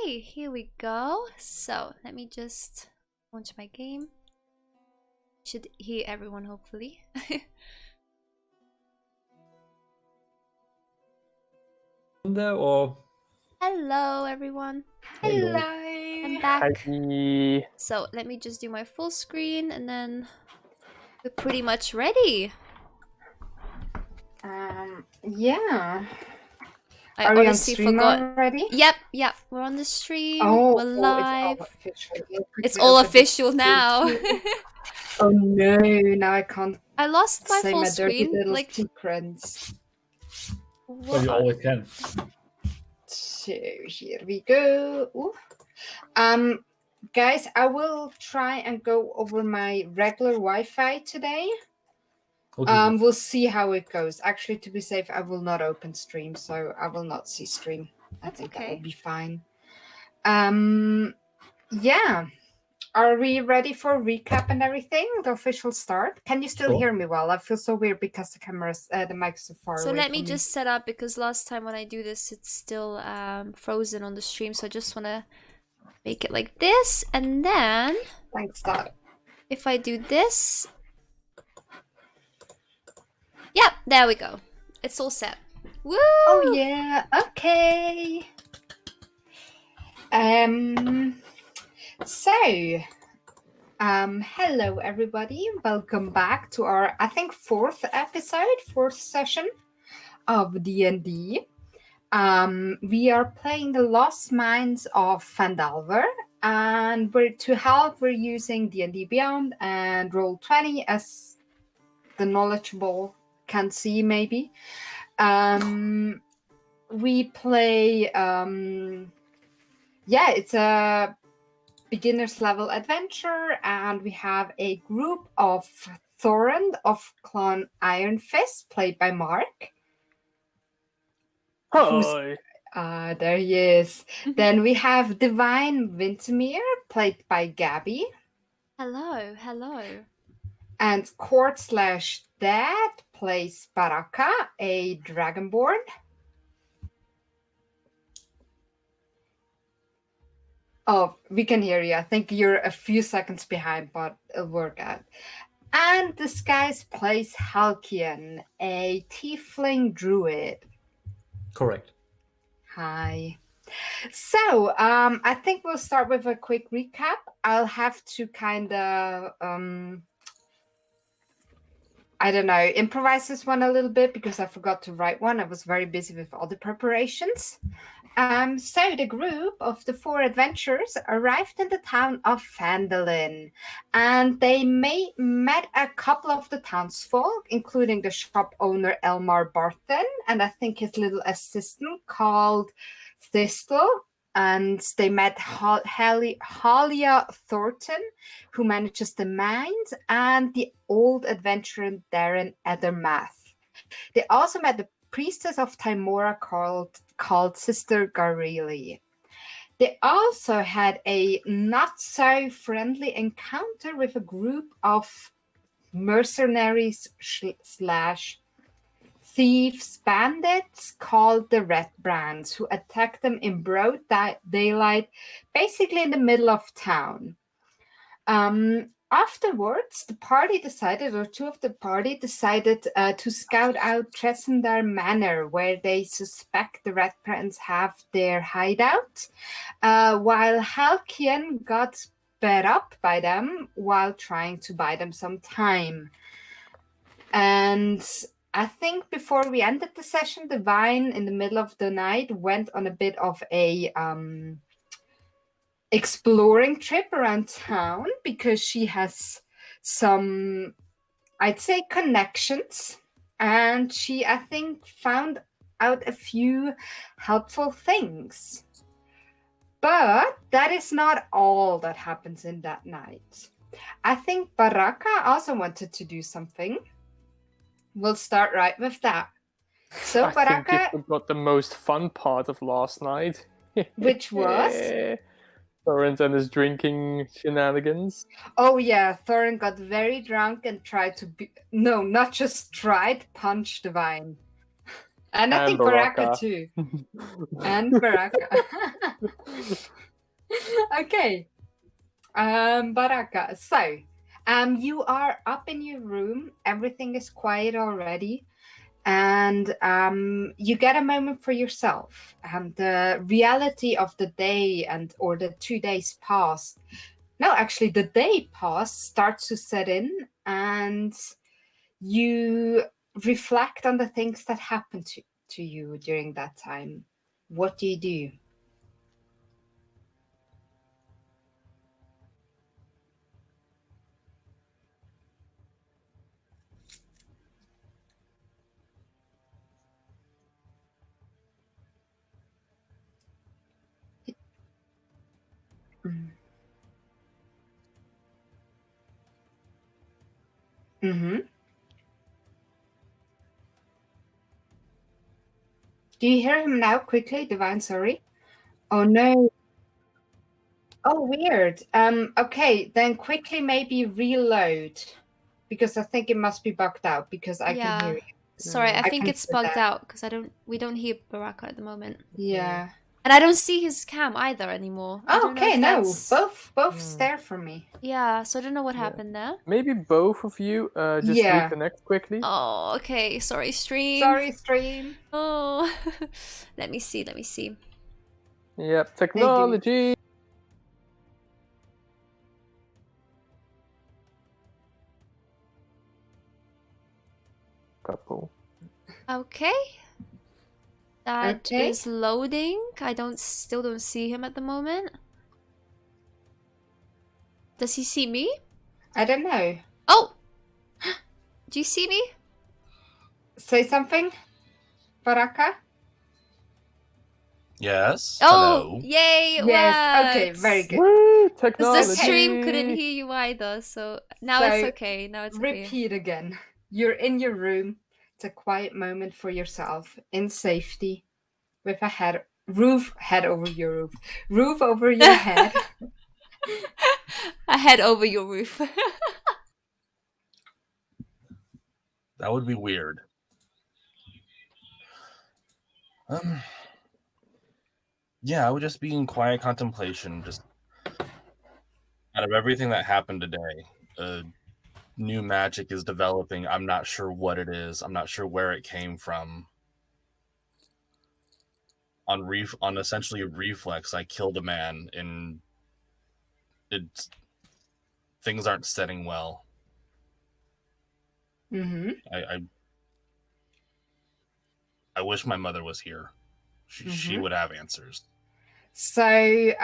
Okay, here we go. So let me just launch my game. Should hear everyone hopefully. Or Hello everyone. Hello. I'm back. Hi. So let me just do my full screen and then we're pretty much ready. Yeah. I Are we on honestly stream forgot. already? Yep, we're on the stream. Oh, we're live. It's all official. It's all official now. Oh no, now I can't I lost my say full my dirty screen. little Like, secrets. well, you always can. So here we go. Ooh. Guys, I will try and go over my regular Wi-Fi today. We'll see how it goes. Actually, to be safe, I will not open stream, so I will not see stream. I think that will be fine. Yeah. Are we ready for recap and everything? The official start? Can you still hear me well? I feel so weird because the cameras, the mic's so far away. So let me just set up, because last time when I do this, it's still frozen on the stream. So I just want to make it like this, and then thanks, Dad. If I do this, yep, there we go. It's all set. Woo! Oh yeah. Okay. Hello everybody. Welcome back to our, I think, fourth session of D&D. We are playing the Lost Mines of Phandalin, and we're using D&D Beyond and Roll20 as the knowledgeable can see maybe. We play it's a beginner's level adventure, and we have a group of Thorin of Clan Iron Fist, played by Mark. Hi. There he is. Then we have Divine Wintermere, played by Gabby. Hello. And Court/Dad plays Baraqa, a Dragonborn. Oh, we can hear you. I think you're a few seconds behind, but it'll work out. And Disguise plays Halkian, a Tiefling Druid. Correct. Hi. So, I think we'll start with a quick recap. I'll have to kind of, improvise this one a little bit because I forgot to write one. I was very busy with all the preparations. So the group of the four adventurers arrived in the town of Phandalin, and they met a couple of the townsfolk, including the shop owner Elmar Barthen, and I think his little assistant called Thistle. And they met Halia Thornton, who manages the mines, and the old adventurer Darren Ethermath. They also met the priestess of Timora called Sister Garili. They also had a not so friendly encounter with a group of mercenaries / thieves, bandits called the Redbrands, who attacked them in broad daylight, basically in the middle of town. Afterwards, two of the party decided to scout out Tresendar Manor, where they suspect the Redbrands have their hideout, while Halkian got bet up by them while trying to buy them some time. And I think before we ended the session, Divine, in the middle of the night, went on a bit of a exploring trip around town because she has some, I'd say, connections, and she, I think, found out a few helpful things. But that is not all that happens in that night. I think Baraqa also wanted to do something. We'll start right with that. So I think you forgot the most fun part of last night. Which was? Thorin and his drinking shenanigans. Oh yeah, Thorin got very drunk and tried to punch Divine. And I think Baraqa too. And Baraqa. Okay. Baraqa. So, you are up in your room. Everything is quiet already. And you get a moment for yourself. And the reality of the day or the 2 days past. No, actually, the day past starts to set in. And you reflect on the things that happened to you during that time. What do you do? Mm-hmm. Do you hear him now quickly, Divine? Sorry. Oh, no. Oh, weird. Okay, then quickly maybe reload. Because I think it must be bugged out because I can hear you. Sorry, I think can it's see bugged that. out because we don't hear Baraqa at the moment. Yeah. And I don't see his cam either anymore. I Oh, don't know okay, if no. that's... Both stare for me. Yeah, so I don't know what happened there. Maybe both of you just Yeah. reconnect quickly. Oh, okay. Sorry, stream. Sorry, stream. Oh, let me see. Yep, technology. Couple. Okay. That Okay. is loading. I still don't see him at the moment. Does he see me? I don't know. Oh! Do you see me? Say something, Baraqa? Yes. Oh, Hello. yay! It Yes. Okay, works. very good. Woo, Because technology. the stream couldn't hear you either, so now it's So, okay. Now it's okay. Repeat again. You're in your room. It's a quiet moment for yourself in safety with a roof over your head. A head over your roof. That would be weird. Yeah, I would just be in quiet contemplation, just out of everything that happened today. New magic is developing. I'm not sure what it is. I'm not sure where it came from. On essentially reflex, I killed a man, and things aren't setting well. Mm-hmm. I wish my mother was here. She would have answers. So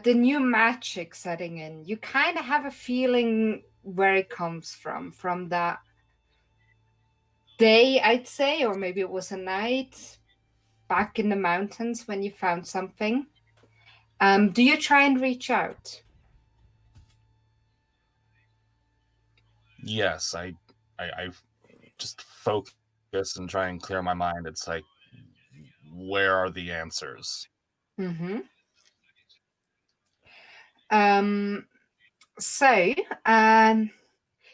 the new magic setting in, you kind of have a feeling where it comes from that day, I'd say, or maybe it was a night back in the mountains when you found something. Do you try and reach out? Yes, I just focus and try and clear my mind. It's like, where are the answers? Mm-hmm. So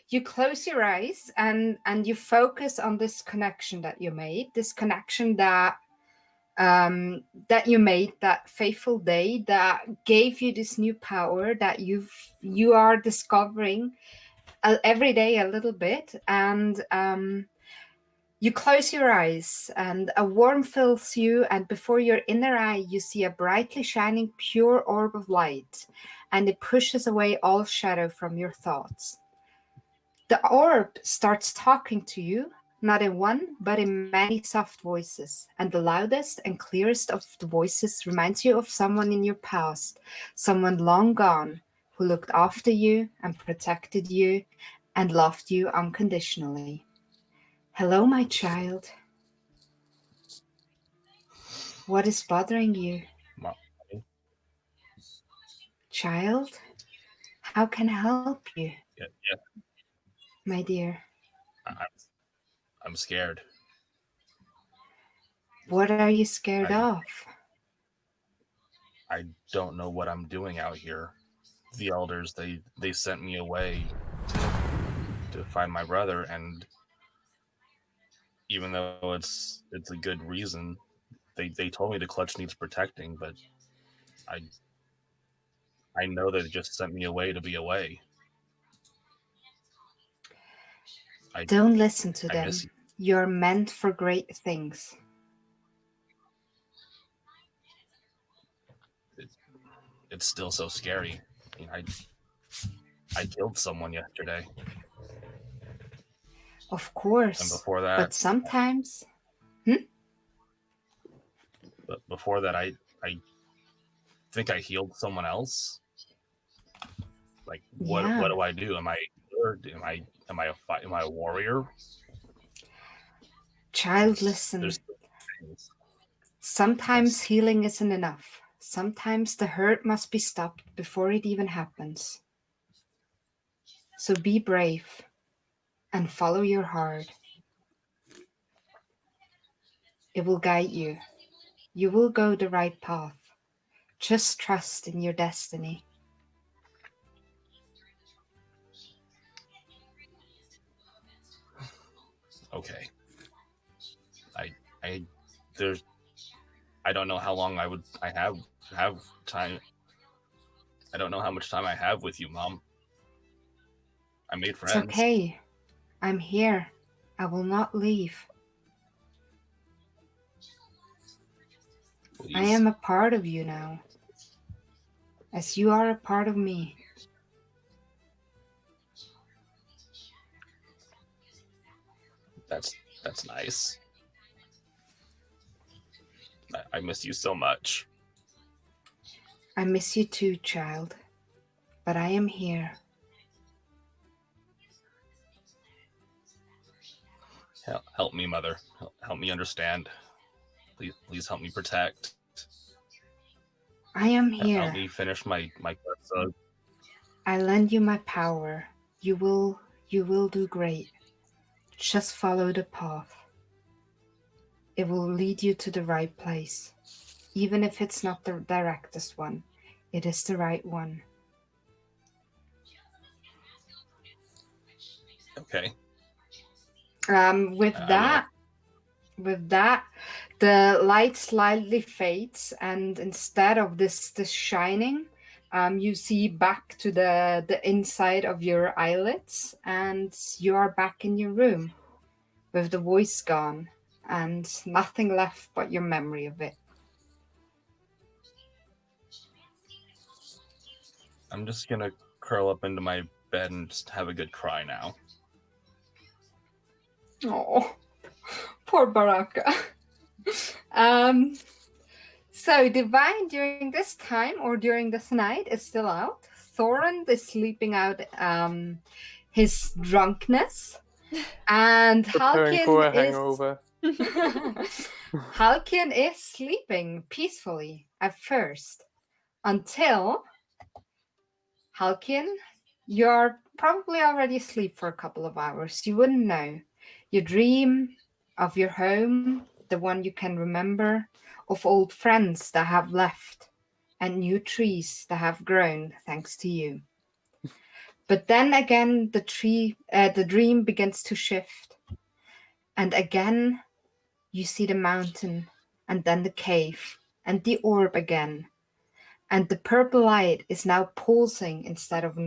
you close your eyes and you focus on this connection that you made, this connection that you made that fateful day that gave you this new power that you are discovering every day a little bit, and you close your eyes and a warmth fills you, and before your inner eye you see a brightly shining pure orb of light, and it pushes away all shadow from your thoughts. The orb starts talking to you, not in one, but in many soft voices, and the loudest and clearest of the voices reminds you of someone in your past, someone long gone, who looked after you and protected you and loved you unconditionally. Hello, my child. What is bothering you? Child, how can I help you? Yeah. My dear. I'm scared. What are you scared of? I don't know what I'm doing out here. The elders, they sent me away to find my brother, and even though it's a good reason. They told me the clutch needs protecting, but I know they just sent me away to be away. Don't listen to I them. miss you. You're meant for great things. It's still so scary. I mean, I killed someone yesterday, Of course. and before that, But sometimes... I think I healed someone else. Like, what do I do? Am I a warrior? Child, listen. Sometimes healing isn't enough. Sometimes the hurt must be stopped before it even happens. So be brave and follow your heart. It will guide you. You will go the right path. Just trust in your destiny. Okay. I don't know how long I have time. I don't know how much time I have with you, Mom. I made friends. It's okay. I'm here. I will not leave. Please. I am a part of you now, as you are a part of me. That's nice. I miss you so much. I miss you too, child. But I am here. Help me, Mother. Help me understand. Please help me protect. I am here. Help me finish my quest. I lend you my power. You will do great. Just follow the path. It will lead you to the right place. Even if it's not the directest one, it is the right one. Okay. With that, the light slightly fades, and instead of this shining, you see back to the inside of your eyelids, and you are back in your room with the voice gone and nothing left but your memory of it. I'm just gonna curl up into my bed and just have a good cry now. Oh, poor Baraqa. So Divine during this time or during this night is still out. Thorand is sleeping out his drunkenness. And Preparing for a Halcyon hangover. Halcyon is sleeping peacefully at first until Halcyon, you're probably already asleep for a couple of hours. You wouldn't know. You dream of your home, the one you can remember, of old friends that have left, and new trees that have grown thanks to you. But then again, the dream begins to shift. And again, you see the mountain, and then the cave, and the orb again. And the purple light is now pulsing instead of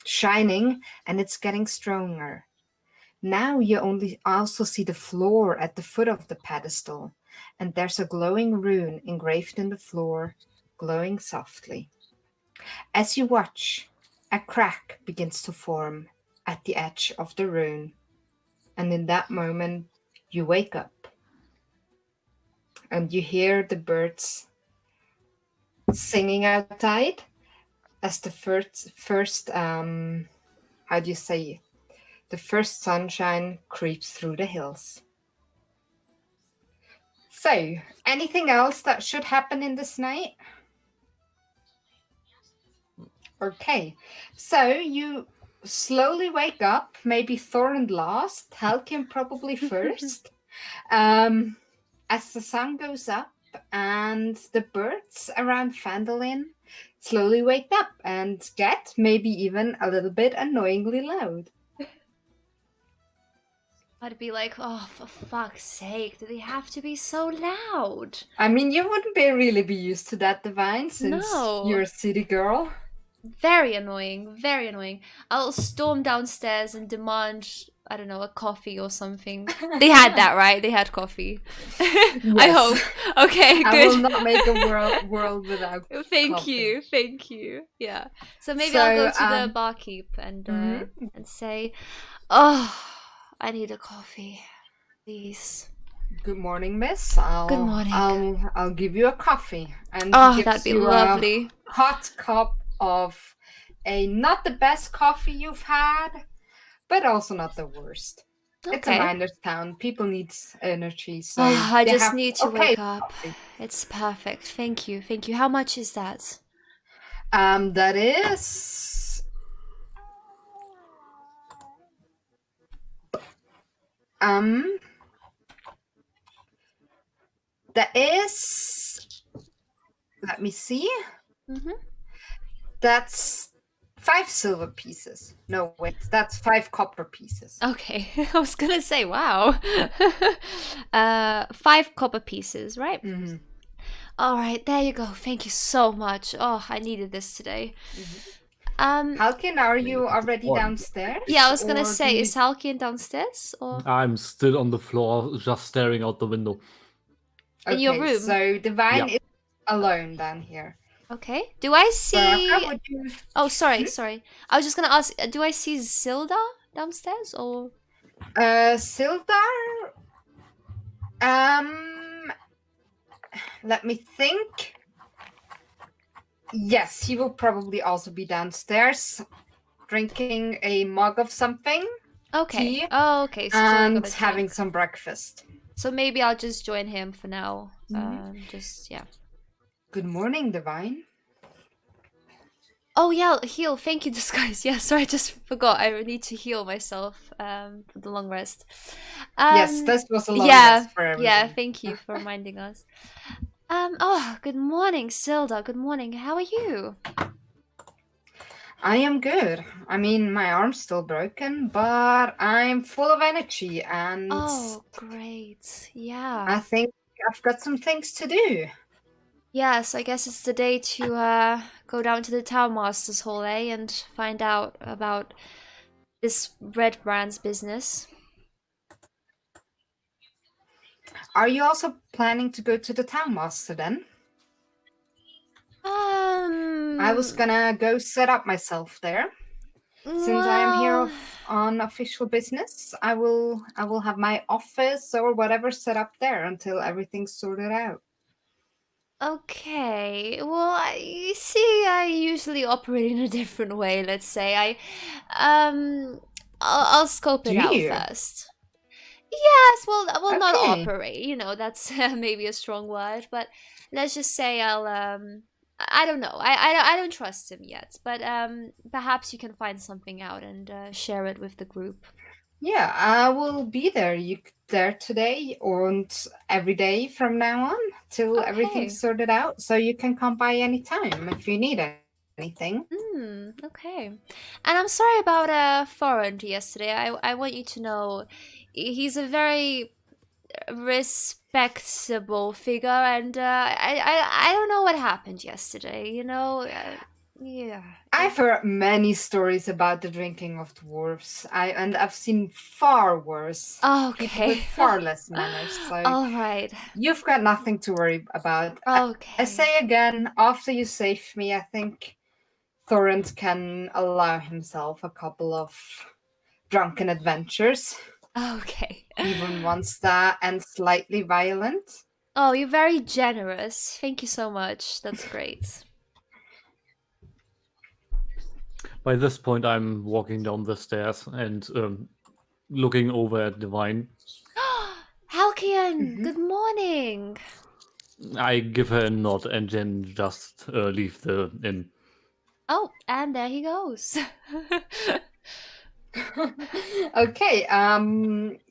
shining, and it's getting stronger. Now you also see the floor at the foot of the pedestal, and there's a glowing rune engraved in the floor, glowing softly. As you watch, a crack begins to form at the edge of the rune, and in that moment, you wake up, and you hear the birds singing outside as the first how do you say it? The first sunshine creeps through the hills. So, anything else that should happen in this night? Okay, so you slowly wake up, maybe Thorand last, Halcyon probably first, as the sun goes up and the birds around Phandalin slowly wake up and get maybe even a little bit annoyingly loud. I'd be like, oh, for fuck's sake, do they have to be so loud? I mean, you wouldn't really be used to that, Divine, since No. you're a city girl. Very annoying, very annoying. I'll storm downstairs and demand, I don't know, a coffee or something. They had that, right? They had coffee. I Yes. hope. Okay, I will good. not make a world without Thank coffee. you, thank you. Yeah. So maybe I'll go So, to the barkeep and mhm. and say, oh, I need a coffee, please. Good morning, miss. Good morning. I'll give you a coffee. And Oh, he that'd gives be you lovely. a hot cup of a not the best coffee you've had, but also not the worst. It's a Okay. miner's town. People need energy, so Oh, I they just have need to okay wake up. coffee. It's perfect. Thank you. Thank you. How much is that? That is that is let me see. Mm-hmm. That's 5 silver pieces. No, wait, that's 5 copper pieces. Okay. I was gonna say, wow. 5 copper pieces, right? Mm-hmm. All right, there you go. Thank you so much. Oh, I needed this today. Halkin, are you it's already important. downstairs? Yeah, I was gonna or say, do you- is Halkian downstairs or I'm still on the floor, just staring out the window. in your room? So Divine Yeah. is alone down here. Okay. Do I see? Baraqa, would you? Oh, sorry. I was just gonna ask. Do I see Zilda downstairs or? Sildar. Let me think. Yes, he will probably also be downstairs, drinking a mug of something Okay. Tea Oh, okay. So he's only and got a having drink. some breakfast. So maybe I'll just join him for now. Mhm. Just yeah. Good morning, Divine. Oh yeah, heal. Thank you, disguise. Yeah, sorry, I just forgot. I need to heal myself. For the long rest. Yes, this was a long Yeah, rest for everyone. yeah. Thank you for reminding us. Oh, good morning, Silda. Good morning. How are you? I am good. I mean, my arm's still broken, but I'm full of energy and Oh, great. I Yeah. think I've got some things to do. Yes, I guess it's the day to go down to the Town Master's Hall, eh, and find out about this Redbrands business. Are you also planning to go to the town master then? I was gonna go set up myself there. Since I am here on official business, I will have my office or whatever set up there until everything's sorted out. Okay, well, you see, I usually operate in a different way, let's say. I'll scope it Do out you? first. Yes, well, not Okay. operate, that's maybe a strong word, but let's just say I'll, I don't know, I don't trust him yet, but, perhaps you can find something out and, share it with the group. Yeah, I will be there. There today and every day from now on till Okay. everything's sorted out. So you can come by anytime if you need anything. Okay. And I'm sorry about Forrand yesterday. I want you to know he's a very respectable figure, and I don't know what happened yesterday. Yeah. I've heard many stories about the drinking of dwarves. I've seen far worse. People Okay. with far less manners. So All right. you've got nothing to worry about. Okay. I say again, after you save me, I think Thorrent can allow himself a couple of drunken adventures, Okay. even ones that end slightly violent. Oh, you're very generous. Thank you so much. That's great. By this point, I'm walking down the stairs and looking over at Divine. Halkian, good morning. I give her a nod and then just leave the inn. Oh, and there he goes. Okay,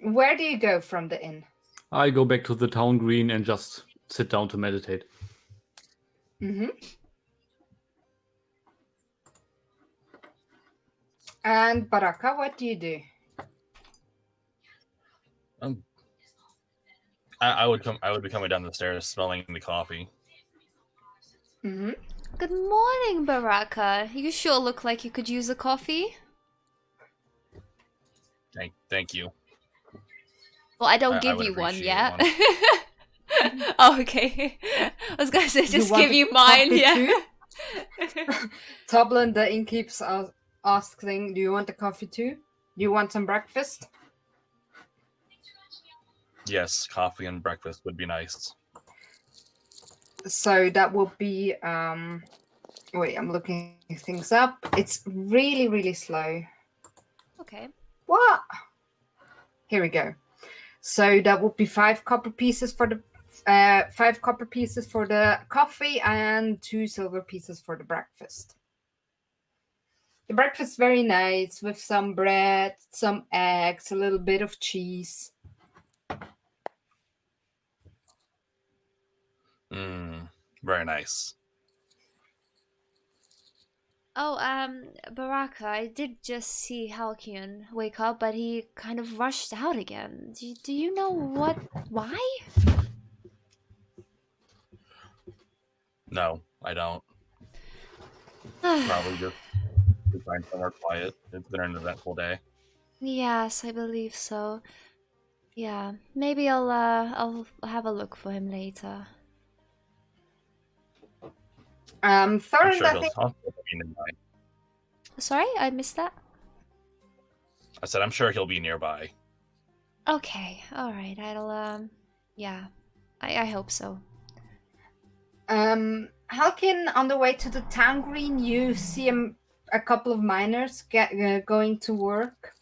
where do you go from the inn? I go back to the town green and just sit down to meditate. And Baraqa, what do you do? I would come. I would be coming down the stairs, smelling the coffee. Mm-hmm. Good morning, Baraqa. You sure look like you could use a coffee. Thank you. Well, I don't I give would you one appreciate yet. one. Oh, okay. I was gonna say, just want give a you mine, coffee yeah. too? Toblin, the innkeeps asking, do you want a coffee too? Do you want some breakfast? Yes, coffee and breakfast would be nice. So that will be wait, I'm looking things up. It's really, really slow. Okay. What? Here we go. So that would be 5 copper pieces for the 5 copper pieces for the coffee and 2 silver pieces for the breakfast. The breakfast is very nice with some bread, some eggs, a little bit of cheese. Very nice. Oh, Baraqa, I did just see Halcyon wake up, but he kind of rushed out again. Do you know why? No, I don't. Probably just to find somewhere quiet. It's been an eventful day. Yes, I believe so. Yeah, maybe I'll have a look for him later. I'm Thorin, sure I he'll think be nearby. Sorry, I missed that. I said I'm sure he'll be nearby. Okay, all right. Yeah, I hope so. Halkin, on the way to the town green, you see a couple of miners going to work.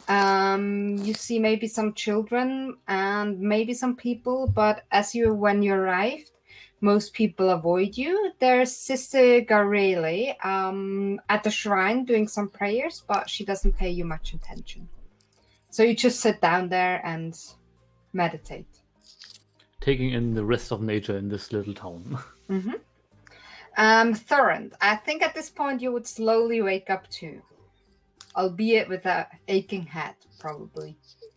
You see maybe some children and maybe some people, but when you arrived, most people avoid you. There's Sister Garele at the shrine doing some prayers, but she doesn't pay you much attention. So you just sit down there and meditate. Taking in the rest of nature in this little town. Mm-hmm. Thorin, I think at this point you would slowly wake up too, albeit with a aching head, probably.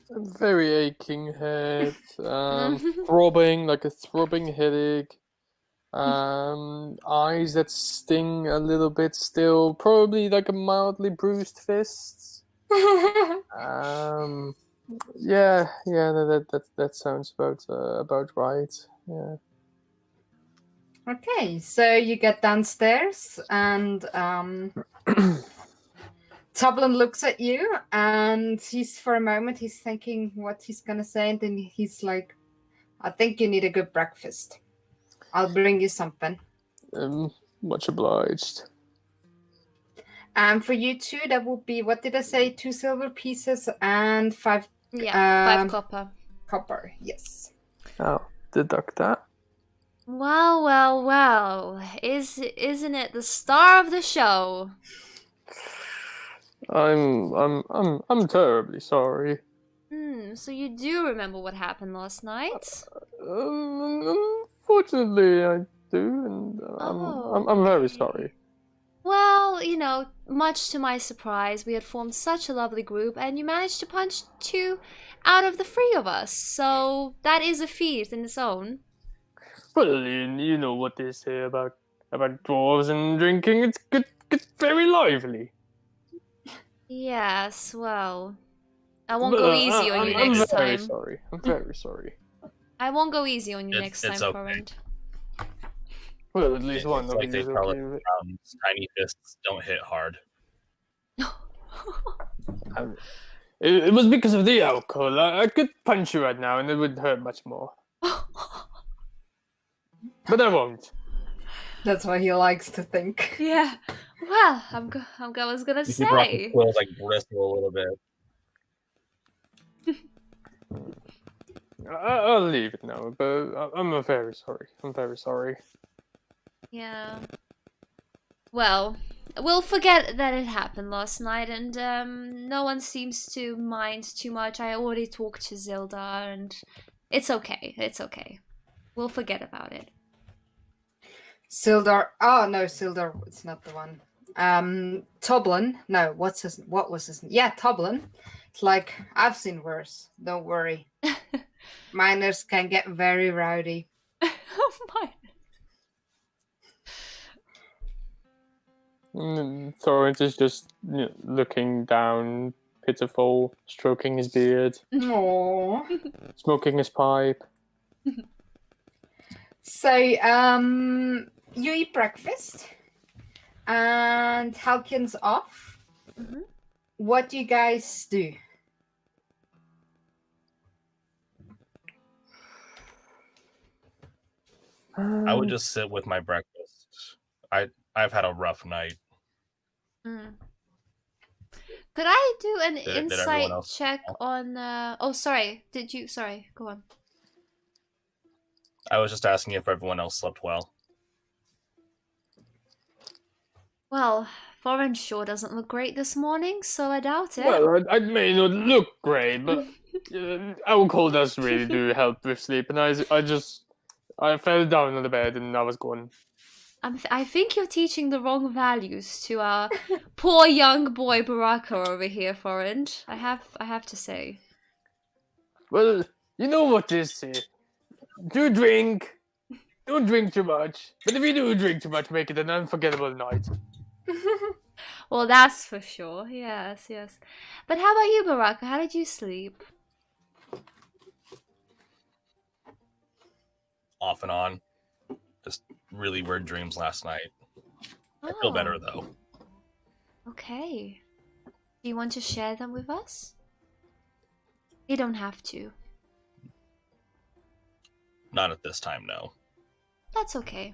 A very aching head, throbbing, like a throbbing headache, eyes that sting a little bit still, probably like a mildly bruised fist. Yeah, that sounds about right. Yeah. Okay, so you get downstairs and Toblin looks at you and for a moment he's thinking what he's gonna say, and then he's like, I think you need a good breakfast. I'll bring you something. Much obliged. And for you two, that would be, what did I say, 2 silver pieces and 5 5 copper. copper, yes. I'll deduct that. Well. Isn't it the star of the show? I'm terribly sorry. So you do remember what happened last night? Unfortunately, I do, and I'm very sorry. Well, much to my surprise, we had formed such a lovely group, and you managed to punch 2 out of the 3 of us. So that is a feat in its own. Well, you know what they say about dwarves and drinking. It's very lively. Yes, well, I won't go easy on you next time. I'm very sorry. I'm very sorry. I won't go easy on you next time, okay. Corrand. Well, at least one It's of like you they is tell okay us, with it. tiny fists don't hit hard. It was because of the alcohol. I could punch you right now, and it would hurt much more. But I won't. That's what he likes to think. Yeah. Well, I was gonna You brought the say. quills like bristle a little bit. I'll leave it now, but I'm very sorry. I'm very sorry. Yeah. Well, we'll forget that it happened last night, and no one seems to mind too much. I already talked to Zilda, and it's okay. It's okay. We'll forget about it. Sildar. Oh no, Sildar. It's not the one. Toblin. No, what was his? Yeah, Toblin. It's like, I've seen worse. Don't worry. Miners can get very rowdy. Oh my. Torrance is just looking down, pitiful, stroking his beard, Aww. smoking his pipe. So, you eat breakfast, and Halkin's off. Mhm. What do you guys do? I would just sit with my breakfast. I've had a rough night. Mm. Could I do an Did everyone insight else check on? Oh, sorry. Did you? Sorry. Go on. I was just asking if everyone else slept well. Well, Foreign sure doesn't look great this morning, so I doubt it. Well, I may not look great, but alcohol does really do help with sleep. And I fell down on the bed and I was gone. I think you're teaching the wrong values to our poor young boy Baraqa over here, Foreign. I have to say. Well, you know what they say. Do drink. Don't drink too much. But if you do drink too much, make it an unforgettable night. Well, that's for sure. Yes, yes. But how about you, Baraqa? How did you sleep? Off and on. Just really weird dreams last night. I feel better though. Okay. Do you want to share them with us? You don't have to. Not at this time, no. That's okay.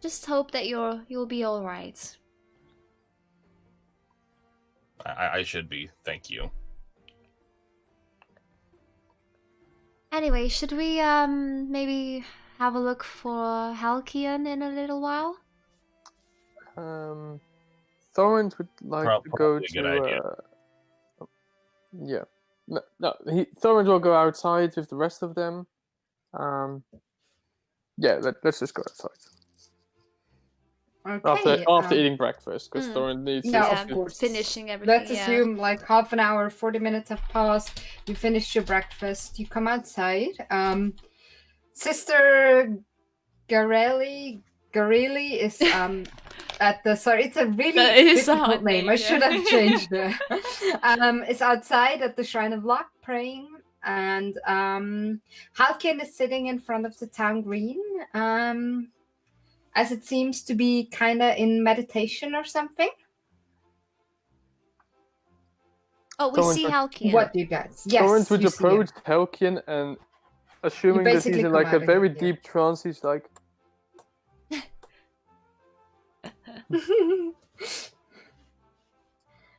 Just hope that you'll be all right. I should be. Thank you. Anyway, should we maybe have a look for Halkion in a little while? Thorrent would like to go Probably a good idea. Yeah. No, Thorrent will go outside with the rest of them. Yeah, let's just go outside. Okay. After eating breakfast, because Mm. Thorrent needs Yeah, to of course. Finishing everything. Let's assume like half an hour, 40 minutes have passed. You finished your breakfast. You come outside. Sister Garelli is at the sorry, it's a really That is a difficult hard name. name, I should yeah. have changed it. Is outside at the Shrine of Luck praying, and Halkin is sitting in front of the town green. As it seems to be kind of in meditation or something. Oh, we Thorrent see would- Halkion. What do you guys? Yes, Thorrent would you see him. approach Helkian and, assuming that he's basically in come like out a of very it, yeah. deep trance, he's like,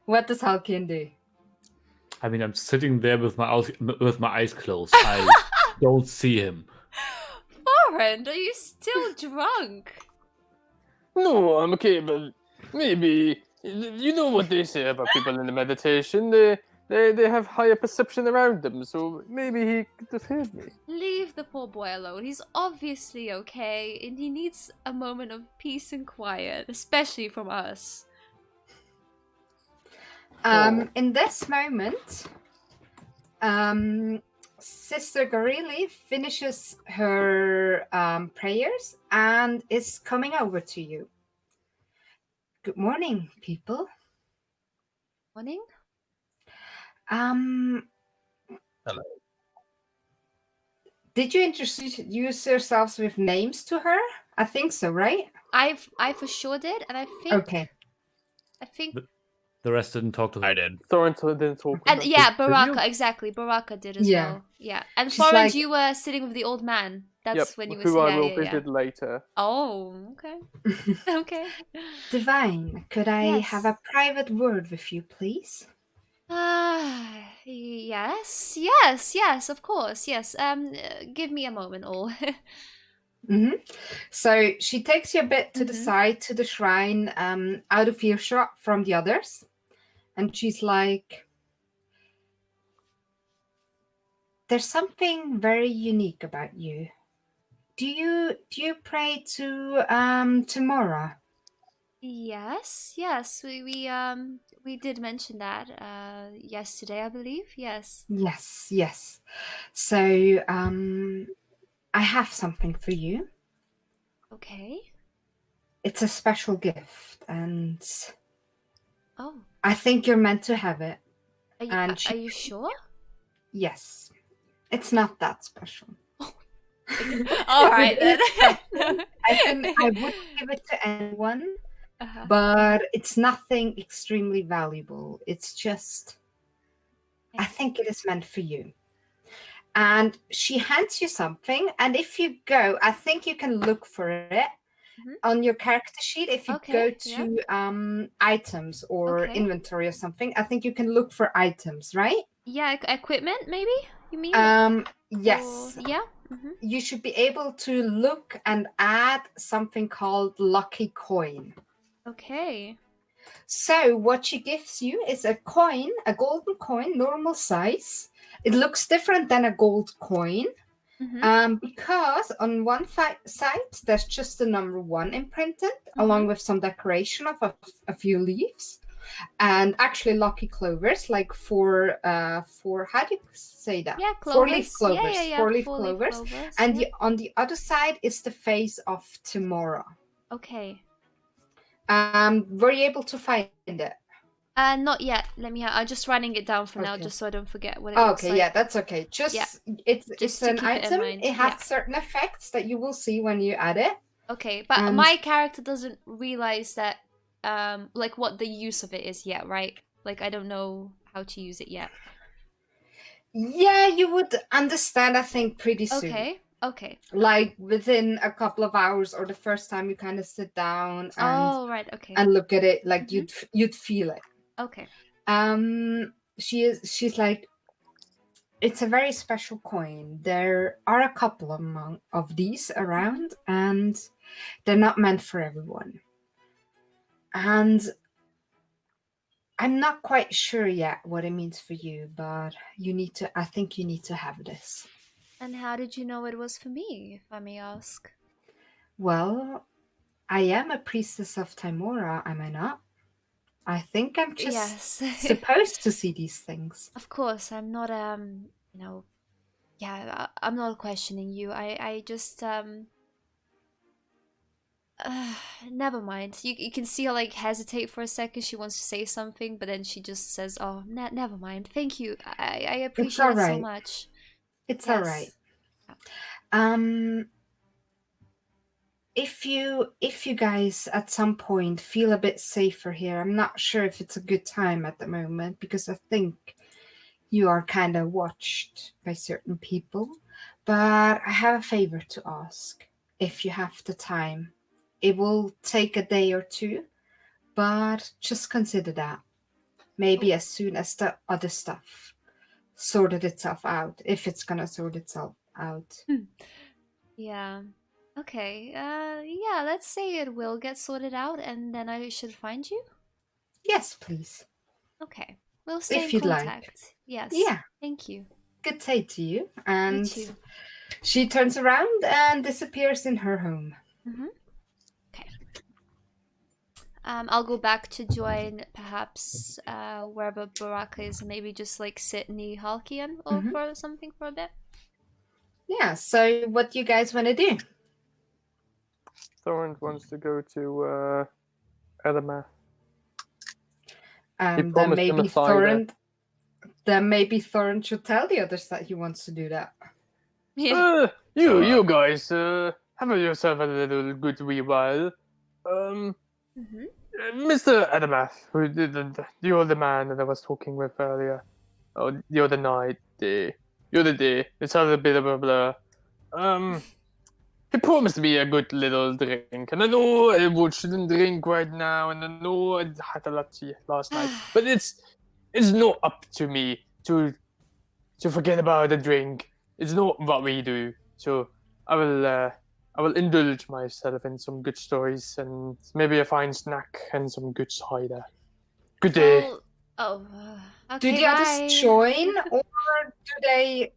What does Halkion do? I mean, I'm sitting there with my eyes closed. I don't see him. Foreign, are you still drunk? "No, I'm okay, but maybe you know what they say about people in the meditation. They have higher perception around them, so maybe he could have heard me." Leave the poor boy alone. He's obviously okay, and he needs a moment of peace and quiet, especially from us. In this moment, Sister Garili finishes her prayers and is coming over to you. Good morning, people. Morning? Hello. Did you introduce yourselves with names to her? I think so, right? I for sure did, and I think The rest didn't talk to him. I did. Thorrent didn't talk. and with yeah, Did you? Baraqa, exactly. Baraqa did as Yeah. well. Yeah. And She's Foreign, like- you were sitting with the old man. That's Yep, when you were who I will yeah. visit later. Oh, okay. Okay. Divine, could I Yes. have a private word with you, please? Yes, of course, yes. Give me a moment, all. Hmm. So she takes you a bit to the Mhm. side to the shrine, out of earshot from the others, and she's like, "There's something very unique about you. Do you pray to Mora?" Yes, we did mention that yesterday, I believe. Yes. Yes. So I have something for you. Okay. It's a special gift, and Oh, I think you're meant to have it. And are you sure? yes, it's not that special. All right then. I wouldn't give it to anyone, Uh-huh. but it's nothing extremely valuable. It's just, I think it is meant for you. And she hands you something, and if you go, I think you can look for it on your character sheet. If you go to items or inventory or something, I think you can look for items, right? Yeah, equipment maybe? You mean? Yes. Or, yeah. You should be able to look and add something called lucky coin. Okay. So what she gives you is a coin, a golden coin, normal size. It looks different than a gold coin because on one side there's just the number 1 imprinted along with some decoration of a few leaves. And actually lucky clovers, like for how do you say that? Yeah, clovers. 4-leaf clovers. Yeah. 4-leaf clovers. And on the other side is the face of tomorrow. Okay. Were you able to find it? Not yet. I'm just writing it down for now, just so I don't forget what it looks like. Okay, yeah, that's okay. It's an item. It has certain effects that you will see when you add it. Okay, but my character doesn't realize that like what the use of it is yet, right? Like I don't know how to use it yet. Yeah, you would understand, I think, pretty soon. Okay. Like within a couple of hours, or the first time you kind of sit down and and look at it, like you'd feel it. Okay. She's like, it's a very special coin. There are a couple of these around, and they're not meant for everyone. And I'm not quite sure yet what it means for you, but I think you need to have this. And how did you know it was for me, if I may ask? Well, I am a priestess of Timora, am I not? I think I'm just supposed to see these things. Of course, I'm not I'm not questioning you. I just never mind. You can see her like hesitate for a second. She wants to say something, but then she just says, "Oh, never mind. Thank you. I appreciate it so much." It's all right. If you guys at some point feel a bit safer here, I'm not sure if it's a good time at the moment, because I think you are kind of watched by certain people. But I have a favor to ask, if you have the time. It will take a day or two, but just consider that. Maybe as soon as the other stuff sorted itself out, if it's gonna sort itself out. Yeah. Okay. Yeah, let's say it will get sorted out, and then I should find you? Yes, please. Okay. We'll stay if in you'd contact. Like. Yes. Yeah. Thank you. Good day to you. And you too. She turns around and disappears in her home. Okay. I'll go back to join perhaps wherever Baraqa is, maybe just like sit near Halkian or for something for a bit. Yeah, so what do you guys want to do? Thorn wants to go to Adama. Then maybe Thorn should tell the others that he wants to do that. Yeah. You guys, have yourself a little good wee while. Mr. Adamath, the older man that I was talking with earlier, the other night, the other day, it's all a bit of a blur. He promised me a good little drink, and I know I shouldn't drink right now, and I know I had a lot last night, but it's not up to me to forget about the drink. It's not what we do. So I will indulge myself in some good stories and maybe a fine snack and some good cider. Good day. Okay, do the others join, or do they?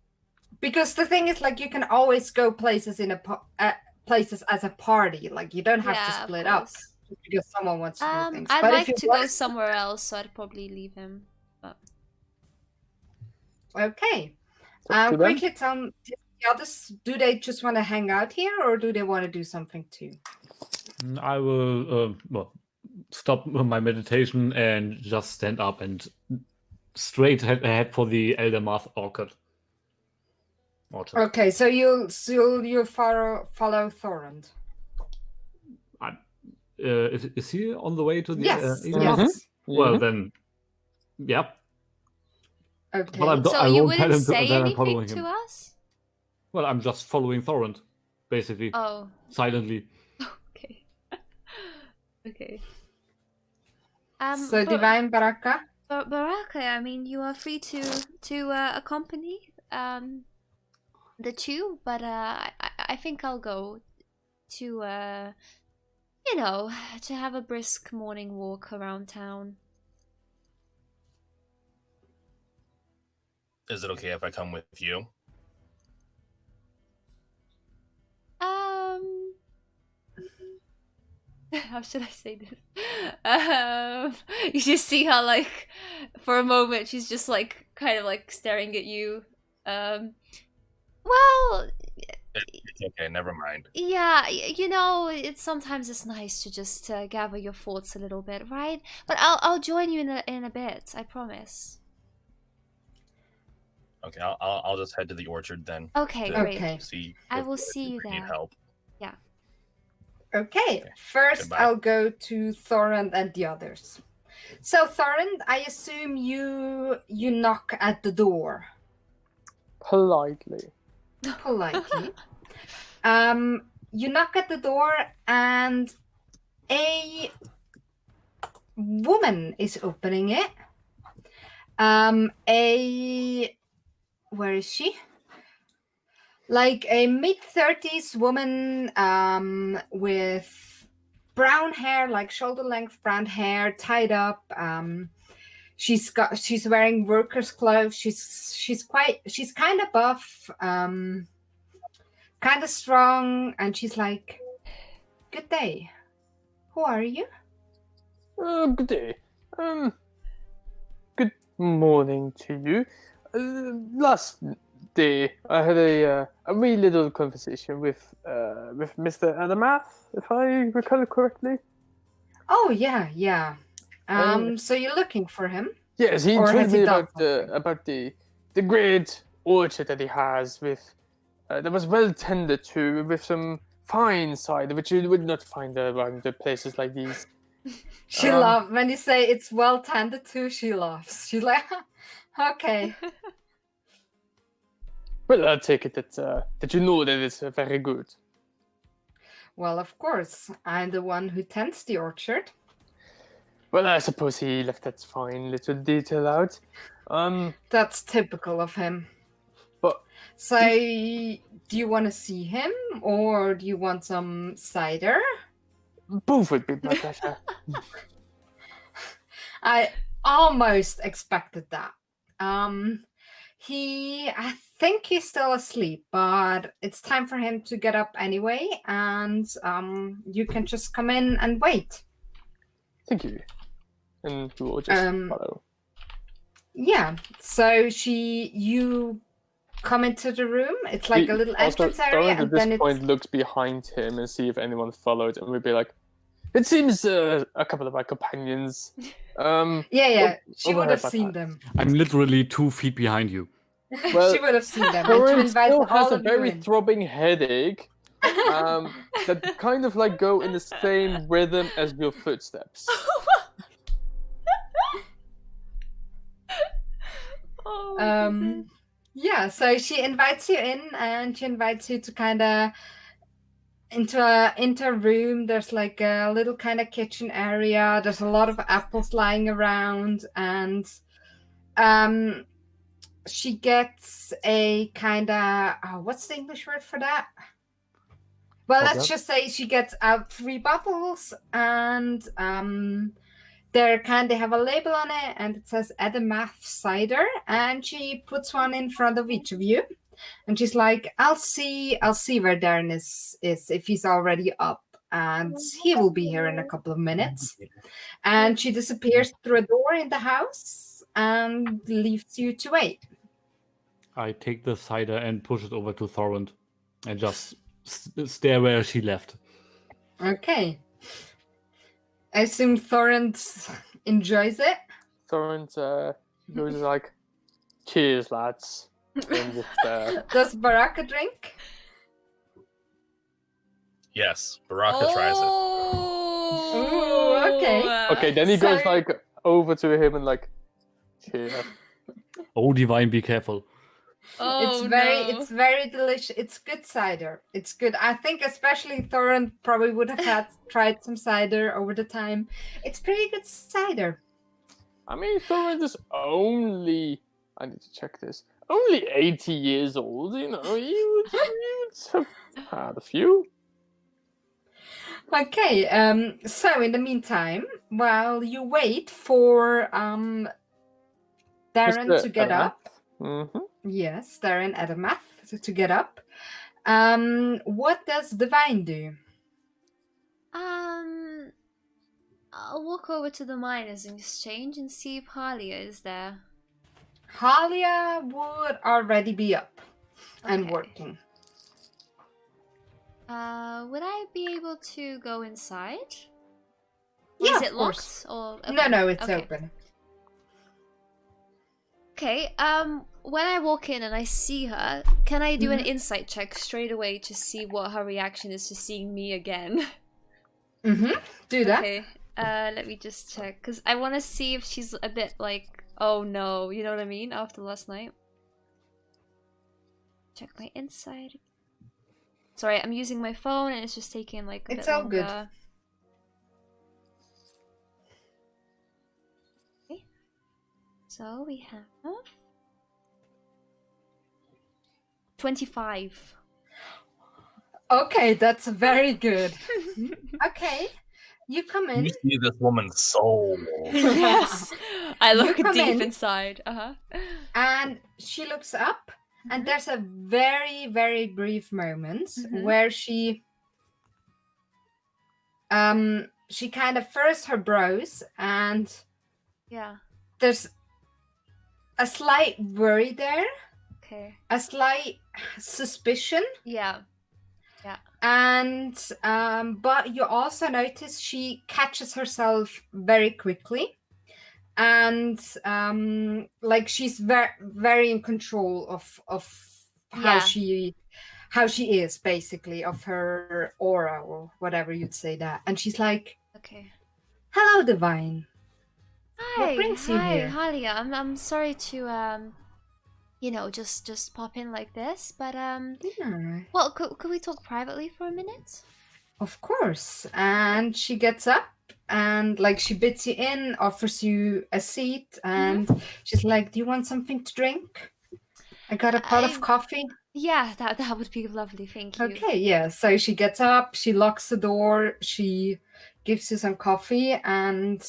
Because the thing is, like, you can always go places places as a party. Like, you don't have to split up. because someone wants to do things. I'd But like if you to go want somewhere else, so I'd probably leave him. But okay. It's up to them. Quickly tell me, the others, do they just want to hang out here or do they want to do something too? I will stop my meditation and just stand up and straight head for the Eldermoth orchard. Okay, so you'll follow Thorand. Is he on the way to the Yes, Eldermoth? yes. Well then, yeah. Okay. But so I you won't tell wouldn't him say that I'm anything following to him. us? Well, I'm just following Thorand, basically, Oh, silently. okay. Okay. So Divine Baraqa. Baraqa, I mean, you are free to accompany the two, but I think I'll go to to have a brisk morning walk around town. Is it okay if I come with you? How should I say this? You just see how, like, for a moment she's just like kind of like staring at you. Well, It's okay, never mind. yeah, sometimes it's nice to just gather your thoughts a little bit, right? But I'll join you in a bit, I promise. Okay, I'll just head to the orchard then. Okay, to great. Okay. See. I if will see you Need there. help. Okay. First, Goodbye. I'll go to Thorand and the others. So Thorand, I assume you knock at the door Politely. politely. You knock at the door and a woman is opening it. Where is she? Like a mid-30s woman with brown hair, like shoulder-length brown hair, tied up. She's wearing workers' clothes. She's kind of buff, kind of strong, and she's like, "Good day. Who are you?" Good day. Good morning to you. Last day, I had a wee little conversation with Mr. Adamath, if I recall correctly. Oh yeah. So you're looking for him? Yes, he Or told has he me done about the great orchard that he has with that was well tended to with some fine cider, which you would not find around the places like these. She laughs when you say it's well tended to. She laughs. She's like, "Okay." Well, I take it that you know that it's very good. Well, of course, I'm the one who tends the orchard. Well, I suppose he left that fine little detail out. That's typical of him. But So, do you want to see him, or do you want some cider? both would be my pleasure. I almost expected that. I think he's still asleep, but it's time for him to get up anyway, and you can just come in and wait. Thank you. And we will just follow. Yeah. So you come into the room. It's like a little entrance area, At and this then point, looks behind him and see if anyone followed, and we'd be like, "It seems a couple of my companions." Yeah. She would overheard have about seen that. them. I'm literally 2 feet behind you. Well, She would have seen them. And she Corinne invited still has all a of you very in. throbbing headache. That kind of like go in the same rhythm as your footsteps. Oh my goodness. Yeah, so she invites you in, and she invites you to kind of into a room. There's like a little kind of kitchen area. There's a lot of apples lying around, and she gets a kind of what's the English word for that? Well, let's just say she gets out 3 bottles, and they have a label on it, and it says Edamath cider, and she puts one in front of each of you, and she's like, I'll see where Darren is if he's already up, and he will be here in a couple of minutes. And she disappears through a door in the house and leaves you to wait. I take the cider and push it over to Thorund and just stare where she left. Okay. I assume Thorund enjoys it. Thorns goes like, cheers, lads. And just, Does Baraqa drink? Yes, Baraqa tries it. Ooh, okay. okay, then he goes So- like over to him and like, cheers. Oh, Divine, be careful. Oh, It's very delicious. It's good cider. It's good. I think especially Thorund probably would have tried some cider over the time. It's pretty good cider. I mean, Thorns is only, I need to check this, only 80 years old, you know, you would have had a few. Okay, so in the meantime, while you wait for Darren Mr. to get Adamath. up, Mm-hmm. yes, Darren Adamath to get up, what does Divine do? I'll walk over to the miners in exchange and see if Halia is there. Halia would already be up and Okay. working. Would I be able to go inside? Or Yeah, is it of locked? course. Or No, it's okay. open. Okay. When I walk in and I see her, can I do an Mhm. insight check straight away to see what her reaction is to seeing me again? Mm-hmm. Do that. Okay. Let me just check because I want to see if she's a bit like, oh no, you know what I mean? After last night. Check my insight. Sorry, I'm using my phone and it's just taking like a It's bit all good. longer. Okay. So we have 25. Okay, that's very good. Okay, you come in. You see this woman's soul. Yes, I look You come deep in. inside. And she looks up, and there's a very, very brief moment Mhm. where she kind of furrows her brows, and Yeah. there's a slight worry there, Okay. a slight suspicion, Yeah. and but you also notice she catches herself very quickly, and like she's very, very in control of how Yeah. she is, basically, of her aura or whatever you'd say that. And she's like, Okay. hello, Divine. Hi. What brings you Hi, here? Halia. I'm sorry to just pop in like this, but Yeah, well, could we talk privately for a minute? of course. And she gets up and like she bids you in, offers you a seat, and she's like, do you want something to drink? I got a pot of coffee. Yeah, that would be lovely. Thank you. Okay, yeah. So she gets up, she locks the door, she gives you some coffee, and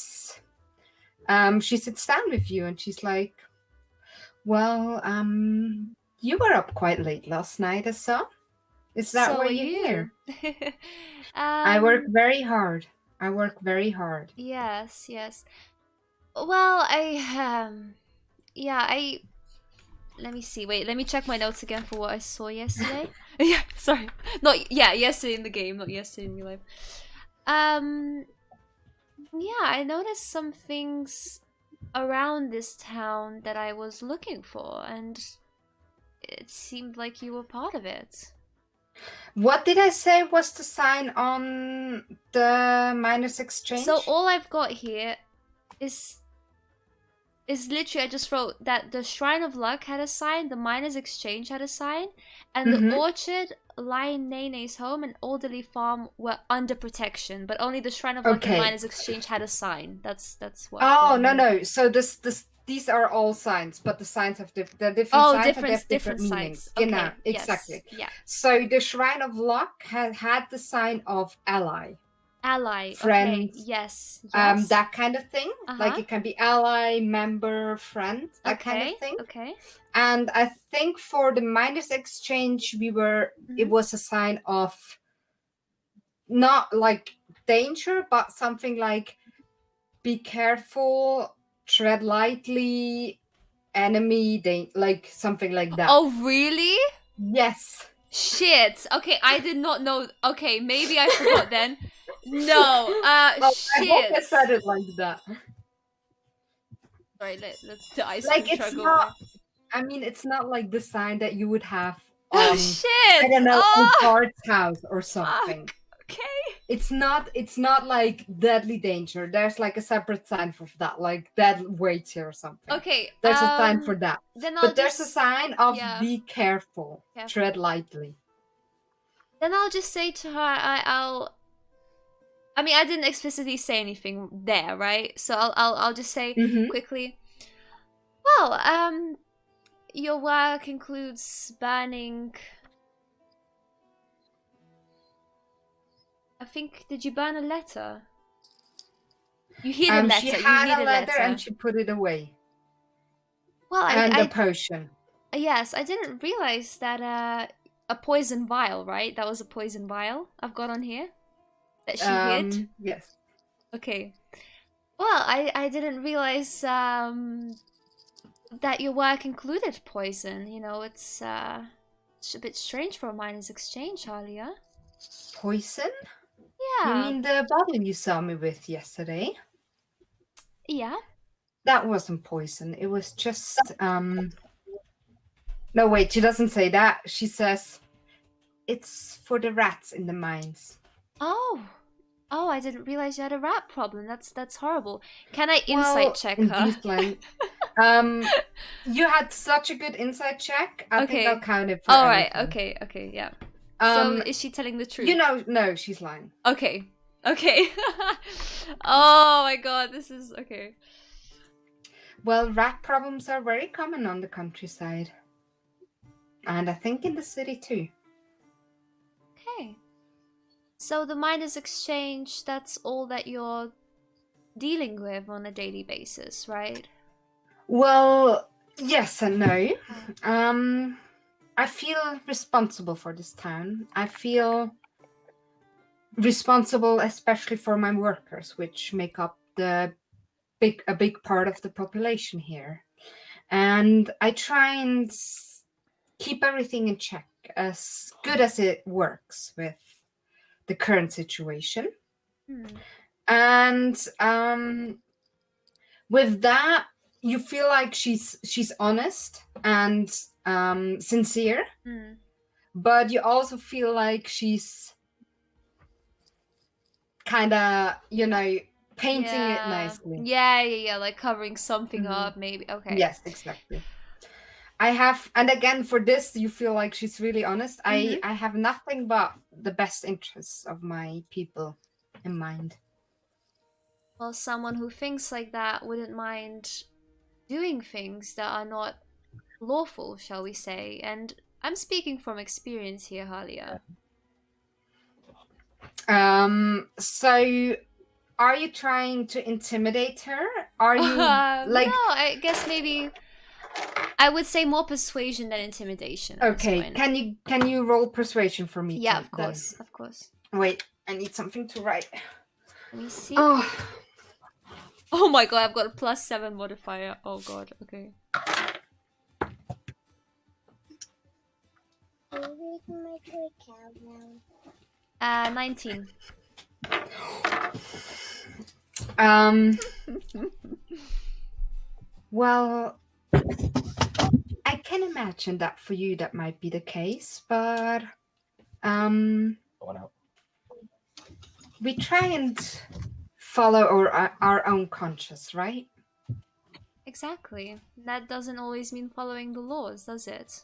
she sits down with you, and she's like, well, you were up quite late last night, I saw. Is that So why are you're you? here? I work very hard. Yes, yes. Well, let me see. Wait, let me check my notes again for what I saw yesterday. Yeah, sorry. Yesterday in the game, not yesterday in real life. Yeah, I noticed some things around this town that I was looking for, and it seemed like you were part of it. What did I say was the sign on the miners exchange? So all I've got here is literally, I just wrote that the Shrine of Luck had a sign, the Miners Exchange had a sign, and the Orchard, Lion Nene's home, and Alderley Farm were under protection, but only the Shrine of Luck and Okay. Miners Exchange had a sign. That's what. Oh, no. So these are all signs, but the signs have they're different signs and they have different meanings. signs. Okay. Genau, Yes. exactly. Yeah. So the Shrine of Luck had the sign of ally. Ally. Friend. Okay. Yes. That kind of thing. Like it can be ally, member, friend, that kind of thing. Okay. And I think for the miners exchange, it was a sign of not like danger, but something like be careful, tread lightly, enemy, like something like that. Oh, really? Yes. Shit. Okay, I did not know. Okay, maybe I forgot then. No. Well, I hope I Shit. said it like that. Sorry, let's the ice cream Like it's truck go not. away. I mean, it's not like the sign that you would have Oh on, shit! I don't know, Oh, on guard's house or something. okay. It's not like deadly danger. There's like a separate sign for that, like dead weight here or something. Okay. There's a sign for that. Then I'll But there's a just sign of yeah. be careful, Careful. tread lightly. then I'll just say to her, I mean, I didn't explicitly say anything there, right? So I'll just say Mhm. quickly. Well, your work includes burning. I think, did you burn a letter? You hid a letter. She You had hid a letter and she put it away. Well, And a potion. yes, I didn't realize that a poison vial, right? That was a poison vial I've got on here that she hid. Yes. Okay. Well, I didn't realize that your work included poison. You know, it's a bit strange for a miners exchange, Halia. Poison? Yeah. You mean the bottle you saw me with yesterday? Yeah. That wasn't poison. It was just No, wait, she doesn't say that. She says it's for the rats in the mines. Oh, I didn't realize you had a rat problem. That's horrible. Can I insight check her? You had such a good insight check. I think I'll count it for all right. anything. Okay, yeah. So is she telling the truth? You know, no, she's lying. Okay. Oh my god, this is okay. Well, rat problems are very common on the countryside. And I think in the city too. Okay. So the miners exchange, that's all that you're dealing with on a daily basis, right? Well, yes and no. I feel responsible for this town. I feel responsible especially for my workers, which make up a big part of the population here. And I try and keep everything in check as good as it works with the current situation. And with that, you feel like she's honest and sincere, but you also feel like she's kind of, painting it nicely. Yeah, like covering something up, maybe. Okay. Yes, exactly. And again, for this, you feel like she's really honest. I have nothing but the best interests of my people in mind. Well, someone who thinks like that wouldn't mind doing things that are not lawful, shall we say. And I'm speaking from experience here, Halia. So are you trying to intimidate her? Are you like... No, I guess maybe I would say more persuasion than intimidation. Okay, can you roll persuasion for me? Yeah, too, of course. Wait, I need something to write. Let me see. Oh my god, I've got a +7 modifier. Oh god, okay. 19. Well, I can imagine that for you that might be the case, but Going out. we try and follow our own conscience, right? Exactly. That doesn't always mean following the laws, does it?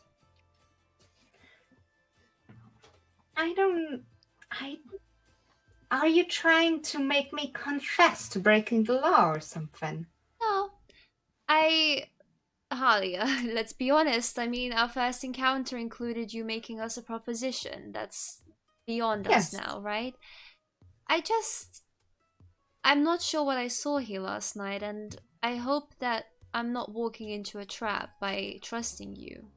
Are you trying to make me confess to breaking the law or something? No. Halia, let's be honest. I mean, our first encounter included you making us a proposition. That's beyond us now, right? I'm not sure what I saw here last night, and I hope that I'm not walking into a trap by trusting you.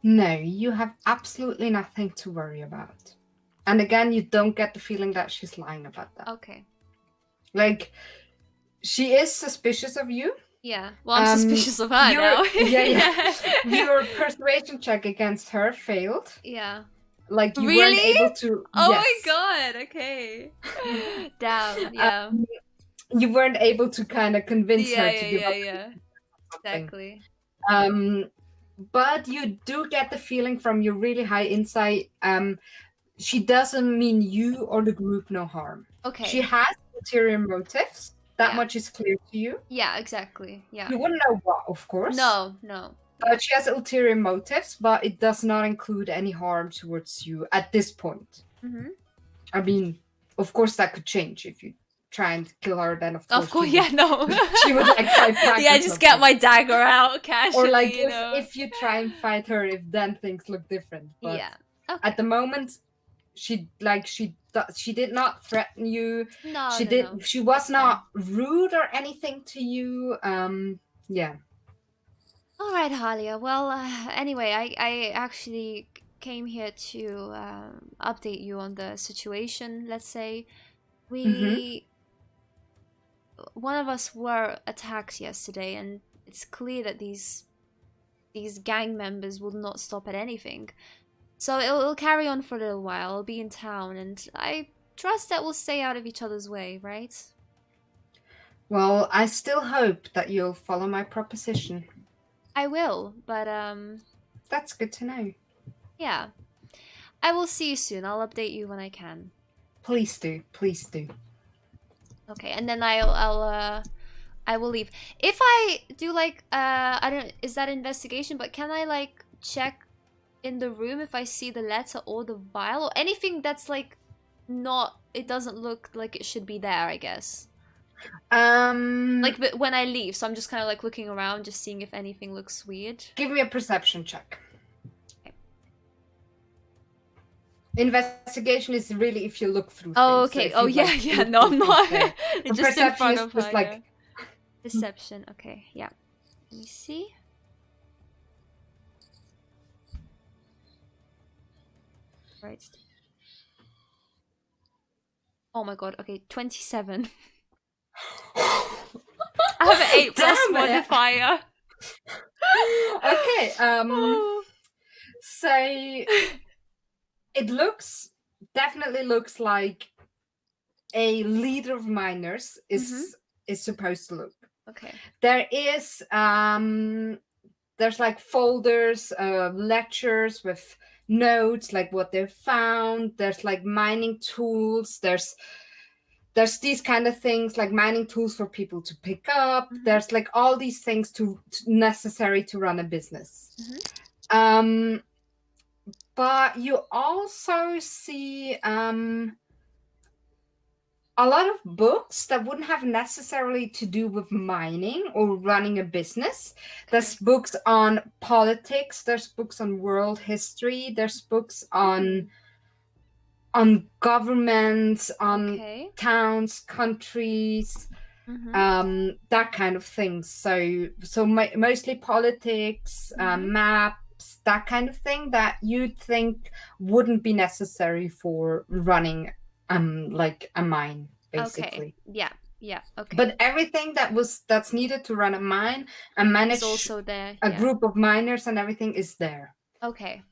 No, you have absolutely nothing to worry about. And again, you don't get the feeling that she's lying about that. Okay. Like, she is suspicious of you. Yeah. Well, I'm suspicious of her now. Yeah. Your persuasion check against her failed. Yeah. Like, you Really? weren't able to. Oh Yes. my god. Okay. Damn. Yeah. You weren't able to kind of convince her to give up. Yeah. Exactly. But you do get the feeling from your really high insight. She doesn't mean you or the group no harm. Okay. She has ulterior motives. That Yeah. much is clear to you. Yeah, exactly. Yeah. You wouldn't know what, of course. No. But she has ulterior motives, but it does not include any harm towards you at this point. Mm-hmm. I mean, of course, that could change if you try and kill her. Then, Of course, she yeah, no. she would like fight back. Yeah, or just something. get my dagger out casually. Or like you know. if you try and fight her, if then things look different. But Yeah. Okay. at the moment, she did not threaten you. No. She was not rude or anything to you. Yeah. All right, Halia. Well, anyway, I actually came here to update you on the situation. Let's say one of us were attacked yesterday, and it's clear that these gang members will not stop at anything. So it'll carry on for a little while. I'll be in town, and I trust that we'll stay out of each other's way, right? Well, I still hope that you'll follow my proposition. I will, but That's good to know. yeah. I will see you soon. I'll update you when I can. Please do. Okay, and then I will leave. If I do like I don't, is that investigation, but can I like check in the room if I see the letter or the vial or anything that's like not, it doesn't look like it should be there, I guess. Like but when I leave, so I'm just kind of like looking around, just seeing if anything looks weird. Give me a perception check. Okay. Investigation is really if you look through. Oh, things. okay. So Oh, if you, yeah, like, yeah. look No, I'm through not. things, It's The just in perception front is of her. just like- Yeah. Deception. Okay, yeah. Let me see. Right. Oh my god. Okay, 27. I have an 8+ Damn it. modifier. Okay. Oh. So it definitely looks like a leader of miners is supposed to look. Okay. There is there's like folders, lectures with notes, like what they found. There's like mining tools. There's these kind of things like mining tools for people to pick up. There's like all these things necessary to run a business. But you also see a lot of books that wouldn't have necessarily to do with mining or running a business. There's books on politics, there's books on world history, there's books on governments, on towns, countries, that kind of things. So mostly politics, maps, that kind of thing that you'd think wouldn't be necessary for running like a mine, basically. Okay. Yeah. Okay. But everything that's needed to run a mine and manage it's also there. a group of miners and everything is there. Okay.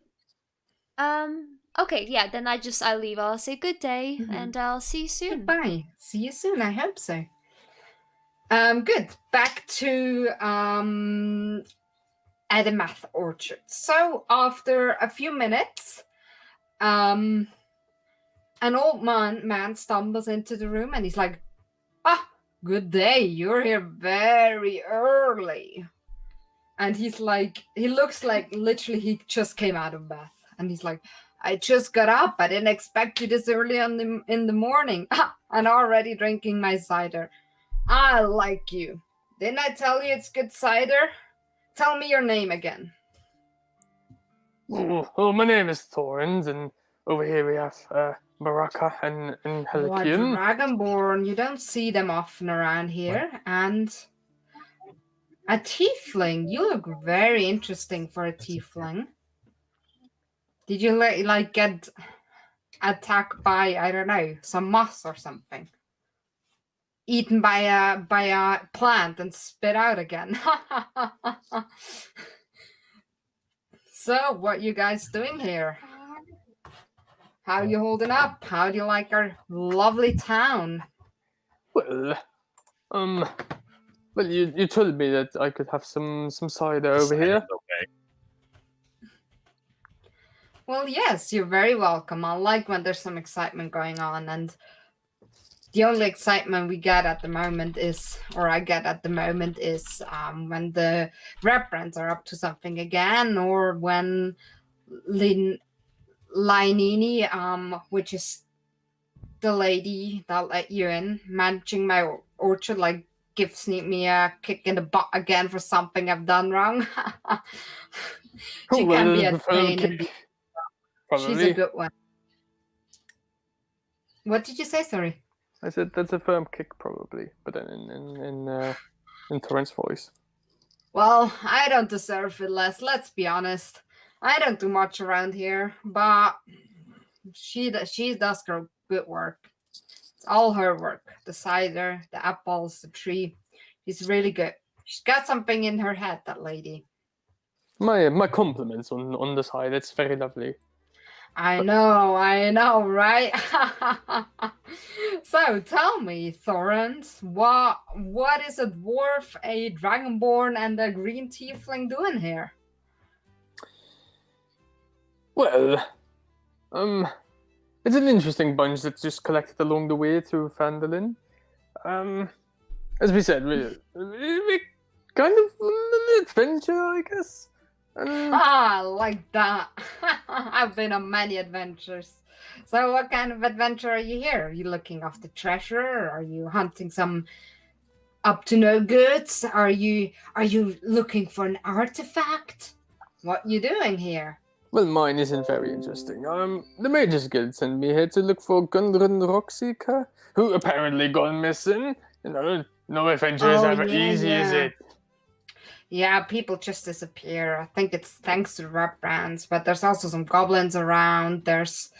Okay, yeah, then I'll leave. I'll say good day and I'll see you soon. Goodbye. See you soon, I hope so. Good. Back to Edemath Orchard. So after a few minutes, an old man stumbles into the room and he's like, good day, you're here very early. And he looks like literally he just came out of bath. And he's like, I just got up. I didn't expect you this early in the morning. And already drinking my cider. I like you. Didn't I tell you it's good cider? Tell me your name again. Oh, my name is Thorns, and over here we have Baraqa and Helikian. Dragonborn, you don't see them often around here. And a tiefling. You look very interesting for a tiefling. Did you get attacked by, I don't know, some moss or something. Eaten by a plant and spit out again. So, what you guys doing here? How you holding up? How do you like our lovely town? Well, well, you told me that I could have some cider over here. Okay. Well, yes, you're very welcome. I like when there's some excitement going on, and the only excitement we get at the moment is, or I get at the moment is, when the Redbrands are up to something again, or when Linini, which is the lady that let you in, managing my orchard, like gives me a kick in the butt again for something I've done wrong. She can be a pain indeed. She's a good one. What did you say? Sorry. I said that's a firm kick, probably, but then in Torrent's voice. Well, I don't deserve it less. Let's be honest. I don't do much around here, but she does good work. It's all her work. The cider, the apples, the tree. She's really good. She's got something in her head, that lady. My compliments on the side. It's very lovely. I know, right? So tell me, Thorrent, what is a dwarf, a dragonborn, and a green tiefling doing here? Well, it's an interesting bunch that's just collected along the way through Phandalin. As we said, we're kind of an adventure, I guess. Like that. I've been on many adventures. So what kind of adventure are you here? Are you looking after treasure? Are you hunting some up to no goods? Are you looking for an artifact? What you doing here? Well, mine isn't very interesting. The Mages Guild sent me here to look for Gundren Rockseeker, who apparently gone missing. You know, no adventure is ever easy, is it? Yeah, people just disappear. I think it's thanks to the Redbrands, but there's also some goblins around. There's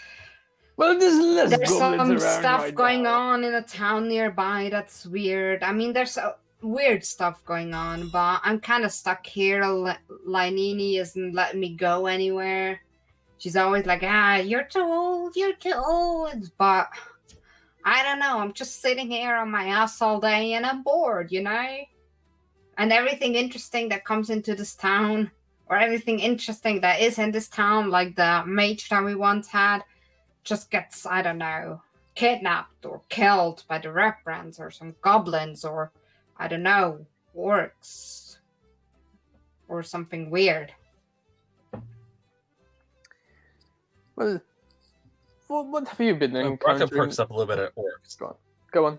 less some stuff right going now. on in a town nearby that's weird. I mean, there's weird stuff going on, but I'm kind of stuck here. Linini isn't letting me go anywhere. She's always like, you're too old. But I don't know. I'm just sitting here on my ass all day and I'm bored, you know? And everything interesting that comes into this town, or everything interesting that is in this town, like the mage that we once had, just gets, I don't know, kidnapped or killed by the Redbrands or some goblins or, I don't know, orcs or something weird. Well, what have you been Baraqa encountering? perks up a little bit at orcs. Go on.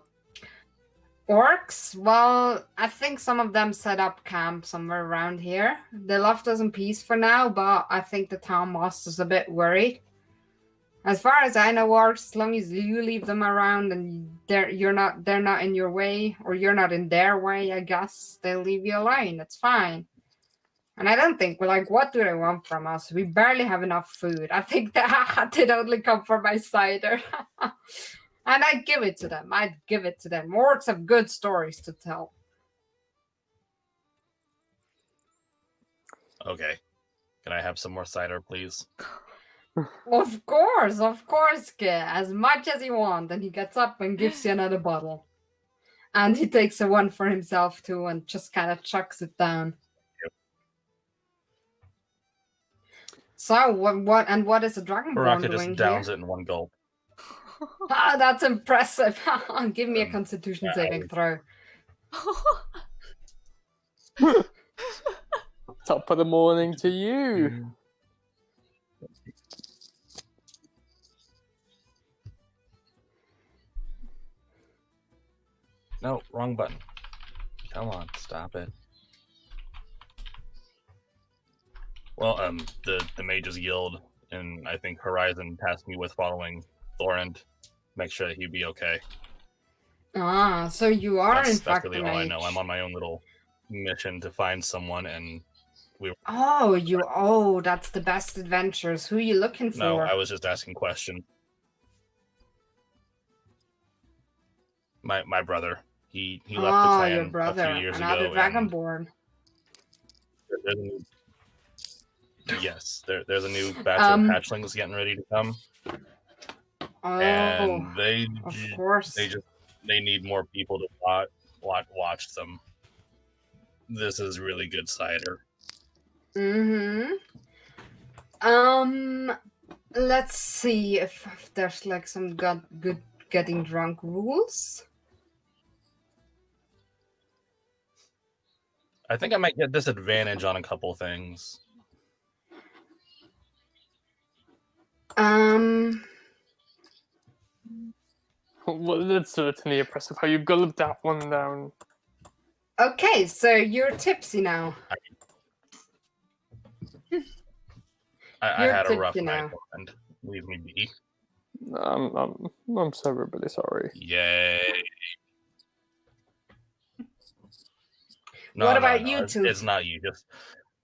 Orcs? Well, I think some of them set up camp somewhere around here. They left us in peace for now, but I think the town boss is a bit worried. As far as I know, orcs, as long as you leave them around and they're not in your way, or you're not in their way, I guess they'll leave you alone. It's fine. And I don't think, what do they want from us? We barely have enough food. I think they'd only come for my cider. And I'd give it to them. Orcs have good stories to tell. Okay. Can I have some more cider, please? Of course, kid. As much as you want. And he gets up and gives you another bottle. And he takes a one for himself too and just kind of chucks it down. Yep. So what is a dragonborn Baraqa doing just downs here? it in one gulp. That's impressive. Give me a constitution yeah, saving throw. Top of the morning to you. No, wrong button. Come on, stop it. Well, the Mages Guild and I think Horizon tasked me with following Thorrent, make sure that he'd be okay. So you are in That's fact really a all I mage. know. I'm on my own little mission to find someone, and that's the best adventures. Who are you looking for? no, I was just asking questions. My brother. He left the clan your a brother, few years another ago. dragonborn. There's a new, yes, there's a new batch of hatchlings getting ready to come, and Of course. they need more people to watch them. This is really good cider. Let's see if there's like some good getting drunk rules. I think I might get disadvantage on a couple things. Well, that's certainly impressive how you gulped that one down. Okay, so you're tipsy now. I You're had a rough tipsy night, now. and leave me be. I'm so really sorry. Yay! What about you two? It's not you. Just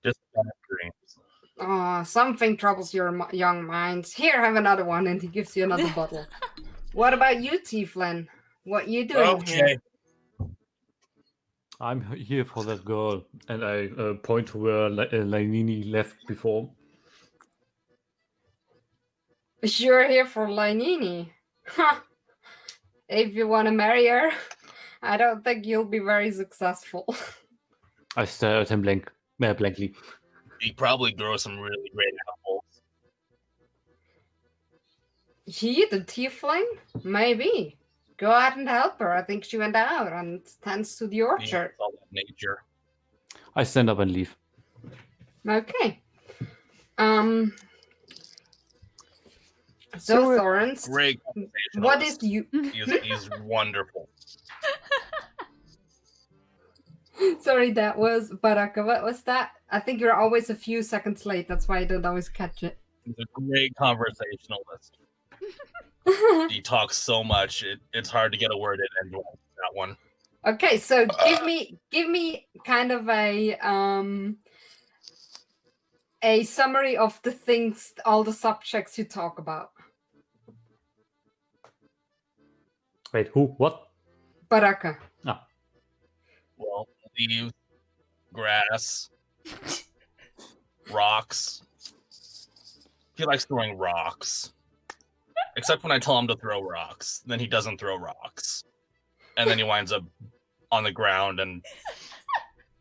bad dreams. Something troubles your young minds. Here, have another one, and he gives you another bottle. What about you, Tieflin? What you doing here? I'm here for that girl, and I point to where Lainini left before. You're here for Lainini. Huh. If you want to marry her, I don't think you'll be very successful. I stare at him blankly. He probably grows some really great apples. He, the tiefling? Maybe. Go out and help her. I think she went out and tends to the orchard. All that nature. I stand up and leave. Okay. So Thorns, Great. what is you? He's wonderful. Sorry, that was Baraqa. What was that? I think you're always a few seconds late. That's why I don't always catch it. He's a great conversationalist. He talks so much; it's hard to get a word in edgewise. That one. Okay, so give me kind of a summary of the things, all the subjects you talk about. Wait, who? What? Baraqa. Ah. Well, leaves, grass, rocks. He likes throwing rocks. Except when I tell him to throw rocks. Then he doesn't throw rocks. And then he winds up on the ground, and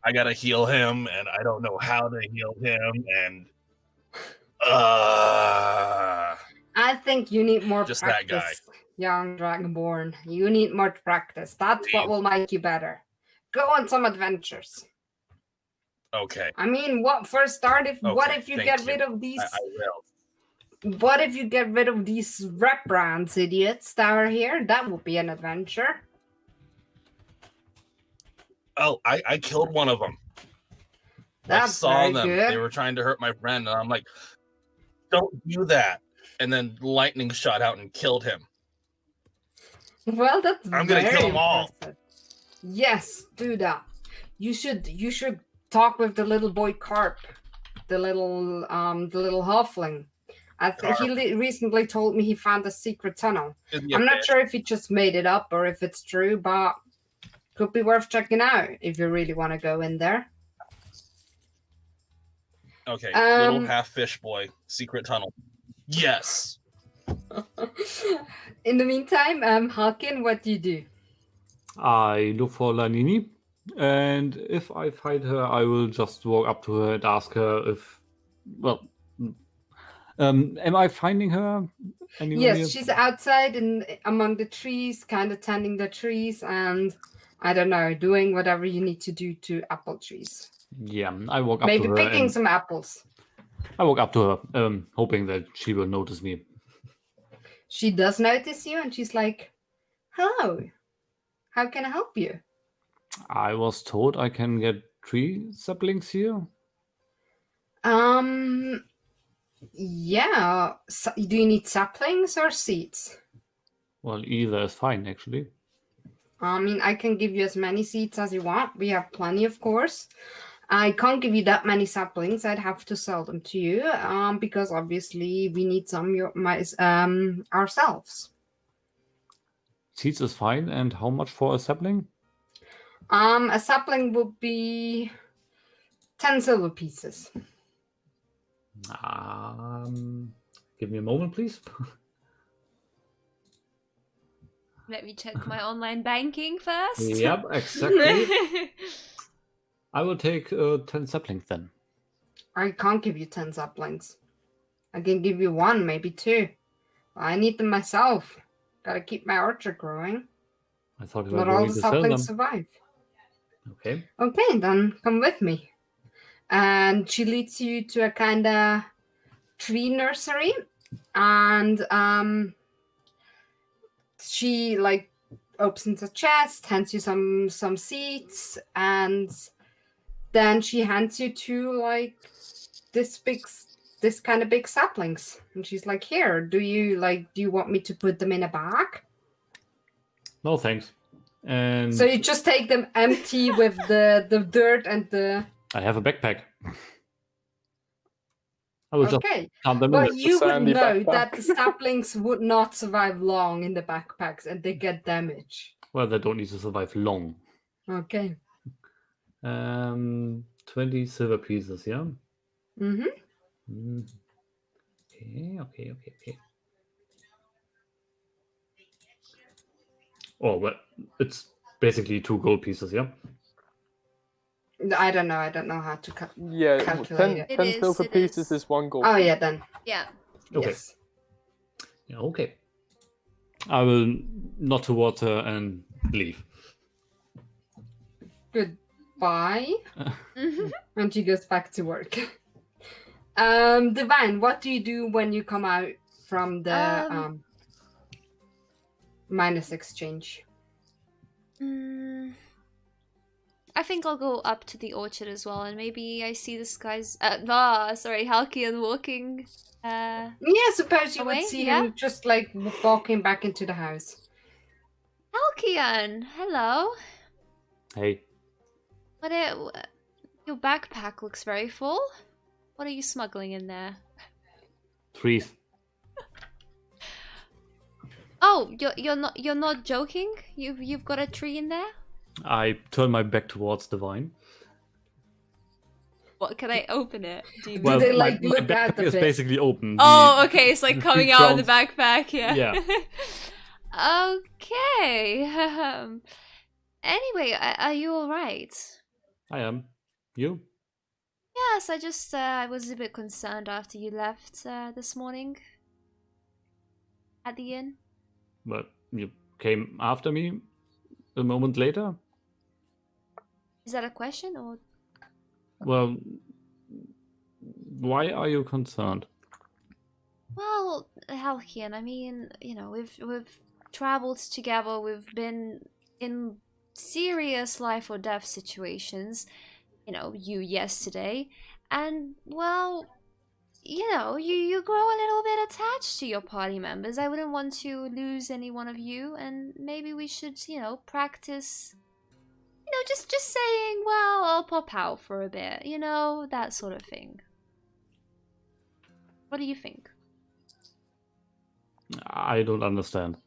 I gotta heal him, and I don't know how to heal him, and I think you need more just practice, that guy. young Dragonborn. You need more practice. That's what will make you better. Go on some adventures. Okay. I mean, what for a start? What if you get rid of these? I will. What if you get rid of these Redbrands idiots that are here? That would be an adventure. Oh, I killed one of them. That's I saw very them. good. They were trying to hurt my friend, and I'm like, don't do that. And then lightning shot out and killed him. Well, that's I'm gonna very kill them all. impressive. Yes, do that. You should talk with the little boy Carp, the little halfling. I think he recently told me he found a secret tunnel. I'm not sure if he just made it up or if it's true, but could be worth checking out if you really want to go in there. Okay, little half fish boy, secret tunnel. Yes. In the meantime, Halkin, what do you do? I look for Lainini, and if I find her, I will just walk up to her and ask her if, well, am I finding her anywhere? Yes, near? she's outside among the trees, kind of tending the trees, and I don't know, doing whatever you need to do to apple trees. Yeah, I walk up Maybe to her. picking and some apples. I walk up to her, hoping that she will notice me. She does notice you, and she's like, "Hello, how can I help you?" I was told I can get 3 saplings here. Yeah. Do you need saplings or seeds? Well, either is fine, actually. I mean, I can give you as many seeds as you want. We have plenty, of course. I can't give you that many saplings. I'd have to sell them to you, because obviously we need some ourselves. Seeds is fine. And how much for a sapling? A sapling would be 10 silver pieces. Give me a moment, please. Let me check my online banking first. Yep, exactly. I will take 10 saplings then. I can't give you 10 saplings. I can give you 1, maybe 2. I need them myself. Gotta keep my orchard growing. I thought you were Not all going the to sell them. saplings survive. Okay. Okay, then come with me. And she leads you to a kind of tree nursery. And she like opens a chest, hands you some seeds, and then she hands you 2 like this kind of big saplings. And she's like, here, do you want me to put them in a bag? No, thanks. And So you just take them empty with the dirt and the... I have a backpack. I will just Okay, count them in. but you would sandy know backpack. that the saplings would not survive long in the backpacks and they get damaged. Well, they don't need to survive long. Okay. 20 silver pieces, yeah? Mm-hmm. Okay. Oh, well, it's basically 2 gold pieces, yeah? I don't know how to cut. Yeah, Calculate 10, it. 10 It is, silver it pieces is. is 1 gold. Oh yeah, then. Yeah. Okay. Yes. Yeah, okay. I will nod to water and leave. Goodbye. Mhm. And she goes back to work. Divine, what do you do when you come out from the minus exchange? I think I'll go up to the orchard as well, and maybe I see this guy's Halkian walking. Yeah, suppose you Away? would see Yeah? him just like walking back into the house. Halkian, hello. Hey, Your backpack looks very full. What are you smuggling in there? trees. Oh, you're not joking? You've got a tree in there? I turn my back towards the vine. What, can I open it? Do you Well, they, my, like, my look out backpack a is bit? basically open. Oh, okay, it's like coming out of the ground- backpack, yeah. Yeah. Okay. Anyway, are you alright? I am. You? Yes, I was a bit concerned after you left this morning. At the inn. But you came after me a moment later? Is that a question or? Well, why are you concerned? Well, Halkian, I mean, you know, we've traveled together, we've been in serious life or death situations, you know, you yesterday, and well, you know, you grow a little bit attached to your party members. I wouldn't want to lose any one of you, and maybe we should, you know, practice, you know, just saying, well, I'll pop out for a bit, you know, that sort of thing. What do you think? I don't understand.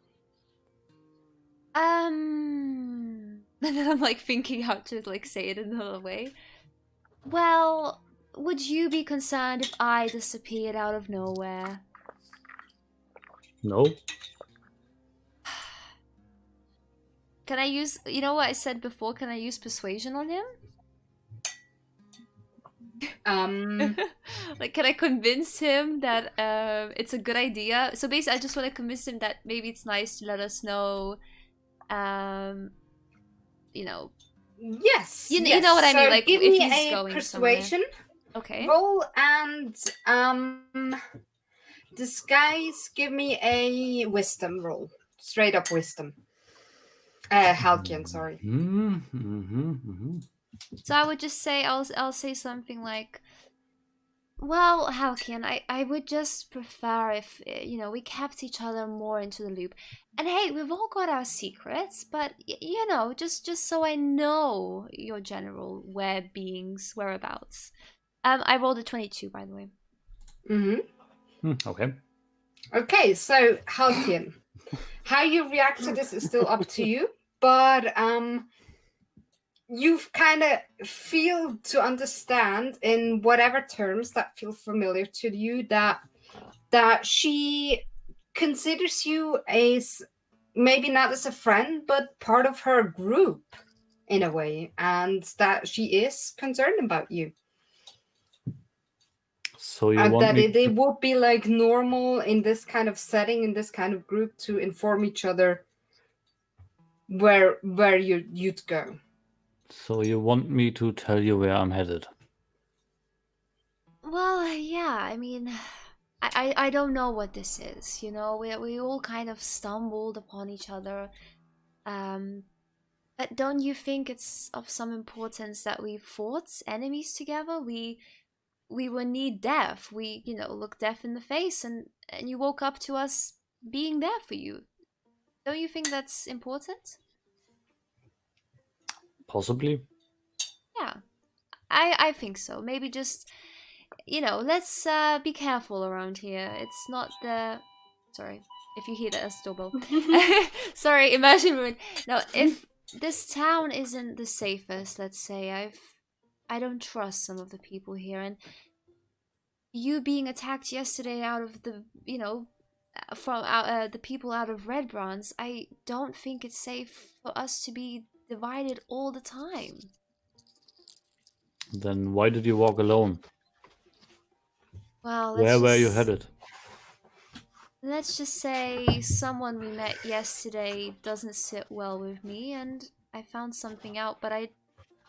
And then I'm like thinking how to like say it another way. Well, would you be concerned if I disappeared out of nowhere? No? Can I use, you know what I said before, can I use persuasion on him? Like, can I convince him that it's a good idea? So basically, I just want to convince him that maybe it's nice to let us know, you know. Yes. You know what I mean, So like, give if me he's a going persuasion Okay. roll, and disguise. Give me a wisdom roll. Straight up wisdom. Halkian, sorry. So I would just say, I'll say something like, well, Halkian, I would just prefer if, you know, we kept each other more into the loop. And hey, we've all got our secrets, but, you know, just so I know your general whereabouts. I rolled a 22, by the way. Mm-hmm. Okay. Okay, so Halkian. How you react to this is still up to you, but you've kind of feel to understand in whatever terms that feel familiar to you that she considers you as maybe not as a friend, but part of her group in a way, and that she is concerned about you. So you And want that me it would be like normal in this kind of setting, in this kind of group, to inform each other where you'd go. So you want me to tell you where I'm headed? Well, yeah, I mean, I don't know what this is, you know, we all kind of stumbled upon each other. But don't you think it's of some importance that we fought enemies together? We were knee deaf. We, you know, looked deaf in the face, and you woke up to us being there for you. Don't you think that's important? Possibly. Yeah, I think so. Maybe just, you know, let's be careful around here. It's not the... Sorry, if you hear that, that's doorbell. Sorry, immersion ruin. No, if this town isn't the safest, let's say, I don't trust some of the people here, and you being attacked yesterday out of the, you know, from the people out of Redbrands, I don't think it's safe for us to be divided all the time. Then why did you walk alone? Well, Where were you headed? let's just say someone we met yesterday doesn't sit well with me, and I found something out, but I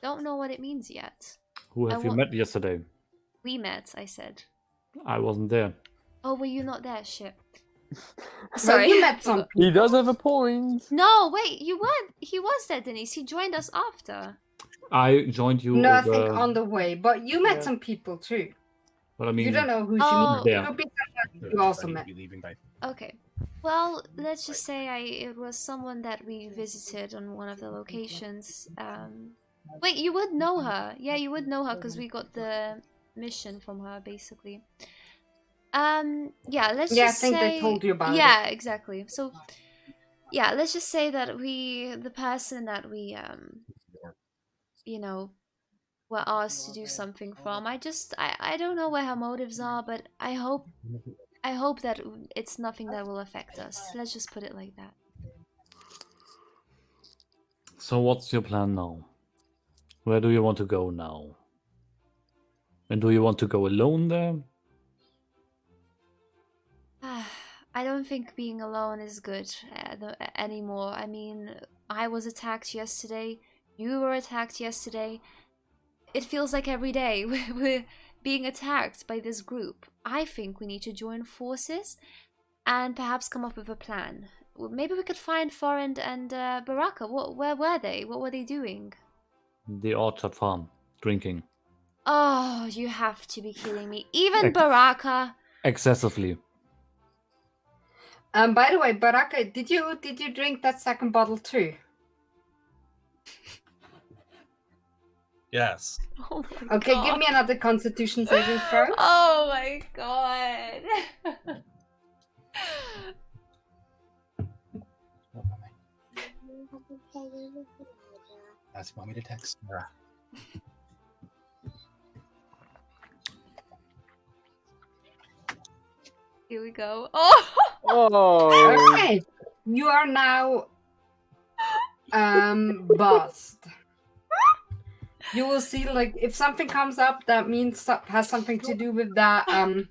don't know what it means yet. Who have you met yesterday? We met, I said. I wasn't there. Oh, were you not there? Shit. Well, Sorry. you met some He does have a point. No, wait, you weren't. He was there, Denise. He joined us after. I joined you. No, I over... think on the way, but you met Yeah. some people too. But I mean, You don't know who Oh. she Yeah. could be someone you also met. Be leaving by Okay. Well, let's just say it was someone that we visited on one of the locations. Wait, you would know her. Yeah, you would know her because we got the mission from her, basically. Yeah, let's Yeah, I just think say... they told you about it. Yeah, exactly. So, yeah, let's just say that the person that we, you know, were asked to do something from, I don't know where her motives are, but I hope that it's nothing that will affect us. Let's just put it like that. so what's your plan now? Where do you want to go now? And do you want to go alone there? I don't think being alone is good anymore. I mean, I was attacked yesterday. You were attacked yesterday. It feels like every day we're being attacked by this group. I think we need to join forces and perhaps come up with a plan. Maybe we could find Forend and Baraqa. Where were they? What were they doing? The orchard farm, drinking. Oh, you have to be kidding me. Even Baraqa. Excessively. By the way, Baraqa, did you drink that second bottle too? Yes. Oh my Okay, god. give me another Constitution saving throw. Oh my god. Ask mommy to text Sarah. Here we go. Oh. Oh. Okay, you are now buzzed. You will see, like, if something comes up that means has something to do with that,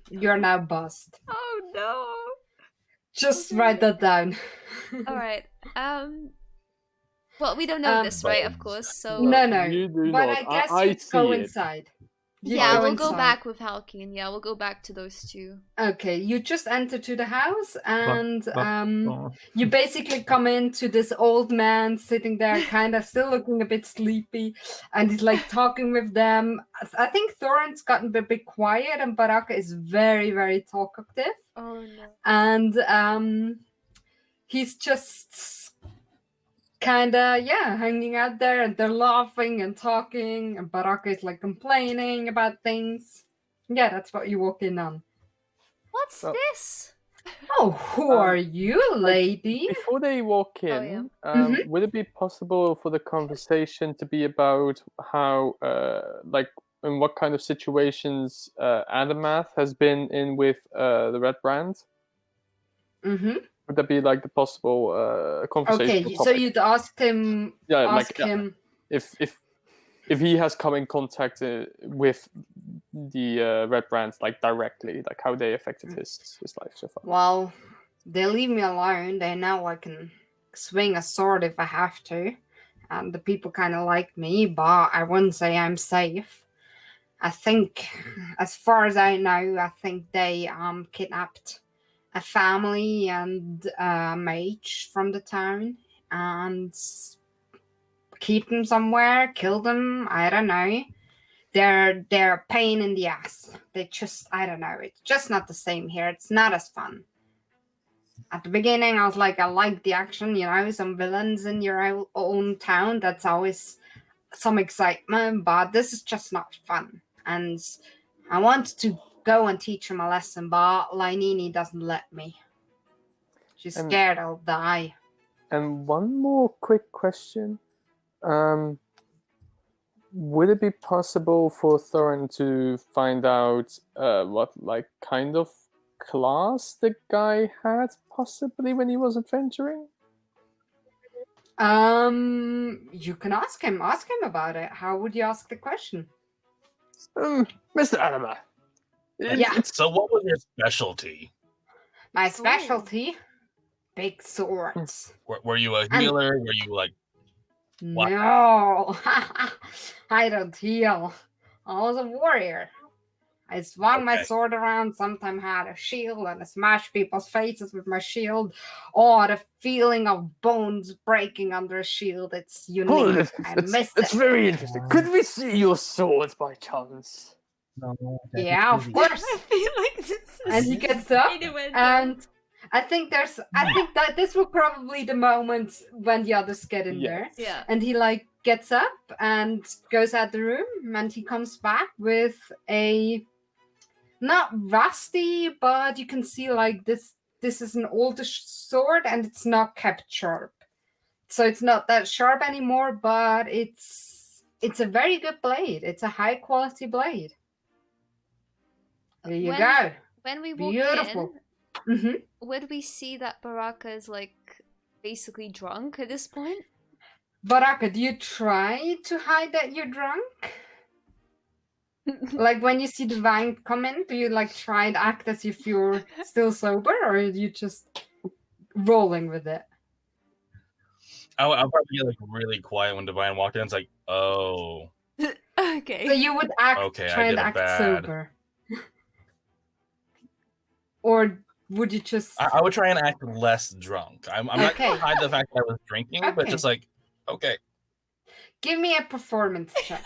you're now buzzed. Oh no. Just write that down. All right. Well, we don't know this, right? Of course. So No. You do But not. I guess I you'd go see it. inside. yeah, we'll go back with Halkin. Yeah, we'll go back to those two. Okay, you just enter to the house, and Oh. you basically come into this old man sitting there, kind of still looking a bit sleepy, and he's like talking with them. I think Thorin's gotten a bit quiet, and Baraqa is very, very talkative, Oh no. and he's just kind of hanging out there, and they're laughing and talking, and Baraqa is like complaining about things. Yeah, that's what you walk in on. What's Oh. this? Oh, who Um, are you, lady? Before they walk Oh, in, yeah. would it be possible for the conversation to be about how, like, in what kind of situations Adamath has been in with the Redbrands? Mm-hmm. Would that be like the possible conversation Okay, so topic? you'd ask him. Yeah, Ask him. if he has come in contact with the Redbrands like directly, like how they affected his life so far. Well, they leave me alone. They know I can swing a sword if I have to, and the people kind of like me, but I wouldn't say I'm safe. I think, as far as I know, I think they kidnapped a family and a mage from the town and keep them somewhere, kill them. I don't know. They're a pain in the ass. They just, I don't know. It's just not the same here. It's not as fun. At the beginning, I was like, I like the action, some villains in your own town. That's always some excitement, but this is just not fun. And I want to go and teach him a lesson, but Lainini doesn't let me. She's scared I'll die. And one more quick question. Would it be possible for Thorin to find out what like kind of class the guy had possibly when he was adventuring? You can ask him. Ask him about it. How would you ask the question? Mr. Anima. Yeah. So what was your specialty? My specialty? Big swords. Were you a healer? Were you like... What? No. I don't heal. I was a warrior. I swung my sword around, sometimes had a shield, and I smashed people's faces with my shield. Oh, the feeling of bones breaking under a shield, it's unique. It's very interesting. Could we see your swords by chance? No, yeah, of course. I feel like this is And he gets up, anyway, and I think that this will probably the moment when the others get in there. Yeah. And he like gets up and goes out the room, and he comes back with a not rusty, but you can see like this is an oldish sword, and it's not kept sharp. So it's not that sharp anymore, but it's a very good blade. It's a high quality blade. There you go. When we walk Beautiful. in, would we see that Baraqa is like basically drunk at this point? Baraqa, do you try to hide that you're drunk? Like when you see the wine come in, do you like try and act as if you're still sober, or are you just rolling with it? I'll probably get like really quiet when Divine walked in. It's like, oh. Okay. So you would act, Okay, try I and did a act bad. sober, or would you just? I would try and act less drunk. I'm not Okay. gonna hide the fact that I was drinking, but Okay. just like, okay. Give me a performance check.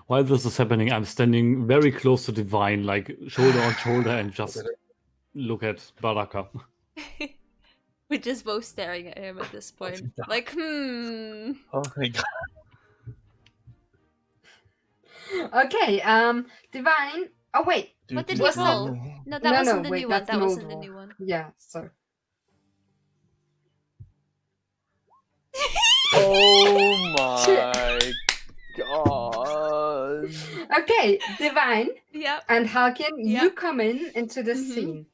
While this is happening, I'm standing very close to Divine, like shoulder on shoulder, and just look at Baraqa. We're just both staring at him at this point. Like, Oh my god. Okay, Divine. Oh wait, what did Was he that- roll? No, that wasn't the wait, new one. that's That an wasn't old the one. new one. Yeah, so. Oh my god. Okay, Divine Yep. and Halkin, Yeah. you come into the scene.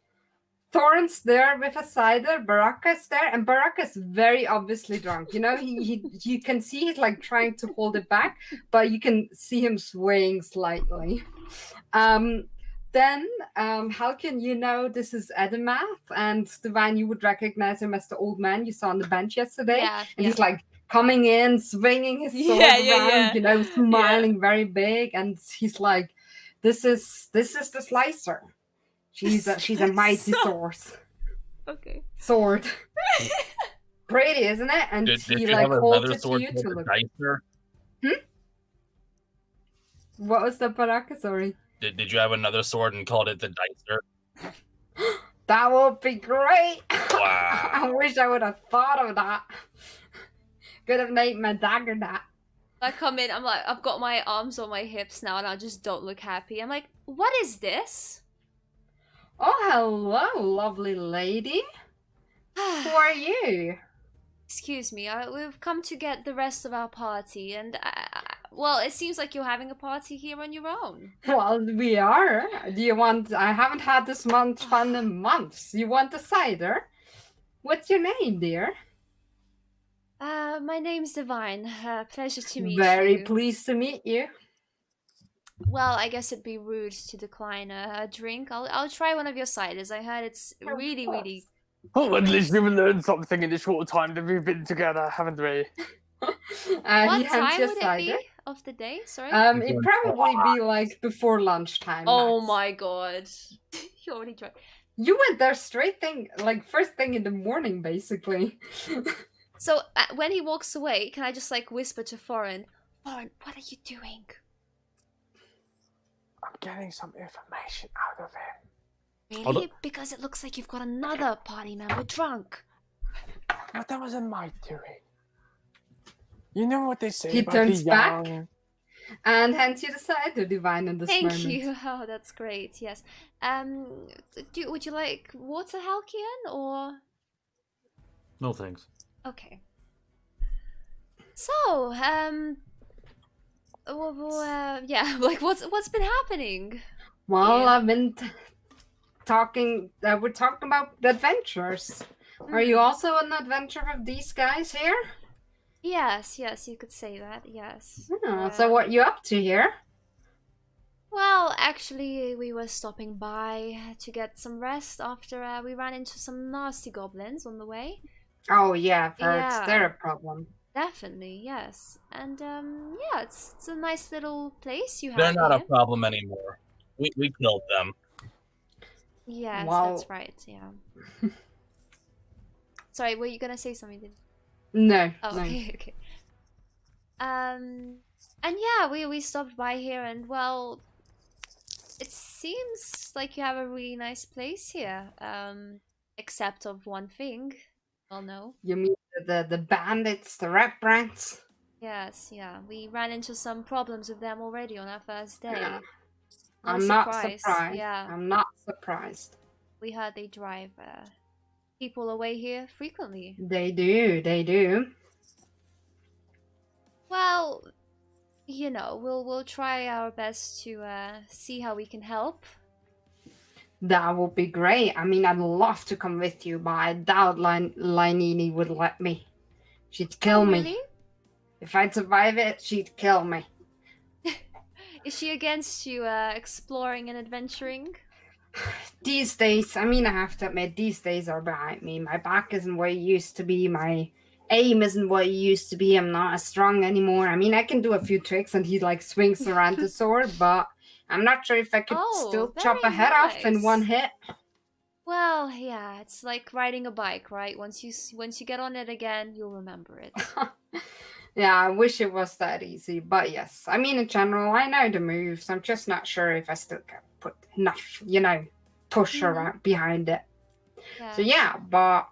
Thorin's there with a cider, Baraqa's there, and Baraqa's very obviously drunk. You know, you can see he's like trying to hold it back, but you can see him swaying slightly. Then Halkin, you know this is Adamath, and Divine, you would recognize him as the old man you saw on the bench yesterday. Yeah. And he's like coming in, swinging his sword around, you know, smiling very big, and he's like, "This is the slicer. She's a mighty sword. Pretty, isn't it?" And Did he you like have holds another it to sword you called to the look. Dicer? What was the Baraqa? Sorry. Did you have another sword and called it the Dicer? That would be great. Wow. I wish I would have thought of that. Could have named my dagger that. I come in, I'm like, I've got my arms on my hips now, and I just don't look happy. I'm like, what is this? Oh, hello, lovely lady. Who are you? Excuse me, we've come to get the rest of our party, and well, it seems like you're having a party here on your own. Well, we are. Do you want? I haven't had this much fun in months. You want a cider? What's your name, dear? My name's Divine. Pleasure to meet Very you. pleased to meet you. Well, I guess it'd be rude to decline a drink. I'll try one of your ciders. I heard it's really, course. really. Oh, at least we've learned something in the short time that we've been together, haven't we? What He hands time you would it cider. be of the day? Sorry. It'd probably be like before lunchtime. Oh max. my god. You already tried. You went there straight thing, like first thing in the morning, basically. So when he walks away, can I just like whisper to Foreign, what are you doing? I'm getting some information out of him. Really? Because it looks like you've got another party member drunk. But that wasn't my doing. You know what they say He about turns the back. young... And hands you the cider, Divine, in this Thank moment. you. Oh, that's great. Yes. Would you like water, Halkian, or? No thanks. Okay. So, yeah, like what's been happening? Well, Yeah. I've been talking. We're talking about adventures. Are you also on an adventure with these guys here? Yes, you could say that. Yes. So what you up to here? Well, actually, we were stopping by to get some rest after we ran into some nasty goblins on the way. Oh yeah, birds. Yeah. They're a problem. Definitely, yes. And yeah, it's a nice little place you have They're not here. a problem anymore. We killed them. Yes, Wow. that's right. Yeah. Sorry, were you gonna say something? No. Oh, no. okay, okay. And yeah, we stopped by here, and well, it seems like you have a really nice place here. Except of one thing. Well, no. You mean the bandits, the Redbrands? Yes, yeah. We ran into some problems with them already on our first day. Yeah. Not a I'm not surprise. surprised. Yeah. I'm not surprised. We heard they drive people away here frequently. They do. They do. Well, you know, we'll try our best to see how we can help. That would be great. I mean, I'd love to come with you, but I doubt Linini would let me. She'd kill me. Really? If I'd survive it, she'd kill me. Is she against you exploring and adventuring? These days, I mean, I have to admit, these days are behind me. My back isn't what it used to be. My aim isn't what it used to be. I'm not as strong anymore. I mean, I can do a few tricks and he like swings around the sword, but I'm not sure if I could still chop a very head off in nice. one hit. Well, yeah, it's like riding a bike, right? Once you get on it again, you'll remember it. Yeah, I wish it was that easy, but yes. I mean, in general, I know the moves. I'm just not sure if I still can put enough, push around behind it. Yeah. So yeah, but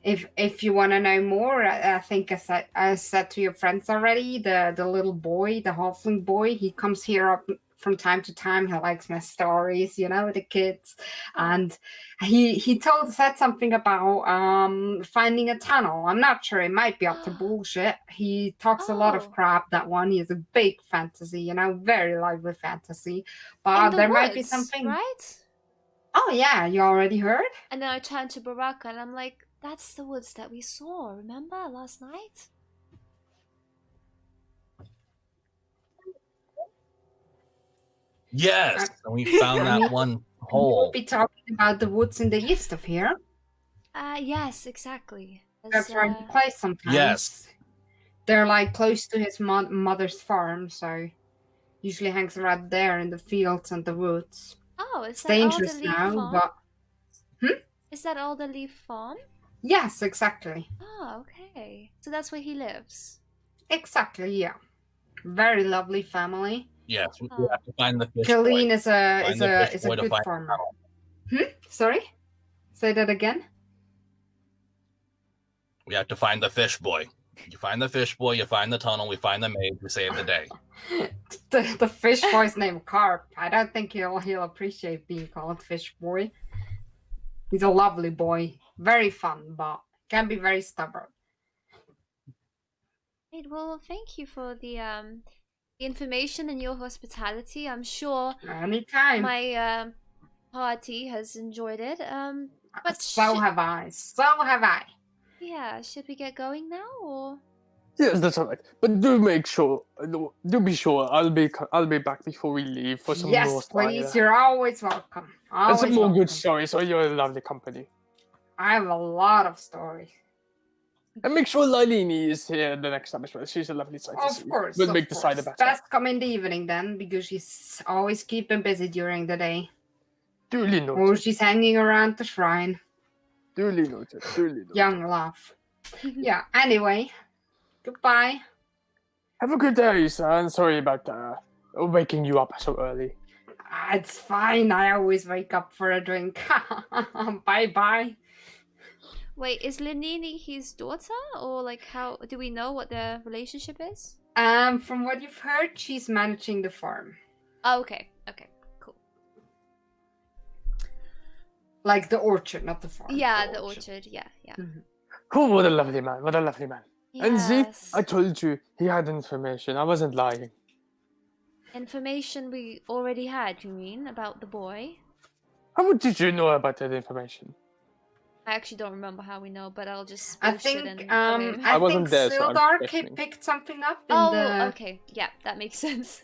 if you want to know more, I think I said to your friends already. The little boy, the halfling boy, he comes here up from time to time. He likes my stories, the kids, and he said something about finding a tunnel. I'm not sure. It might be up to bullshit. He talks a lot of Oh. crap. That one. He has a big fantasy, very lively fantasy. In But the there might be woods, something. right? Oh yeah, you already heard? And then I turned to Baraqa and I'm like, that's the woods that we saw, remember, last night? Yes, and we found that one We'll hole. be talking about the woods in the east of here. Yes, exactly. That's where he plays sometimes. Yes. They're like close to his mother's farm, so usually hangs around there in the fields and the woods. Oh, is It's that all dangerous the leaf now, farm? but Is that all the leaf farm? yes, exactly. Oh, okay. So that's where he lives. Exactly, yeah. Very lovely family. Yes, we Oh. have to find the fish Colleen boy. is a Find is the a fish is a boy to good find the farmer. tunnel. Sorry? Say that again? We have to find the fish boy. You find the fish boy, you find the tunnel, we find the maid, we save the day. The fish boy's named Carp. I don't think he'll appreciate being called fish boy. He's a lovely boy, very fun, but can be very stubborn. Right, well, thank you for the information and your hospitality. I'm sure Anytime. my party has enjoyed it. But So have I. So have I. yeah, should we get going now or? Yes, that's all right. But do make sure, do be sure, I'll be back before we leave for some more Yes, please. style. You're always welcome. And Always some more welcome. good stories, so you're a lovely company. I have a lot of stories. And make sure Lilini is here the next time as well. She's a lovely sight to see. Of course. We'll of make the side course. better. Best come in the evening then, because she's always keeping busy during the day. Duly Or noted. she's hanging around the shrine. Duly noted. Duly noted. Young laugh. Yeah, anyway. Goodbye. Have a good day, son. Sorry about waking you up so early. It's fine. I always wake up for a drink. Bye-bye. Wait, is Lenini his daughter, or like how do we know what their relationship is? From what you've heard, she's managing the farm. Oh, okay, cool. Like the orchard, not the farm. Yeah, the orchard. Yeah. Oh, what a lovely man. What a lovely man. And see, Yes. I told you, he had information. I wasn't lying. Information we already had. You mean about the boy? How much did you know about that information? I actually don't remember how we know, but I'll just. I bullshit think and, okay. I wasn't there, so I'm Sildar guessing. picked something up in Oh, the... okay. Yeah, that makes sense.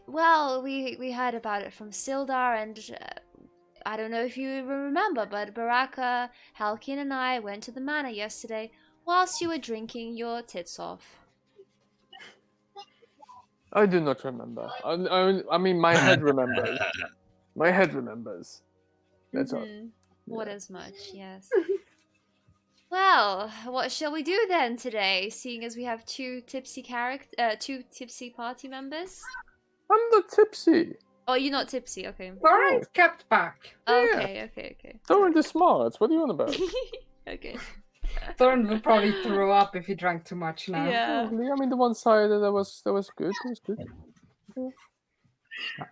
Well, we heard about it from Sildar, and I don't know if you even remember, but Baraqa, Halkin, and I went to the manor yesterday whilst you were drinking your tits off. I do not remember. I mean, my head remembers. My head remembers. That's all. Mhm. What as much, yes. Well, what shall we do then today, seeing as we have two tipsy party members? I'm not tipsy. Oh, you're not tipsy, okay. Thorin kept back. Okay. Thorin is smart. What are you on about? Okay. Thorin would probably throw up if he drank too much now. Yeah. Probably. I mean, the one side that was good. That was good.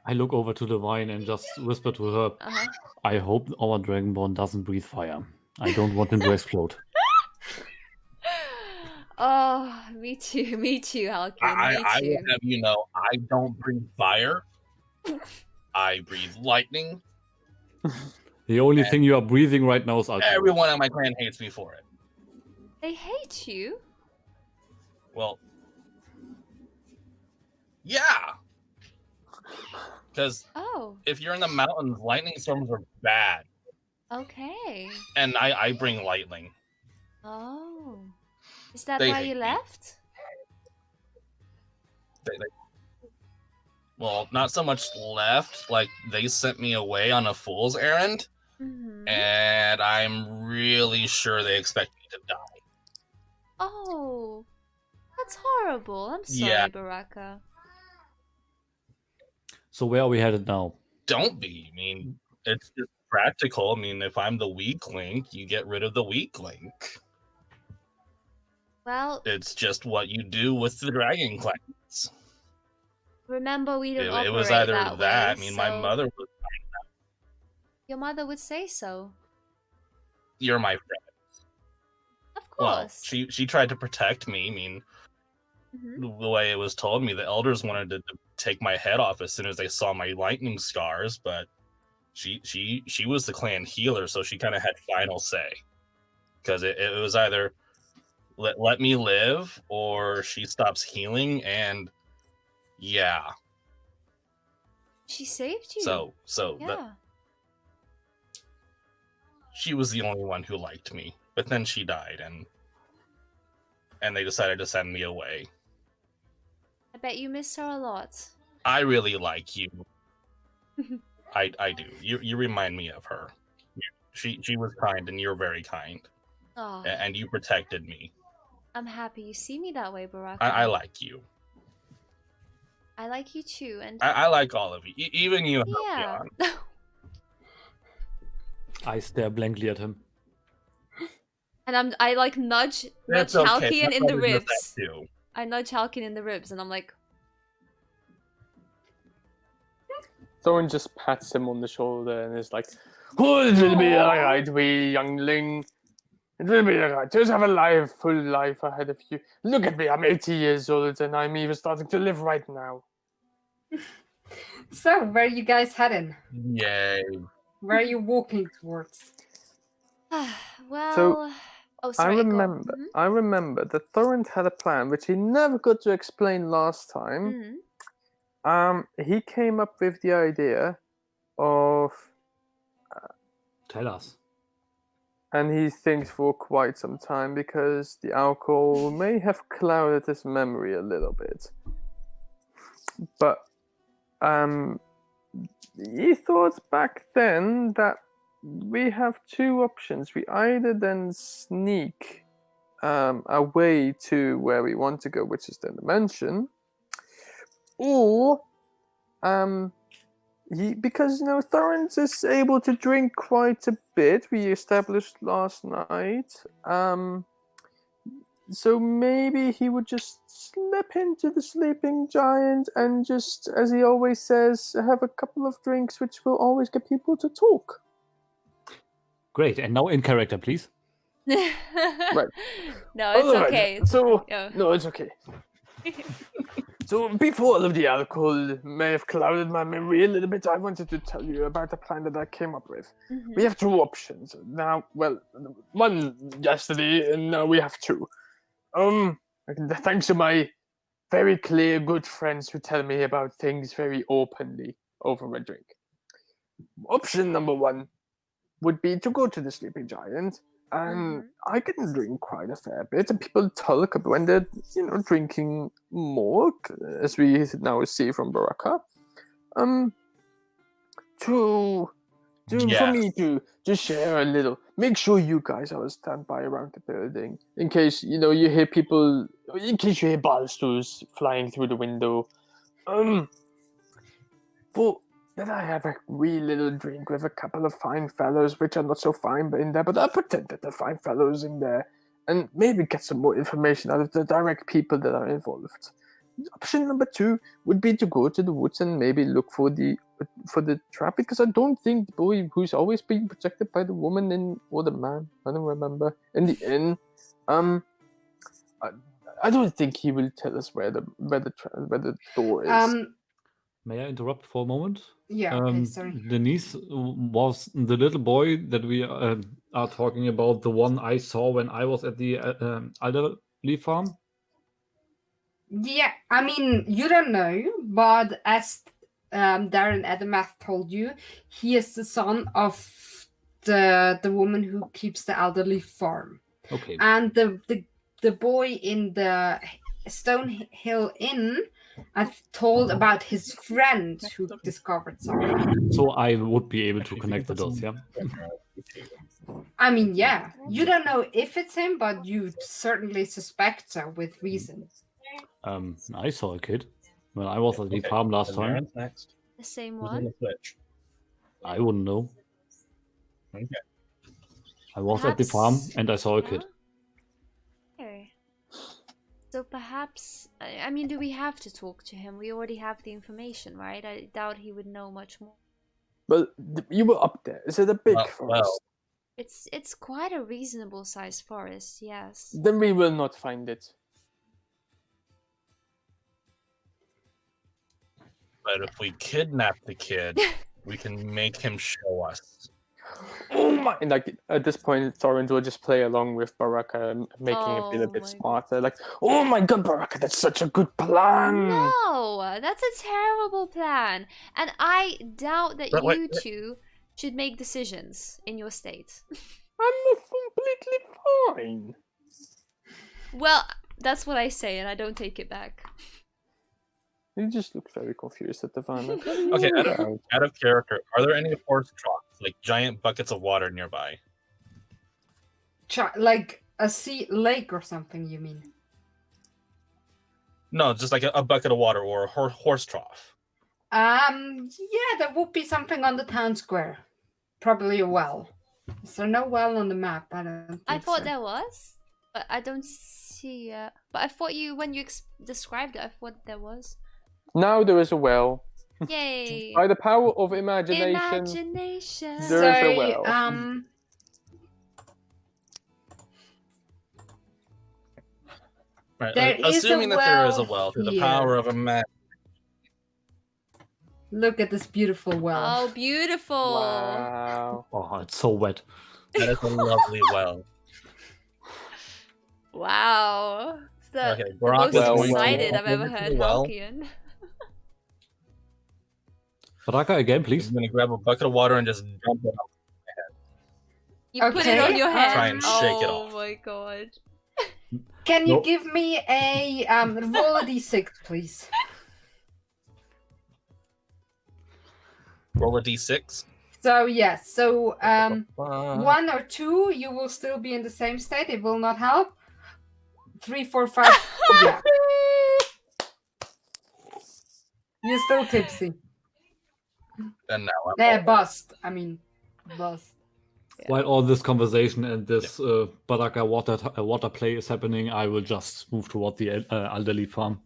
I look over to the wine and just whisper to her, Uh-huh. I hope our Dragonborn doesn't breathe fire. I don't want him to explode. Oh, me too, Halkin, I me will too. have you know, I don't breathe fire. I breathe lightning. The only thing you are breathing right now is alcohol. Everyone on my clan hates me for it. They hate you? Well, yeah. Because Oh, if you're in the mountains, lightning storms are bad. okay. And I bring lightning. Oh. Is that They why hate you me. left? Well, not so much left. Like, they sent me away on a fool's errand. Mm-hmm. And I'm really sure they expect me to die. Oh, that's horrible. I'm sorry, Yeah. Baraqa. So where are we headed now? Don't be. I mean, it's just practical. I mean, if I'm the weak link, you get rid of the weak link. Well, It's just what you do with the dragon clans. remember we don't It operate was either that that. way, I mean, my so mother was. Your mother would say so. You're my friend. Of Well, course. she tried to protect me. I mean, Mhm. the way it was told me, the elders wanted to take my head off as soon as they saw my lightning scars, but she was the clan healer, so she kind of had final say. Because it was either let me live or she stops healing, and yeah. She saved you. So yeah. she was the only one who liked me. But then she died, and they decided to send me away. I bet you miss her a lot. I really like you. I do. You remind me of her. She was kind, and you're very kind, Oh, and you protected me. I'm happy you see me that way, Baraqa. I like you. I like you too, and I like all of you, even you. yeah. Halcyon. I stare blankly at him. And I like nudge That's okay. Halkian My in the brother does ribs. that too. I nudge Halkian in the ribs, and I'm like, Thorin just pats him on the shoulder and is like, "Oh, it will be alright, wee youngling. It will be alright. Just have a full life ahead of you. Look at me, I'm 80 years old and I'm even starting to live right now." So, where are you guys heading? Yay. Where are you walking towards? well. Oh, sorry. go on. I remember that Thorin had a plan which he never got to explain last time. Mhm. He came up with the idea of, Tell us. and he thinks for quite some time because the alcohol may have clouded his memory a little bit. But he thought back then that we have two options. We either then sneak away to where we want to go, which is the dimension, or because Thorin is able to drink quite a bit. We established last night. So maybe he would just slip into the sleeping giant and just, as he always says, have a couple of drinks, which will always get people to talk. Great. And now in character, please. Right. No, it's Alright, okay. So Yeah. no, it's okay. So before all of the alcohol may have clouded my memory a little bit, I wanted to tell you about a plan that I came up with. Mhm. We have two options now. Well, one yesterday, and now we have two. Thanks to my very clear, good friends who tell me about things very openly over a drink. Option number one would be to go to the sleeping giant, and I can drink quite a fair bit, and people talk about when they're drinking more, as we now see from Baraqa. For me to share a little. Make sure you guys are on standby around the building in case you hear people. In case you hear balsters flying through the window. But then I have a wee little drink with a couple of fine fellows, which are not so fine in there, but I'll pretend that they're fine fellows in there, and maybe get some more information out of the direct people that are involved. Option number two would be to go to the woods and maybe look for the trap, because I don't think the boy who's always being protected by the woman or the man, I don't remember, in the inn, I don't think he will tell us where the door is. May I interrupt for a moment? Yeah, okay, sorry. Denise was the little boy that we are talking about, the one I saw when I was at the elderly farm? Yeah, I mean, you don't know, but as Darren Adamath told you, he is the son of the woman who keeps the elderly farm. Okay. And the boy in the Stonehill Inn I've told about his friend who discovered something. So I would be able to connect the dots, yeah? I mean, yeah. You don't know if it's him, but you certainly suspect so with reason. I saw a kid when I was at the farm last time. Aaron's next. The same Who's on one. the switch? I wouldn't know. Okay. I was at the farm Perhaps- and I saw a kid. Okay. So perhaps, I mean, do we have to talk to him? We already have the information, right? I doubt he would know much more. Well, you were up there. Is it a big forest? It's quite a reasonable sized forest, yes. Then we will not find it. But if we kidnap the kid, we can make him show us. Oh my! And like at this point, Thorin will just play along with Baraqa, making it feel a Oh bit my smarter. Like, oh my god, Baraqa, that's such a good plan. No, that's a terrible plan. And I doubt that But wait, you two should make decisions in your state. I'm not completely fine. Well, that's what I say, and I don't take it back. You just look very confused at the time. Okay, out of character, are there any horse troughs, like giant buckets of water nearby? Like a lake or something, you mean? No, just like a bucket of water or a horse trough. Yeah, there would be something on the town square. Probably a well. Is there no well on the map? I don't think I thought so. there was, but I don't see. But I thought when you described it, I thought there was. Now there is a well. Yay! By the power of imagination, Imagination. There is a So, well. Right. There is a Assuming that there is a well well through the here. power of a man. Look at this beautiful well. Oh, beautiful! wow. Oh, it's so wet. That is a lovely well. Wow. It's the Okay, most Baraqa is going to excited I've walk ever over to heard the well. Halkian. Baraqa, again, He's please. gonna grab a bucket of water and just dump it out. You put it Okay, on your head. Try and shake it Oh off. my god. Can you Nope. give me a roll a d6, please? Roll a d6. So yes, so 1. 1 or 2, you will still be in the same state. It will not help. 3, 4, 5. Yeah, you're still tipsy. And now I'm Bust. I mean, bust. While all this conversation and this Baraqa water play is happening, I will just move toward the elderly farm.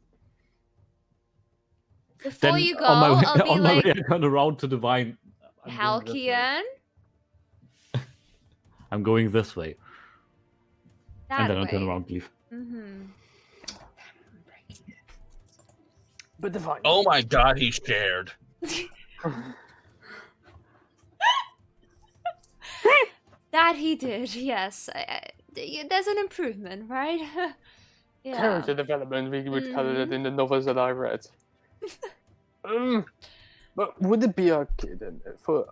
Before you go, on my way, I'll be on my like, way, I turn around to the vine. Halkian. I'm going this way, That and then I way. turn around and leave. Mm-hmm. But divine. Oh my god, he shared. That he did, yes. There's an improvement, right? Yeah. Character development, we would call it in the novels that I read. But would it be okay then for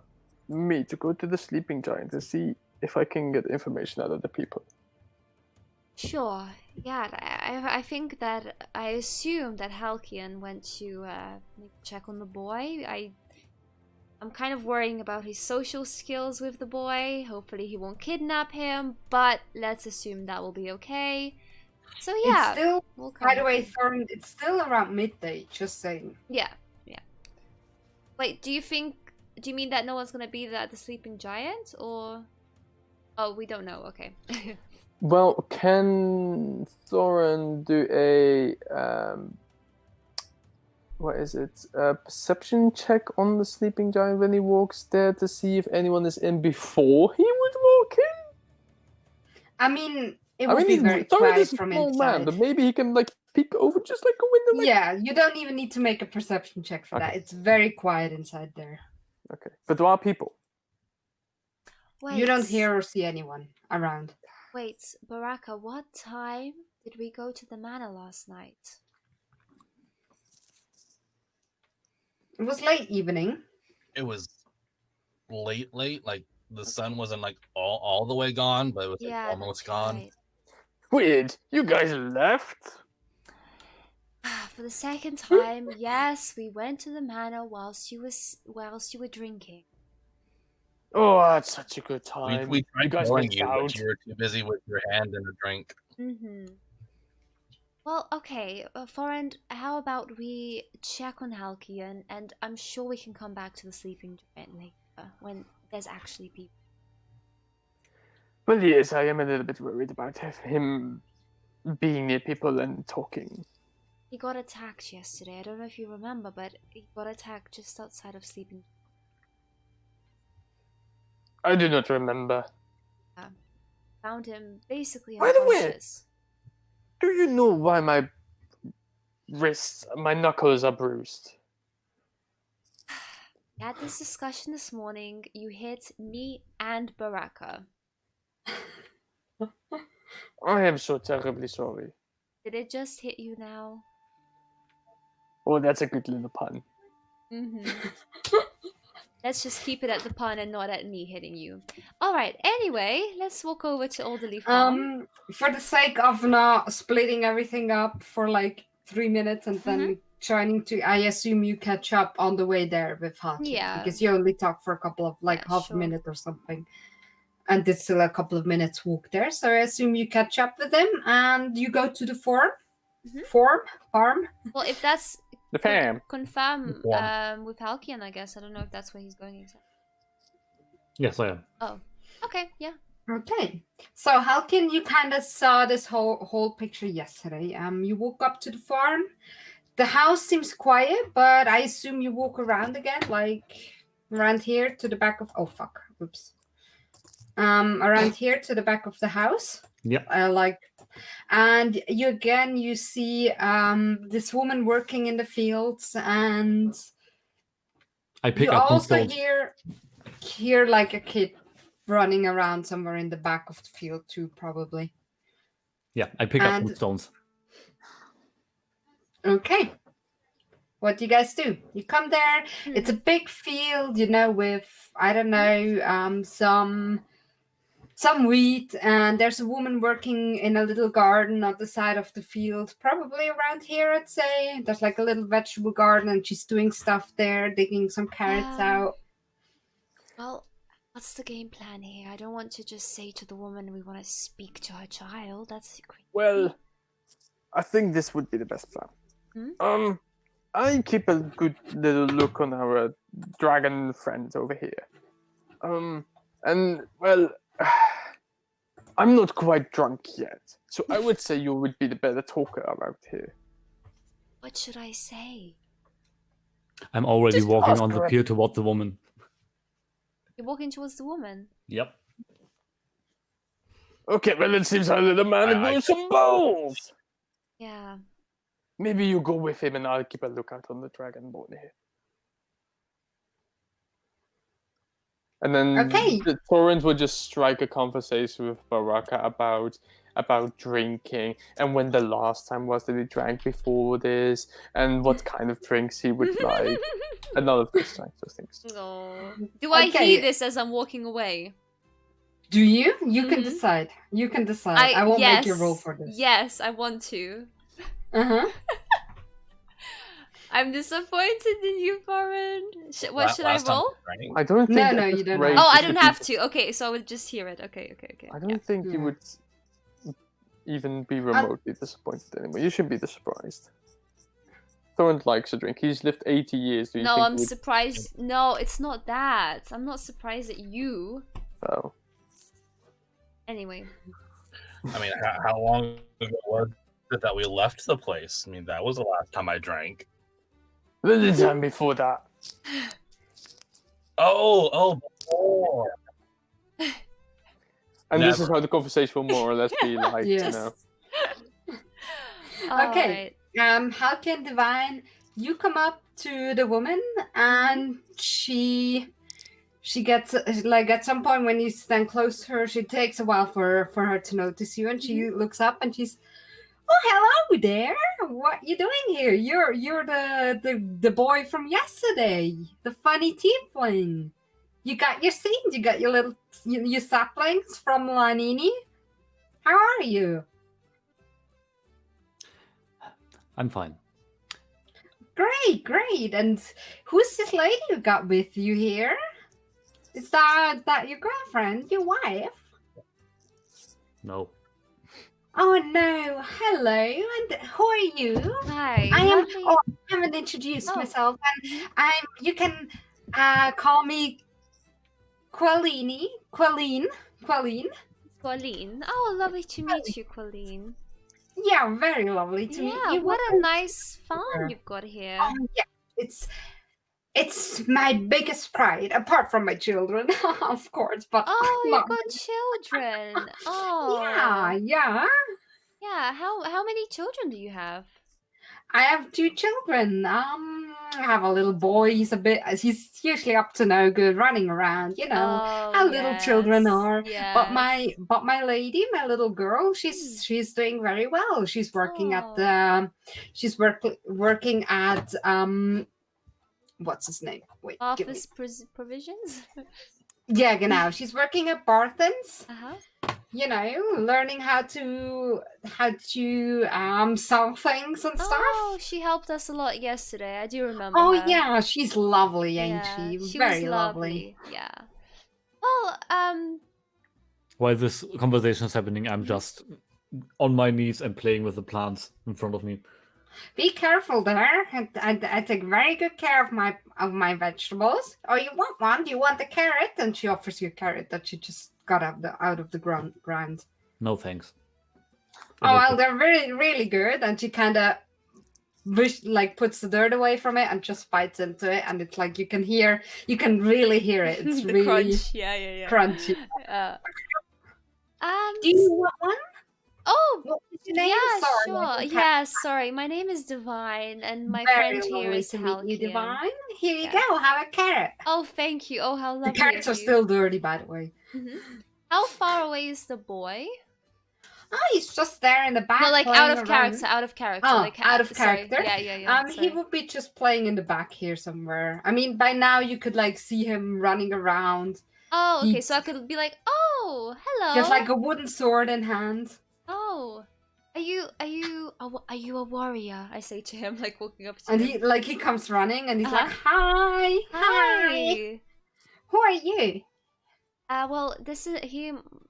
me to go to the sleeping giant to see if I can get information out of the people? Sure. Yeah, I think that I assume that Halkian went to check on the boy. I'm kind of worrying about his social skills with the boy. Hopefully he won't kidnap him, but let's assume that will be okay. So yeah, It's still, we'll by come the way, with it. Thorn, it's still around midday, just saying. Yeah. Wait, do you mean that no one's gonna be there at the sleeping giant, or? Oh, we don't know. Okay. Well, can Thorin do a what is it? A perception check on the sleeping giant when he walks there to see if anyone is in before he would walk in? I mean, it would be he's very Thorin quiet is a from small inside. man, but maybe he can like peek over just like a window. Like... Yeah, you don't even need to make a perception check for that. Okay. It's very quiet inside there. Okay, but there are people. Wait. You don't hear or see anyone around. Wait, Baraqa, what time did we go to the manor last night? It was late evening. It was late. Like the sun wasn't like all the way gone, but it was like, Yeah, almost that's gone. right. Weird. You guys left? For the second time, yes, we went to the manor whilst you were drinking. Oh, that's such a good time. We you tried guys telling missed you, out. but you were too busy with your hand and a drink. Mm-hmm. Well, okay, Forend, how about we check on Halkian, and I'm sure we can come back to the sleeping giant later, when there's actually people. Well, yes, I am a little bit worried about him being near people and talking. He got attacked yesterday, I don't know if you remember, but he got attacked just outside of sleeping. I do not remember. Found him basically By the way, unconscious. Do you know why my wrists, my knuckles are bruised? We had this discussion this morning. You hit me and Baraqa. I am so terribly sorry. Did it just hit you now? Oh, that's a good little pun. Mm-hmm. Let's just keep it at the pun and not at me hitting you. Alright, anyway, let's walk over to Alderley Farm. For the sake of not splitting everything up for like 3 minutes and then trying to, I assume you catch up on the way there with Haki. Yeah. Because you only talk for a couple of, like, half sure. a minute or something. And it's still a couple of minutes walk there. So I assume you catch up with them and you go to the farm. Well, if that's The fam. confirm Yeah. with Halkian, I guess. I don't know if that's where he's going exactly. Yes, I am. Oh, Okay, yeah. Okay. So Halkin, you kind of saw this whole picture yesterday. You woke up to the farm. The house seems quiet, but I assume you walk around again, like around here to the back of. Oh fuck! Oops. Around here to the back of the house. Yeah. And you see this woman working in the fields, and I pick you up some also stones. hear like a kid running around somewhere in the back of the field too, probably. Yeah, I pick up some And- stones. Okay. What do you guys do? You come there. It's a big field, with I don't know, some wheat, and there's a woman working in a little garden on the side of the field, probably around here, I'd say. There's like a little vegetable garden, and she's doing stuff there, digging some carrots out. Well, what's the game plan here? I don't want to just say to the woman we want to speak to her child. That's creepy. Well, I think this would be the best plan. I keep a good little look on our dragon friends over here. And well, I'm not quite drunk yet, so I would say you would be the better talker around here. What should I say? I'm already Just walking ask on the her. pier toward the woman. You're walking towards the woman. Yep. Okay, well, it seems our little man I- knows some balls. Yeah. Maybe you go with him and I'll keep a lookout on the dragonborn here. And then Okay. the Torrent would just strike a conversation with Baraqa about drinking and when the last time was that he drank before this and what kind of drinks he would like and all of those kinds of things. Oh. Do I Okay. hear this as I'm walking away? Do you? You can Mhm. decide. You can decide. I won't make you roll for this. Yes, I want to. Uh-huh. I'm disappointed in you, Foreign. What should I Last time roll? drank. I don't think No, at no, this you don't rate have Oh, I you don't should have be- to. Okay, so I will just hear it. Okay. I don't think you Yeah. would even be remotely disappointed anymore. You should be surprised. Torrent likes a drink. He's lived 80 years. Do you No, think I'm he would... surprised. No, it's not that. I'm not surprised at you. Oh. Anyway. I mean, how long ago was it that we left the place? I mean, that was the last time I drank. The time before that. Oh, before. And this is Never. how the conversation will more or less be like, Yes. Okay. How can Divine? You come up to the woman, and she gets like at some point when you stand close to her, she takes a while for her to notice you, and she looks up and she's, oh, hello there. What you doing here? You're the boy from yesterday, the funny tiefling. You got your seeds. You got your little your saplings from Lanini. How are you? I'm fine. Great. And who's this lady you got with you here? Is that your girlfriend, your wife? No. Oh no, hello, and who are you? Hi. I am. lovely- Oh, I haven't introduced Oh. myself, and I'm. You can call me Qualine. Colleen. Oh, lovely to meet you, Colleen. Yeah, very lovely to meet Yeah, you. what a nice farm you've got here. Oh yeah, it's my biggest pride, apart from my children, of course. But Oh, not- you've got children. Oh. yeah. Yeah, how many children do you have? I have 2 children. I have a little boy. He's usually up to no good, running around. Oh, how little children yes, are. But yes. my lady, my little girl, she's doing very well. She's working at working at what's his name? Wait, give me. Office provisions? Yeah, genau. She's working at Barthen's. Uh-huh. Learning how to sell things and stuff. Oh, she helped us a lot yesterday. I do remember Oh her. yeah, she's lovely, ain't Yeah, she? she Very was lovely. Yeah. Well, While this conversation is happening, I'm just on my knees and playing with the plants in front of me. Be careful there. I take very good care of my vegetables. Oh, you want one? Do you want a carrot? And she offers you a carrot that she just got out of the ground. No thanks. Oh well, they're really good, and she kind of puts the dirt away from it and just bites into it, and it's like you can really hear it. It's The really crunch. Yeah. crunchy. Do you want one? Oh, What is your name? yeah, Sorry, I sure. didn't Yeah, sorry. My name is Divine, and my Very friend here lovely is to meet you, Halcyon. Divine. Here you Yeah. go. Have a carrot. Oh, thank you. Oh, how The lovely carrots of are you. still dirty, by the way. How far away is the boy? Oh, he's just there in the back. No, like playing out of around. character. Out of character. Oh, like out of sorry. character. Yeah. He Sorry. would be just playing in the back here somewhere. I mean, by now you could see him running around. Oh, okay. He- So I could be like, oh, hello. He has a wooden sword in hand. Oh, are you a warrior? I say to him, like walking up to And him. he comes running and he's Uh-huh. like, hi. Hi. Who are you? Well, this is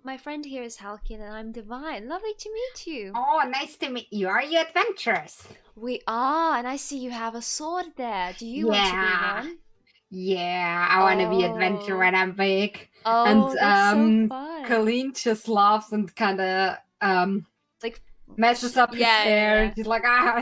my friend here is Halcyon, and I'm Divine. Lovely to meet you. Oh, nice to meet you. Are you adventurous? We are, and I see you have a sword there. Do you want to Yeah. be one? Yeah, I want to be adventure Oh. when I'm big. Oh, And, that's so fun. Colleen just laughs and kind of Like, messes up his yeah, hair. yeah. She's like,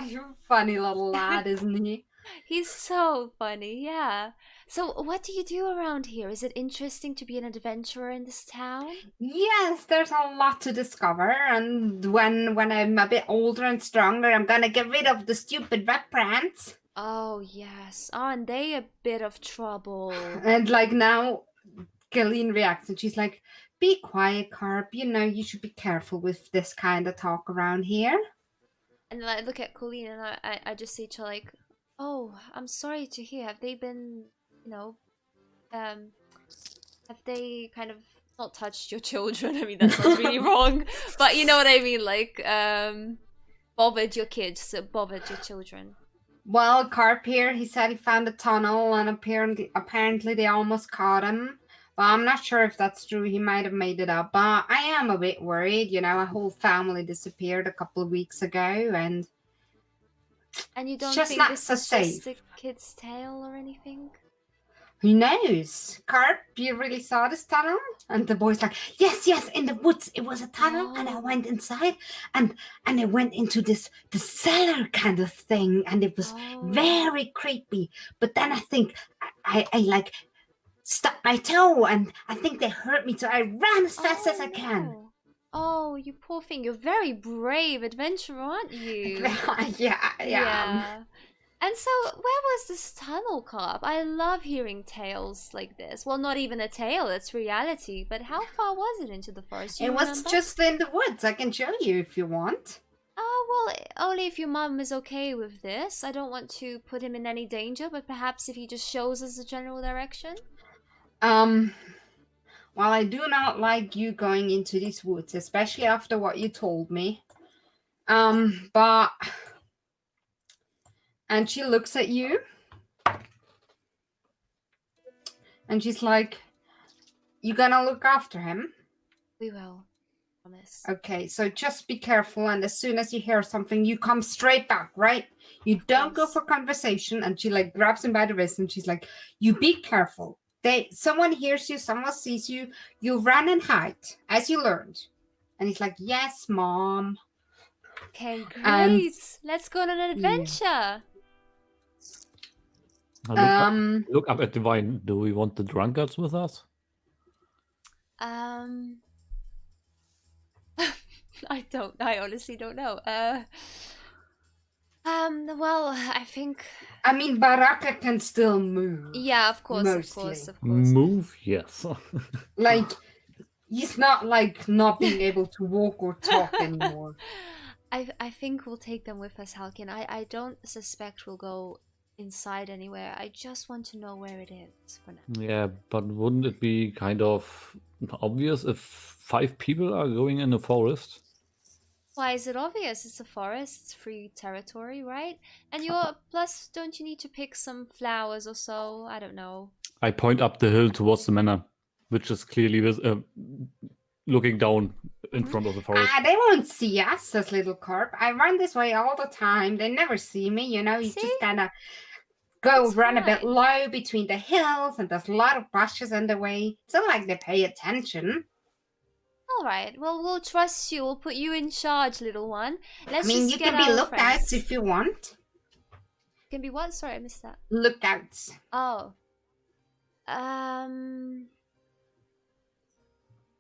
you're a funny little lad, isn't he? He's so funny, yeah. So, what do you do around here? Is it interesting to be an adventurer in this town? Yes, there's a lot to discover, and when I'm a bit older and stronger, I'm gonna get rid of the stupid Redbrands. Oh, yes. Aren't they a bit of trouble? And now, Colleen reacts, and she's like, "Be quiet, Carp. You should be careful with this kind of talk around here." And then I look at Colleen and I just say to her, like, oh, I'm sorry to hear. Have they been, have they kind of not touched your children? I mean, that sounds really wrong. But you know what I mean? Like, bothered your kids, bothered your children. Well, Carp here, he said he found a tunnel, and apparently they almost caught him. But I'm not sure if that's true. He might have made it up. But I am a bit worried. A whole family disappeared a couple of weeks ago, and And you don't just think not this so is safe. just a kid's tale or anything? who knows? Carp, you really saw this tunnel? And the boy's like, yes, in the woods. It was a tunnel, and I Oh. went inside, and I went into the cellar kind of thing, and it was Oh. very creepy. But then I think I stuck my toe, and I think they hurt me, so I ran as fast as I can. no. Oh, you poor thing. You're very brave adventurer, aren't you? yeah. And so, where was this tunnel, Carp? I love hearing tales like this. Well, not even a tale, it's reality. But how far was it into the forest? It You was remember? just in the woods. I can show you if you want. Oh, well, only if your mum is okay with this. I don't want to put him in any danger, but perhaps if he just shows us the general direction? Well, I do not like you going into these woods, especially after what you told me. But... And she looks at you. And she's like, you gonna look after him? We will. Promise. Okay, so just be careful, and as soon as you hear something, you come straight back, right? You don't go course. for conversation. And she grabs him by the wrist, and she's like, you be careful. Someone hears you, someone sees you, you run and hide, as you learned. And he's like, yes, Mom. Okay, great. And- Let's go on an adventure. Look up at Divine. Do we want the drunkards with us? I honestly don't know. Well, I think... I mean, Baraqa can still move. Yeah, of course, Mostly. of course. Move? Yes. He's not not being able to walk or talk anymore. I think we'll take them with us, Halkin. I don't suspect we'll go inside anywhere. I just want to know where it is for now. Yeah, but wouldn't it be kind of obvious if 5 people are going in the forest? Why is it obvious? It's a forest, it's free territory, right? And plus, don't you need to pick some flowers or so? I don't know. I point up the hill towards the manor, which is clearly looking down in front of the forest. They won't see us, says Little Carp. I run this way all the time. They never see me, You See? just kind of go That's run a bit fine. low between the hills, and there's a lot of bushes in the way. It's not like they pay attention. All right. Well, we'll trust you. We'll put you in charge, little one. Let's I mean, just you get can be our lookouts friends. if you want. Can be what? Sorry, I missed that. Lookouts. Oh.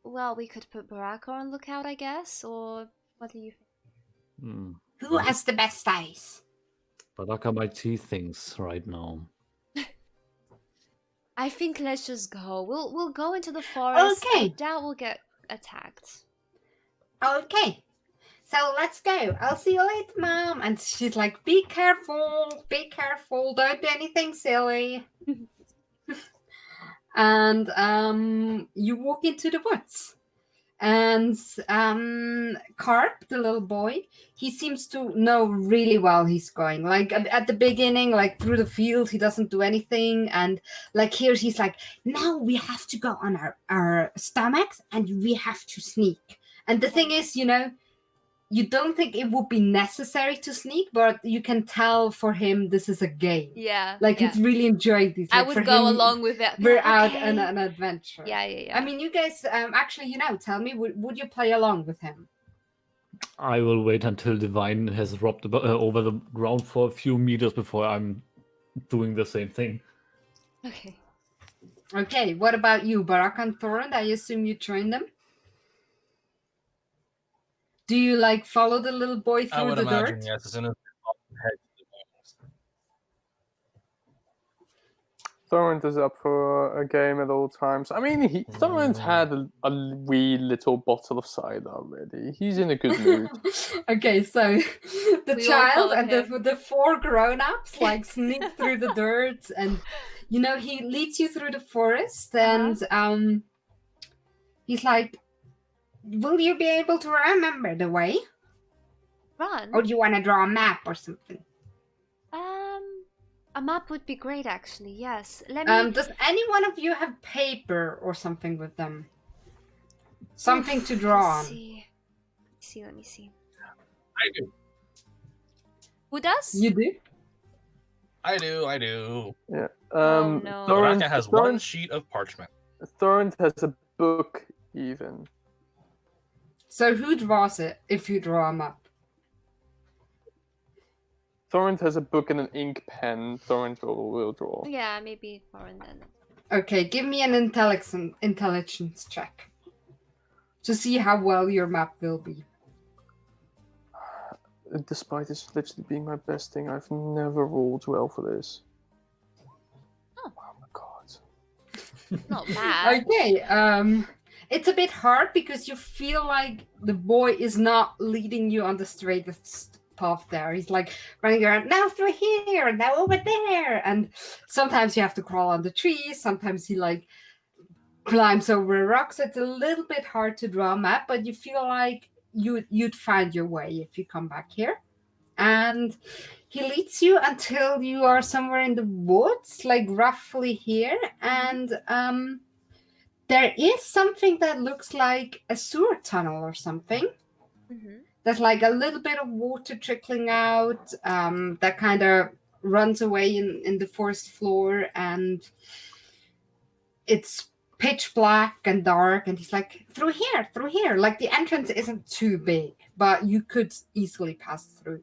Well, we could put Baraqa on lookout, I guess, or what do you think? Who has the best eyes? Baraqa might see things right now. I think let's just go. We'll go into the forest. I Okay. doubt we'll get attacked. Okay. So let's go. I'll see you later, Mom. And she's like, be careful. Be careful. Don't do anything silly. And you walk into the woods. And Carp, the little boy, he seems to know really well he's going. Like at the beginning, like through the field, he doesn't do anything. And like here, he's like, now we have to go on our stomachs and we have to sneak. And the thing is, you don't think it would be necessary to sneak, but you can tell for him this is a game. Yeah. Like yeah. he's really enjoyed this. I Like, for would go him, along with it. We're Like, out okay. on an adventure. Yeah. I mean, you guys, actually, tell me, would you play along with him? I will wait until the vine has dropped over the ground for a few meters before I'm doing the same thing. Okay. Okay, what about you, Baraqa and Thorund? I assume you join them? Do you, like, follow the little boy I through would the imagine, dirt? yes, as soon as they head to the bones. Thorent is up for a game at all times. I mean, Thorent had a wee little bottle of cider already. He's in a good mood. Okay, so the We all child follow and him. the four grown-ups like sneak through the dirt, and he leads you through the forest, and he's like, will you be able to remember the way, Run. or do you want to draw a map or something? A map would be great, actually. Yes. Let me. Does any one of you have paper or something with them? Something to draw Let's on. Let me see. I do. Who does? You do? I do. Yeah. Oh, no. Thorent Baraqa has one sheet of parchment. Thorent has a book, even. So who draws it if you draw a map? Thorent has a book and an ink pen. Thorent will draw. Yeah, maybe Thorin then. Okay, give me an intelligence check to see how well your map will be. Despite this literally being my best thing, I've never rolled well for this. Oh. My god. Not bad. Okay, it's a bit hard because you feel like the boy is not leading you on the straightest path there. He's like running around, now through here, now over there, and sometimes you have to crawl on the trees, sometimes he like climbs over a rock, so it's a little bit hard to draw a map, but you feel like you'd find your way if you come back here. And he leads you until you are somewhere in the woods, like roughly here, and there is something that looks like a sewer tunnel or something. Mm-hmm. There's like a little bit of water trickling out that kind of runs away in the forest floor, and it's pitch black and dark, and he's like, through here. Like the entrance isn't too big, but you could easily pass through.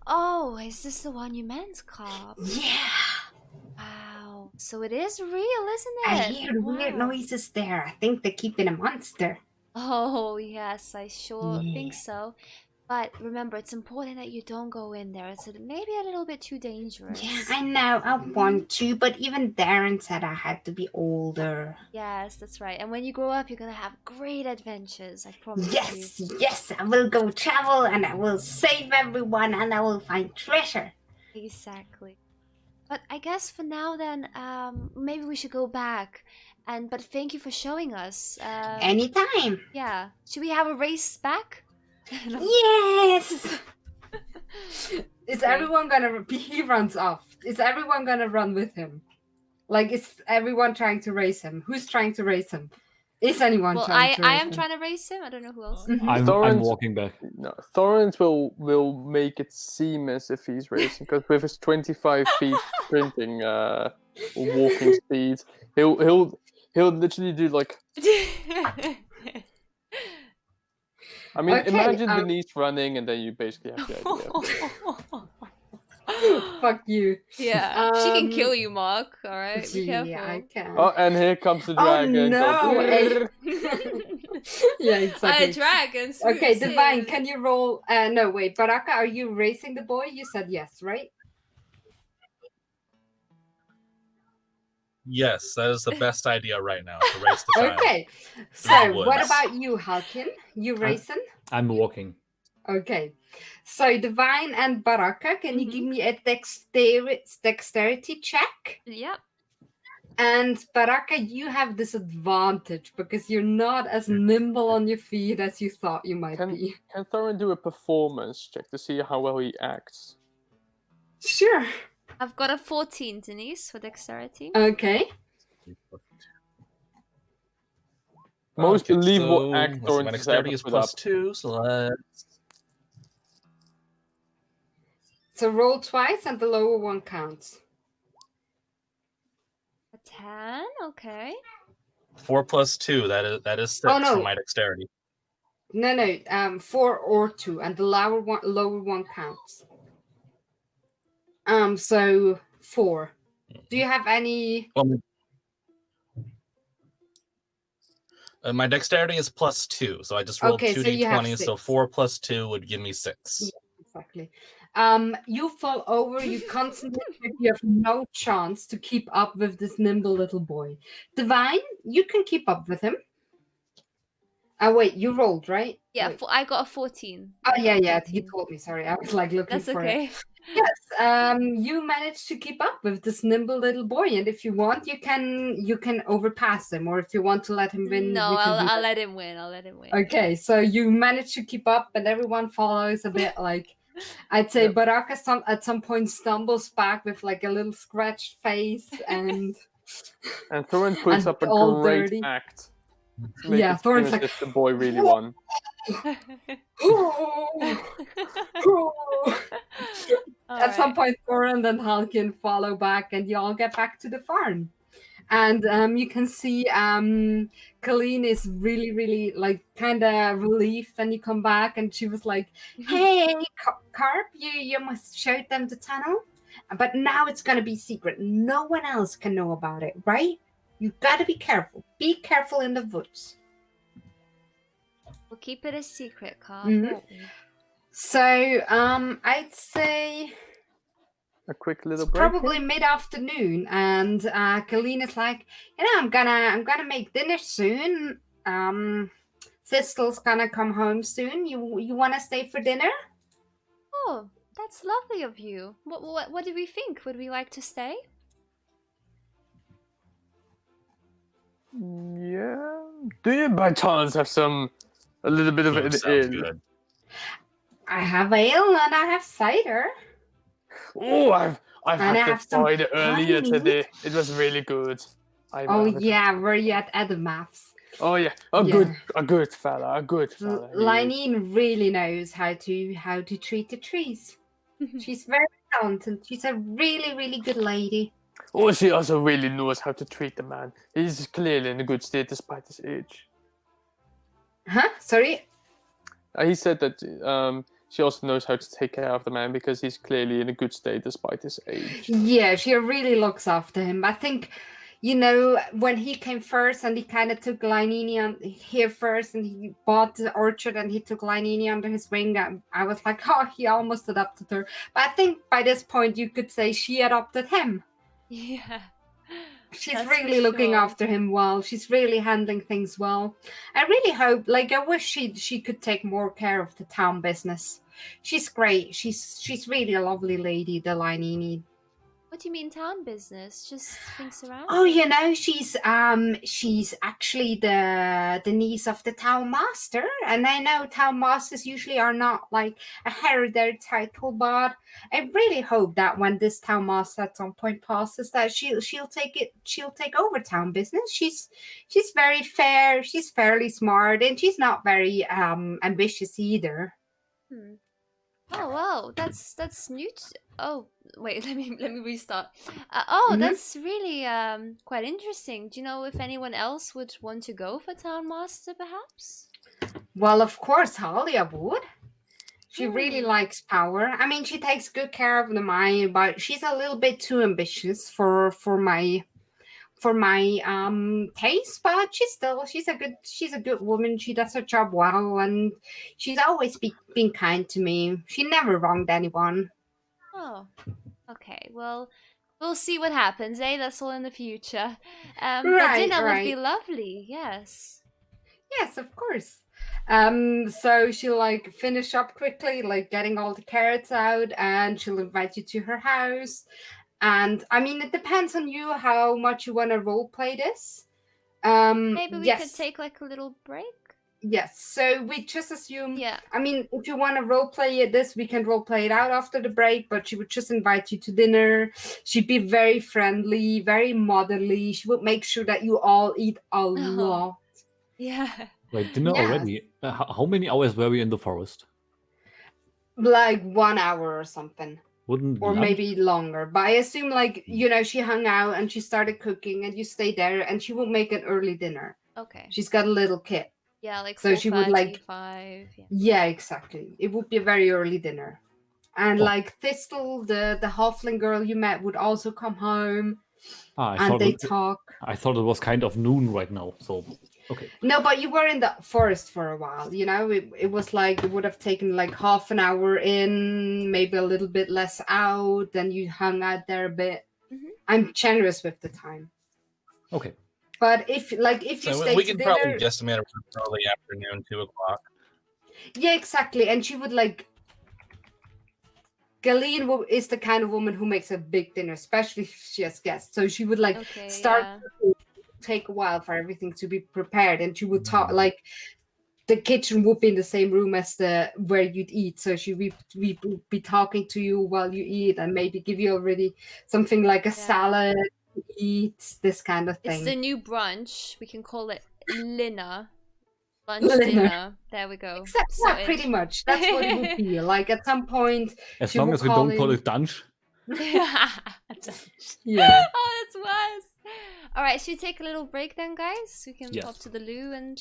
Oh, is this the one you meant, Carp? Yeah. Wow. So it is real, isn't it? I hear weird Wow. noises there. I think they're keeping a monster. Oh, yes, I sure Yeah. think so. But remember, it's important that you don't go in there. It's maybe a little bit too dangerous. Yeah, I know. I want to, but even Darren said I had to be older. Yes, that's right. And when you grow up, you're gonna have great adventures. I promise you. Yes, I will go travel and I will save everyone and I will find treasure. Exactly. But I guess for now, then, maybe we should go back. But thank you for showing us. Anytime. Yeah. Should we have a race back? Yes. Is Okay. everyone gonna? He runs off. Is everyone gonna run with him? Like, is everyone trying to race him? Who's trying to race him? Is anyone Well, trying to race I am him? trying to race him. I don't know who else. Mhm. I'm Thorent- walking back. No, Thorent will make it seem as if he's racing, because with his 25 feet sprinting, walking speed, he'll literally do like I mean, Okay, imagine Denise running, and then you basically have the idea. Fuck you. Yeah, she can kill Um, you, Mark. All right, be careful. Yeah, I can. Oh, and here comes the Oh, dragon. no, yeah, exactly. Dragon. Okay, Divine, can you roll? No, wait, Baraqa, are you racing the boy? You said yes, right? Yes, that is the best idea right now to race the child. Okay, through the so what woods. about you, Halkin? You racing? I'm walking. Okay, so Divine and Baraqa, can you give me a dexterity check? Yep. And Baraqa, you have this advantage because you're not as nimble on your feet as you thought you might be. Can Thorin do a performance check to see how well he acts? Sure. I've got a 14, Denise, for dexterity. Okay. Most Okay, believable so act let's see, Thorin my has dexterity ever is put up. +2, so let's... So roll twice and the lower one counts. A 10, okay. 4 + 2, that is 6 Oh, no. for my dexterity. No, 4 or 2, and the lower one counts. So 4. Do you have any? Well, my dexterity is +2, so I just rolled Okay, 2 so you have d20s, so 6. 4 + 2 would give me 6. Yeah, exactly. You fall over, you concentrate, you have no chance to keep up with this nimble little boy. Divine, you can keep up with him. Wait, you rolled, right? Yeah, Wait. I got a 14. Oh, yeah, he 14. told me. Sorry, I was like looking That's for okay. it. Yes, you managed to keep up with this nimble little boy, and if you want, you can overpass him, or if you want to let him win, No, we can do I'll that. let him win. I'll let him win. Okay, so you managed to keep up, and everyone follows a bit like. I'd say Baraqa at some point stumbles back with like a little scratched face and Thorin puts and up a all great dirty. act. To make Yeah, it seem Thorin's as like, if the boy really won. At some point, Thorin and Halkin follow back, and you all get back to the farm. And you can see Colleen is really, really like kind of relieved when you come back, and she was like, "Hey, Carp, you must show them the tunnel, but now it's gonna be secret. No one else can know about it, right? You gotta be careful. Be careful in the woods." We'll keep it a secret, Carl. Mhm. So I'd say A quick little it's break. probably mid-afternoon, and Colleen is like, I'm gonna make dinner soon. Thistle's gonna come home soon. You wanna stay for dinner? Oh, that's lovely of you. What do we think? Would we like to stay? Yeah. Do you by chance have a little bit of Food an sounds ale? good. I have ale and I have cider. Oh, I've And had I the have some cider earlier honey. today. It was really good. Oh yeah, were you at Edamath's? Oh yeah, a good fella. Lineen really knows how to treat the trees. She's very talented. She's a really, really good lady. Oh, she also really knows how to treat the man. He's clearly in a good state despite his age. Huh? Sorry? He said that she also knows how to take care of the man because he's clearly in a good state despite his age. Yeah, she really looks after him. I think, when he came first and he kind of took Linini on here first and he bought the orchard and he took Linini under his wing, I was like, oh, he almost adopted her. But I think by this point you could say she adopted him. Yeah. She's That's really for looking sure. after him well. She's really handling things well. I really hope, I wish she could take more care of the town business. She's great. She's really a lovely lady, the Linini. What do you mean town business? Just things around? Oh, she's actually the niece of the town master, and I know town masters usually are not like a hereditary title, but I really hope that when this town master at some point passes, that she'll take over town business. She's very fair, she's fairly smart, and she's not very ambitious either. Hmm. Oh wow, that's new. Oh wait, let me restart. That's really quite interesting. Do you know if anyone else would want to go for town master, perhaps? Well, of course, Talia would. She really likes power. I mean, she takes good care of the mind, but she's a little bit too ambitious for my taste. But she's a good woman. She does her job well, and she's always been kind to me. She never wronged anyone. Oh, okay. Well, we'll see what happens, eh? That's all in the future. But Right, dinner would be right. lovely. Yes. Yes, of course. So she'll like finish up quickly, like getting all the carrots out, and she'll invite you to her house. And I mean, it depends on you how much you want to role play this. Maybe we could Yes, take like a little break. yes. So we just assume. Yeah. I mean, if you want to role play this, we can role play it out after the break. But she would just invite you to dinner. She'd be very friendly, very motherly. She would make sure that you all eat a lot. Yeah. Wait, dinner Yes. already? How many hours were we in the forest? Like 1 hour or something. Wouldn't Or lunch- maybe longer. But I assume, like, she hung out and she started cooking and you stayed there, and she won't make an early dinner. Okay. She's got a little kid. Yeah, like So she would, 4:30, like- 5. Yeah. Yeah, exactly. It would be a very early dinner. And Oh. like Thistle, the halfling girl you met, would also come home I and thought they it, talk. I thought it was kind of noon right now. So okay. No, but you were in the forest for a while, it was like it would have taken like half an hour in, maybe a little bit less out, then you hung out there a bit. Mhm. I'm generous with the time. Okay. But if you So stay we to can dinner, probably guesstimate around early afternoon, 2 o'clock. yeah, exactly. And she would like Galeen is the kind of woman who makes a big dinner, especially if she has guests. So she would like Okay. start Yeah. take a while for everything to be prepared, and she would talk like the kitchen would be in the same room as the where you'd eat. So she would be talking to you while you eat, and maybe give you already something like a salad to eat, this kind of It's thing. the new brunch. We can call it Linner. Lunch Linner. dinner. There we go. Yeah, pretty much. That's what it would be. Like at some point, As she long will as we call don't call in- it dunch. Yeah. Oh, that's worse. All right, should we take a little break then, guys? We can Yes. pop to the loo and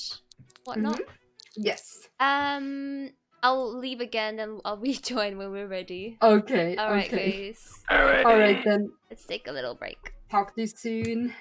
whatnot. Yes. I'll leave again and I'll rejoin when we're ready. Okay. All right, okay. guys. All right then. Let's take a little break. Talk to you soon.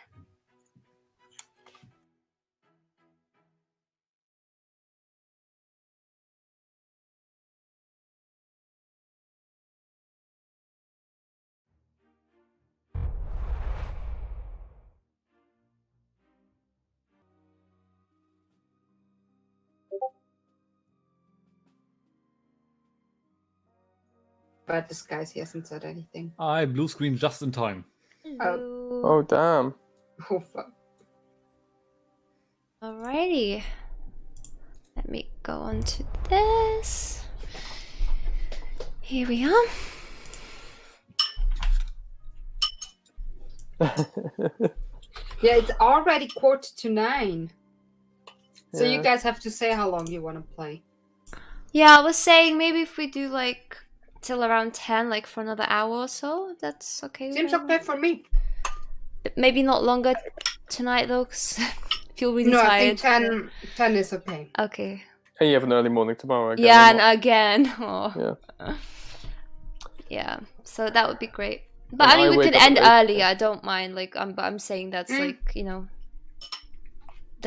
But this guy, he hasn't said anything. I blue screen just in time. Hello. Oh, damn. Oh fuck. Alrighty. Let me go on to this. Here we are. Yeah, it's already 9:15. So you Yeah. guys have to say how long you want to play. Yeah, I was saying maybe if we do like till around 10, like for another hour or so, if that's okay. with Seems everyone. okay for me. Maybe not longer tonight though, because I feel really No, tired. I think 10 is okay. Okay. And you have an early morning tomorrow again. Yeah, or and not? again. Oh. Yeah. Yeah, so that would be great. But And I mean, I we wake could up end late. early. I don't mind. Like, but I'm saying that's like the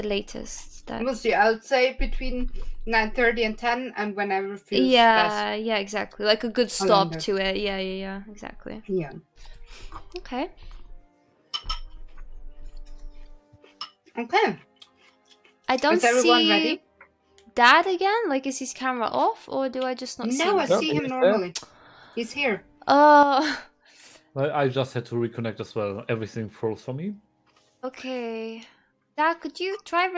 latest. That... We'll see. I would say between 9:30 and 10, and whenever feels best. Yeah, exactly. Like a good stop Calendar. to it. Yeah, exactly. Yeah. Okay. Okay. I don't Is everyone see ready? Dad again. Like, is his camera off, or do I just not see No, I him? No, see him he's there. normally. He's here. Oh, I just had to reconnect as well. Everything froze for me. okay. Dad, could you try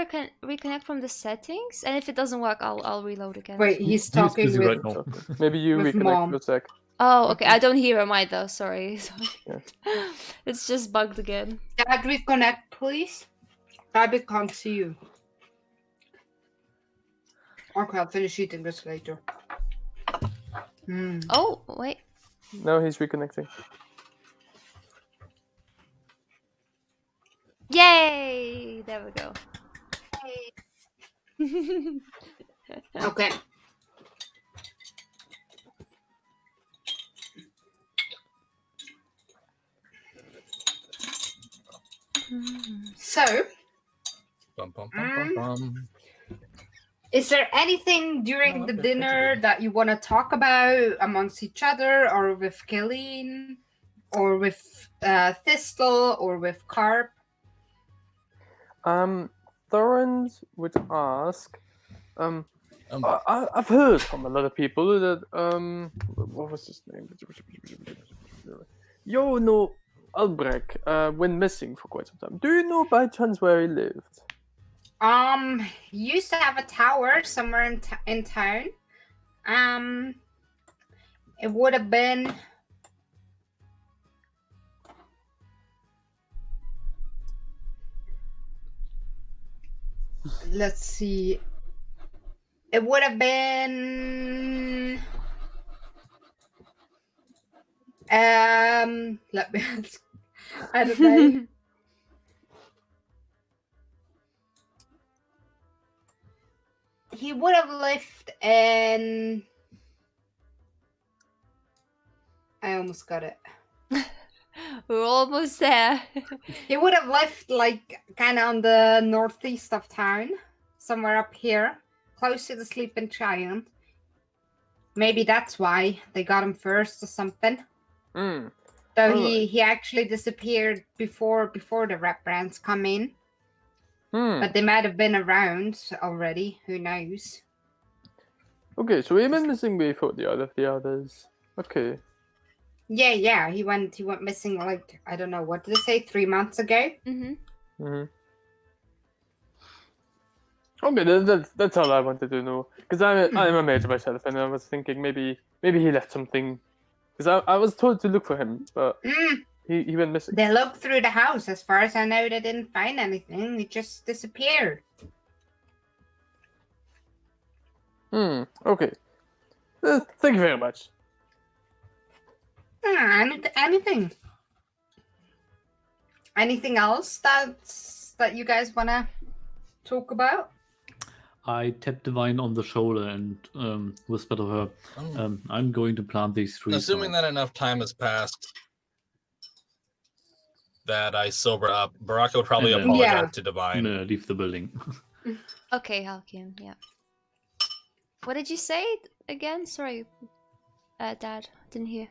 reconnect from the settings? And if it doesn't work, I'll reload again. Wait, he's talking busy with. right now. Maybe you With reconnect Mom. for a sec. Oh, okay. I don't hear him either. Sorry. Yeah. It's just bugged again. Dad, reconnect, please. I can't see you. Okay, I'll finish eating this later. Oh, wait. No, he's reconnecting. Yay! There we go. Okay. So, Bum, bum, bum, bum, bum. is there anything during the dinner that you want to talk about amongst each other, or with Killeen, or with Thistle, or with Carp? Thorns would ask, I've heard from a lot of people that what was his name? You know Albrecht went missing for quite some time. Do you know by chance where he lived? He used to have a tower somewhere in town. It would have been. Let's see. It would have been. Let me. I don't know. He would have lived in. I almost got it. We're almost there. He would have lived like kind of on the northeast of town, somewhere up here, close to the sleeping giant. Maybe that's why they got him first or something. Hmm. So Alright. he actually disappeared before the Redbrands come in. But they might have been around already. Who knows? Okay, so he went missing before the others. Okay. Yeah. He went missing like, I don't know, what did it say? 3 months ago? Mm-hmm. Okay, that's all I wanted to know. Because I'm a mage myself, and I was thinking maybe he left something. Because I was told to look for him, but he went missing. They looked through the house. As far as I know, they didn't find anything. He just disappeared. Okay. Thank you very much. Anything? Anything else that you guys want to talk about? I tap Divine on the shoulder and whisper to her, I'm going to plant these trees. Assuming that enough time has passed, that I sober up, Baraqa would probably And then- apologize to Divine. leave the building. Okay, Halkin, yeah. What did you say again? Sorry, Dad, didn't hear.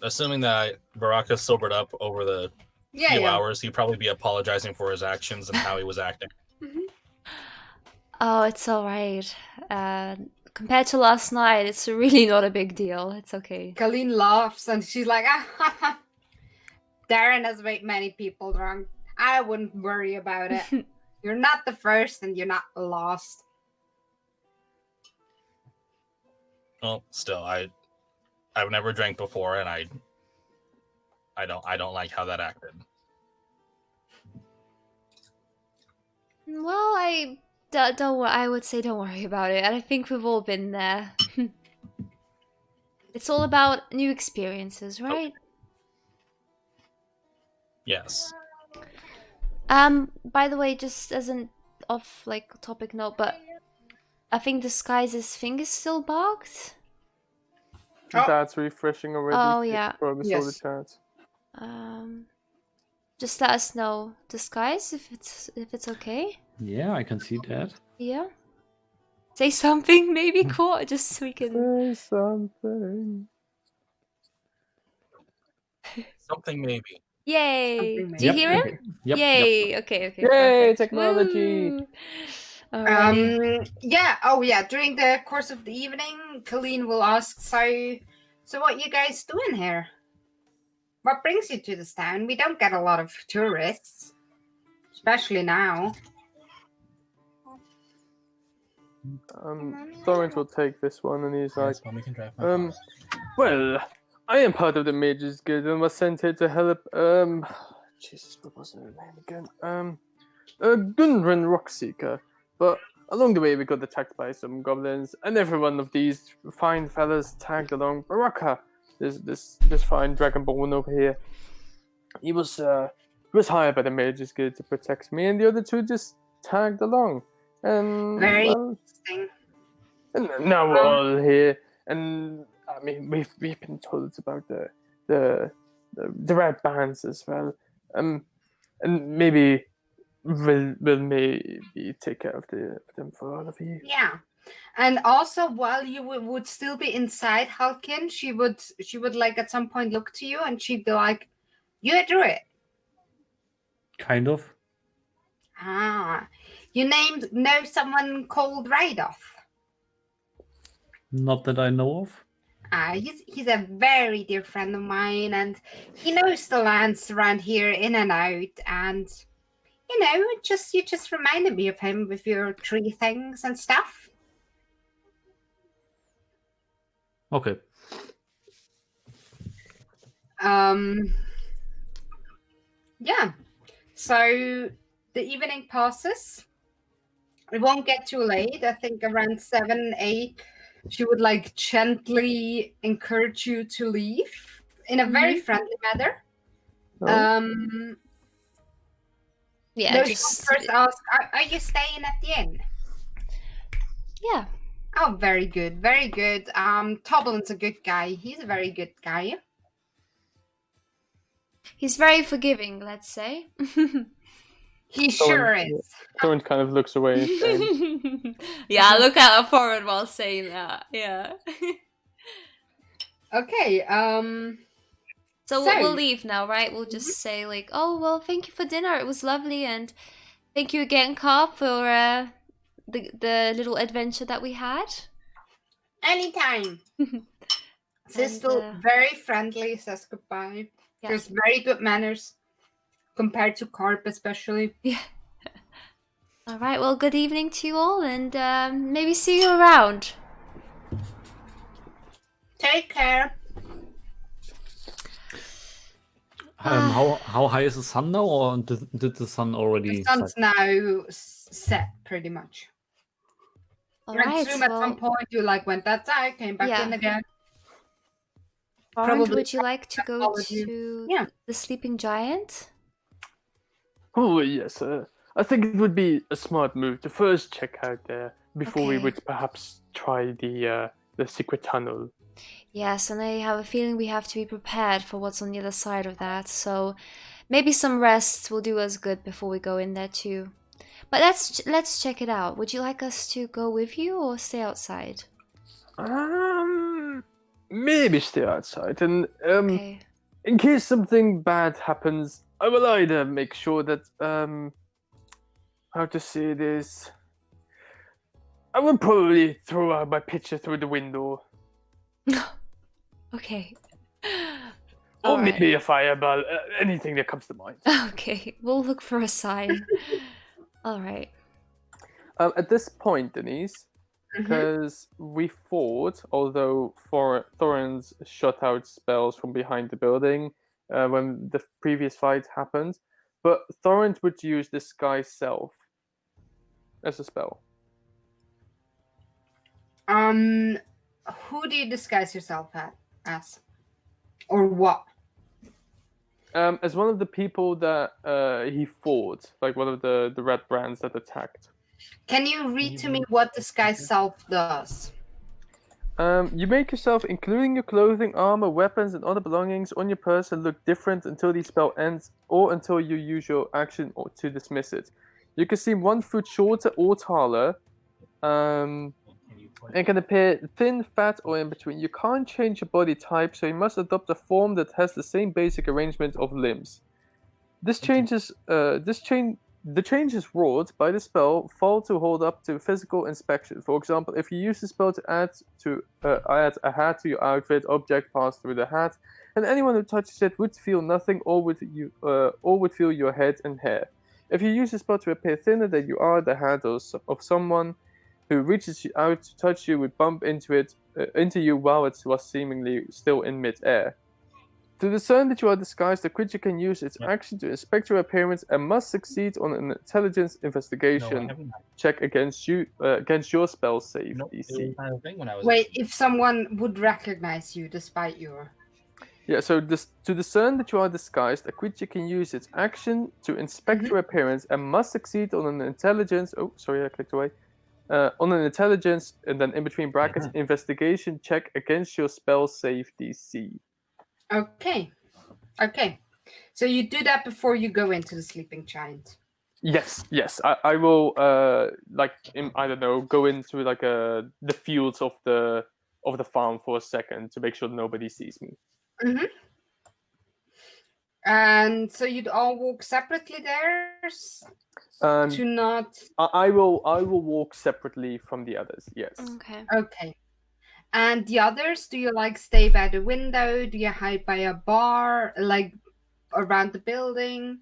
Assuming that Baraqa sobered up over the few hours, he'd probably be apologizing for his actions and how he was acting. Oh, it's alright. Compared to last night, it's really not a big deal. It's okay. Colleen laughs and she's like, Darren has made many people drunk. I wouldn't worry about it. You're not the first and you're not the last. Well, still, I've never drank before, and I don't like how that acted. Well, I would say don't worry about it. And I think we've all been there. It's all about new experiences, right? Yes. By the way, just as an off like topic note, but I think Disguise's thing is still bugged. Oh. That's refreshing already. Oh, yeah. Probably saw the Yes. chat. Just let us know, Disguise, if it's okay. Yeah, I can see that. Yeah. Say something, maybe, Court, just so we can. Say something. Something maybe. Yay! Something Do you Yep. hear him? Yep. Yay! Okay. Yay, Perfect. technology. Woo. Alrighty. Yeah. Oh, yeah. During the course of the evening, Colleen will ask, so what you guys doing here? What brings you to this town? We don't get a lot of tourists, especially now. Torrent will take this one, and he's like, Mommy can drive my car. well, I am part of the Mages Guild and was sent here to help, Jesus, what was her name again? Gunrun Rockseeker. But along the way, we got attacked by some goblins, and every one of these fine fellas tagged along. Baraqa, this fine dragonborn over here. He was was hired by the Mages Guild to protect me, and the other two just tagged along. And Very well, interesting. and now we're all here. And I mean, we've been told about the Redbrands as well. And maybe we'll maybe take care of them for all of you. Yeah. And also, while you would still be inside Halkin, she would like at some point look to you and she'd be like, "You're a druid." Kind of. Ah, you know someone called Raidoth? Not that I know of. He's a very dear friend of mine, and he knows the lands around here in and out. And you know, you just reminded me of him with your tree things and stuff. Okay. Yeah. So the evening passes. It won't get too late. I think around 7, 8, she would like gently encourage you to leave in a very friendly manner. Oh. Yeah, No, she just would first ask, are you staying at the inn? yeah. Oh, very good, very good. Toblin's a good guy. He's a very good guy. He's very forgiving, let's say. He sure is. Thorin kind of looks away. Saying, Yeah, look at forward while saying that. Yeah. Okay. So So- we'll leave now, right? We'll just say like, oh well, thank you for dinner. It was lovely, and thank you again, Carp, for the little adventure that we had. Anytime. Sistel, very friendly, says goodbye. Yeah. There's very good manners compared to Carp, especially. Yeah. All right. Well, good evening to you all, and maybe see you around. Take care. How high is the sun now, or did the sun already The sun's set? now set, pretty much. All You went right. zoom at some Well, point, you like went that side, came back Yeah. in again. Orange, probably would you like to go all of you. to Yeah. the Sleeping Giant? oh yes, I think it would be a smart move to first check out there before we Okay. would perhaps try the secret tunnel. Yes, and I have a feeling we have to be prepared for what's on the other side of that. So maybe some rest will do us good before we go in there too. But let's check it out. Would you like us to go with you or stay outside? Maybe stay outside, and Okay. in case something bad happens, I will either make sure that how to say this. I will probably throw out my pitcher through the window, Okay. or All right. maybe a fireball. Anything that comes to mind. Okay, we'll look for a sign. All right. At this point, Denise, Mhm. because we fought, although Thorin's shut out spells from behind the building when the previous fight happened, but Thorin would use Disguise Self as a spell. Who do you disguise yourself as? Or what? As one of the people that he fought, like one of the Redbrands that attacked. Can you read to me what disguise self does? You make yourself, including your clothing, armor, weapons, and other belongings on your person, look different until the spell ends or until you use your action or to dismiss it. You can seem 1 foot shorter or taller, and can appear thin, fat, or in between. You can't change your body type, so you must adopt a form that has the same basic arrangement of limbs. The changes wrought by the spell fall to hold up to physical inspection. For example, if you use the spell to add a hat to your outfit, object passed through the hat, and anyone who touches it would feel nothing, or would feel your head and hair. If you use the spell to appear thinner than you are, the hat of someone who reaches out to touch you would bump into you while it was seemingly still in mid-air. To discern that you are disguised, the creature can use its action to inspect your appearance and must succeed on an intelligence investigation check against your spell save DC. Wait, if someone would recognize you despite your... Yeah, so to discern that you are disguised, a creature can use its action to inspect your appearance and must succeed on an intelligence. Oh, sorry, I clicked away. On an intelligence and then in between brackets investigation check against your spell save DC. Okay. So you do that before you go into the sleeping giant. Yes. I will I don't know, go into like the fields of the farm for a second to make sure nobody sees me. Mm-hmm. And so you'd all walk separately there to not. I will walk separately from the others. Yes. Okay. And the others, do you like stay by the window? Do you hide by a bar, like around the building?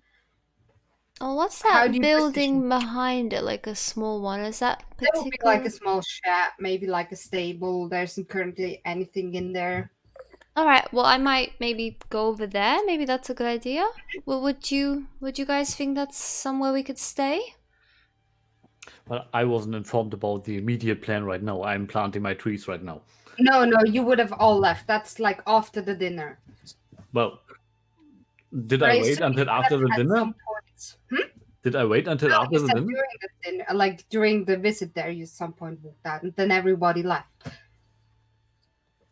Oh, what's How that do you building behind it? Like a small one? Is that There particular? will be like a small shed, maybe like a stable. There isn't currently anything in there. All right. Well, I might maybe go over there. Maybe that's a good idea. Well, would you guys think that's somewhere we could stay? But I wasn't informed about the immediate plan right now. I'm planting my trees right now. No, you would have all left. That's like after the dinner. Well, did I wait until after the dinner? Did I wait until after the dinner? During the dinner, like during the visit there, you at some point walked out, and then everybody left.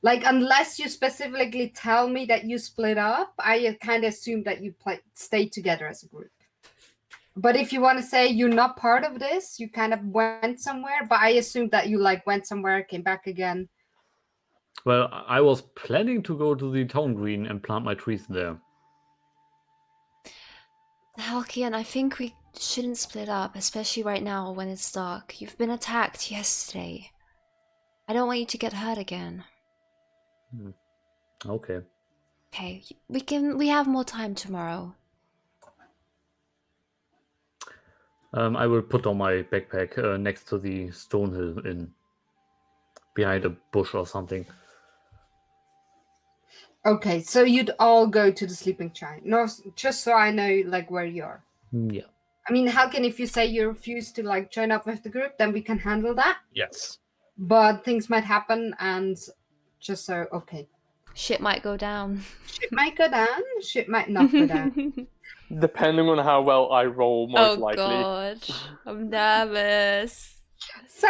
Like, unless you specifically tell me that you split up, I kind of assume that you stayed together as a group. But if you want to say you're not part of this, you kind of went somewhere. But I assume that you like went somewhere, came back again. Well, I was planning to go to the town green and plant my trees there. Halkian, I think we shouldn't split up, especially right now when it's dark. You've been attacked yesterday. I don't want you to get hurt again. Okay. Okay, we have more time tomorrow. I will put on my backpack next to the stone hill behind a bush or something. Okay, so you'd all go to the sleeping giant. No, just so I know like where you are. Yeah. I mean, Halkin, if you say you refuse to like join up with the group, then we can handle that. Yes. But things might happen, and just so okay. Shit might go down. Shit might go down. Shit might not go down. Depending on how well I roll, most likely. Oh god, I'm nervous. So,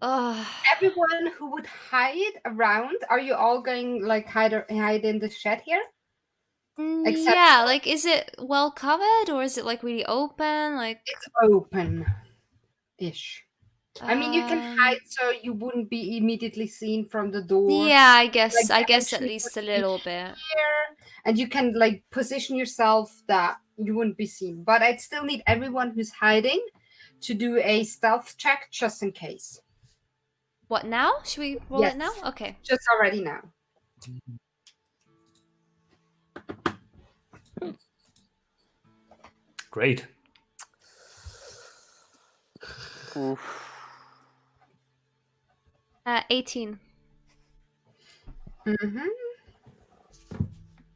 everyone who would hide around, are you all going like hide in the shed here? Except yeah, like is it well covered or is it like really open? Like it's open-ish. I mean, you can hide so you wouldn't be immediately seen from the door. Yeah, I guess Like, at least a little bit. Here, and you can like position yourself that you wouldn't be seen. But I'd still need everyone who's hiding to do a stealth check just in case. What now? Should we roll Yes. it now? Okay. Just already now. Great. Oof. 18. Mm-hmm.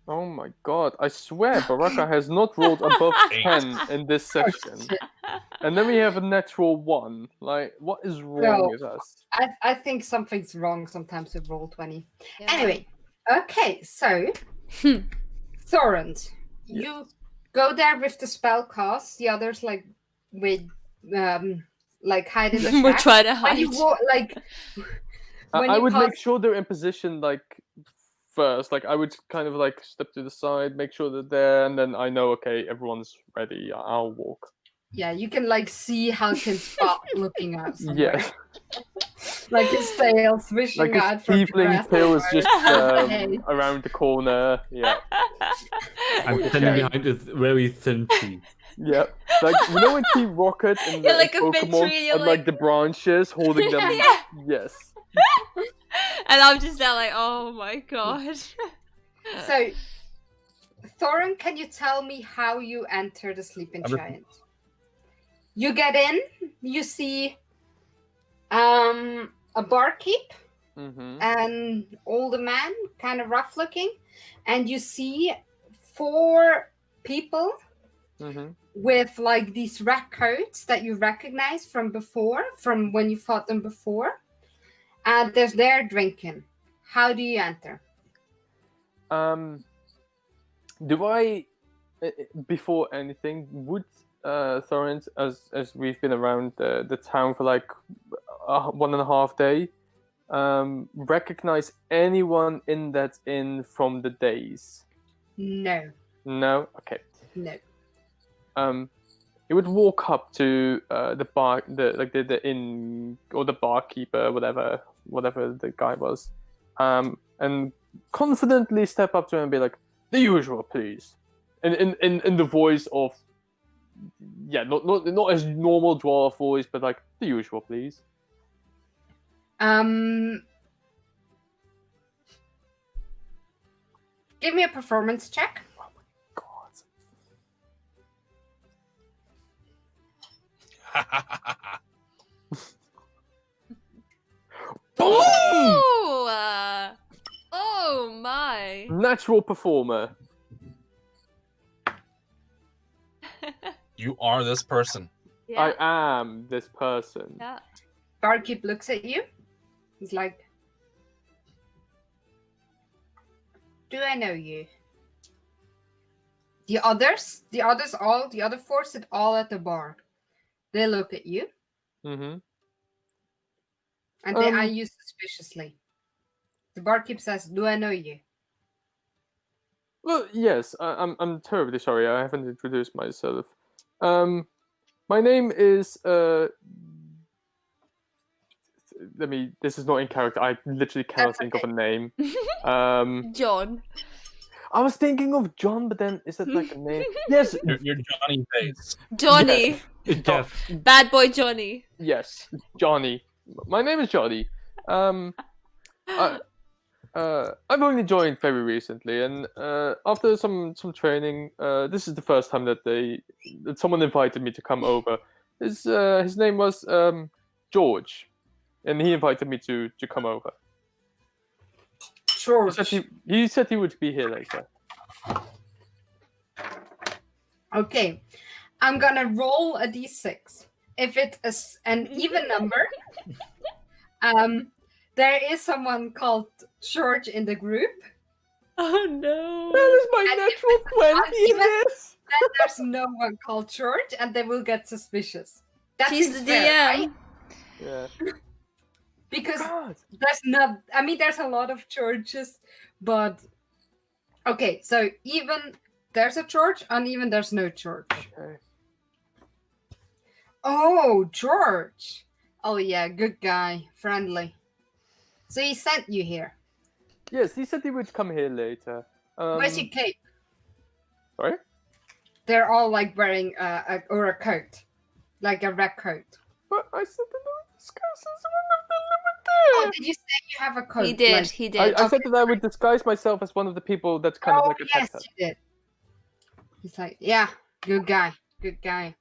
Oh my god, I swear Baraqa has not rolled above 10 in this session. And then we have a natural 1. Like, what is wrong with us? I think something's wrong sometimes with roll 20. Yeah. Anyway, okay, so Thorund, you go there with the spell cast. The others like with like hide in the shack. We're trying to hide. When you walk, like when I you would cast- make sure they're in position like first. Like I would kind of like step to the side, make sure they're there, and then I know okay, everyone's ready. I'll walk. Yeah, you can like see Halkin's spot looking out somewhere. Yeah. Like his tail swishing Like out a from the tiefling grass tail is just Okay. around the corner. Yeah. I'm Okay. standing behind a very thin tree. Yeah. Like you know when Team Rocket in You're the like a big Pokemon tree, you're and like like- the branches holding them. Yeah. Yes. And I'm just there like, oh my god. So, Thorin, can you tell me how you enter the sleeping giant? You get in, you see a barkeep, an older man, kind of rough looking, and you see 4 people with like these rat coats that you recognize from before, from when you fought them before. And they're there drinking. How do you enter? Do I, before anything, would Thorent, as we've been around the town for like 1.5 days, recognize anyone in that inn from the days? No, No? Okay. no. He would walk up to the bar, the inn, or the barkeeper, whatever the guy was, and confidently step up to him and be like, "The usual, please," in the voice of, not as normal dwarf voice, but like, "The usual, please." Give me a performance check. God. Oh my. Natural performer. You are this person. Yeah. I am this person. Yeah. Barkeep looks at you. He's like, "Do I know you?" The other four sit all at the bar. They look at you Mm-hmm. and they eye you suspiciously. The barkeep says, "Do I know you?" Well, yes. I'm terribly sorry. I haven't introduced myself. My name is This is not in character. I literally cannot That's think of okay. a name. John. I was thinking of John, but then is that like a name? Yes, You're Johnny Face. Johnny. Jeff. Bad boy Johnny. yes, Johnny. My name is Johnny. I've only joined very recently, and after some training, this is the first time that someone invited me to come over. His name was George, and he invited me to come over. George. He said he would be here later. Okay, I'm gonna roll a d6. If it is an even number, there is someone called George in the group. Oh no. That is my And if natural 20 in uneven, this. Then there's no one called George, and they will get suspicious. That She's seems the fair, DM. right? Yeah. Because God. there's not. I mean, there's a lot of Georges, but okay. So even there's a George, uneven there's no George. Okay. Oh, George. Oh yeah, good guy, friendly. So he sent you here. Yes, he said he would come here later. Where's your cape? Sorry? They're all like wearing a coat, like a red coat. But I said that I would disguise as one of the Oh, limited. did you say you have a coat? He did. Like- He I did. said that I would disguise myself as one of the people that's kind of like yes, attacked us. you did. He's like, yeah, good guy, good guy.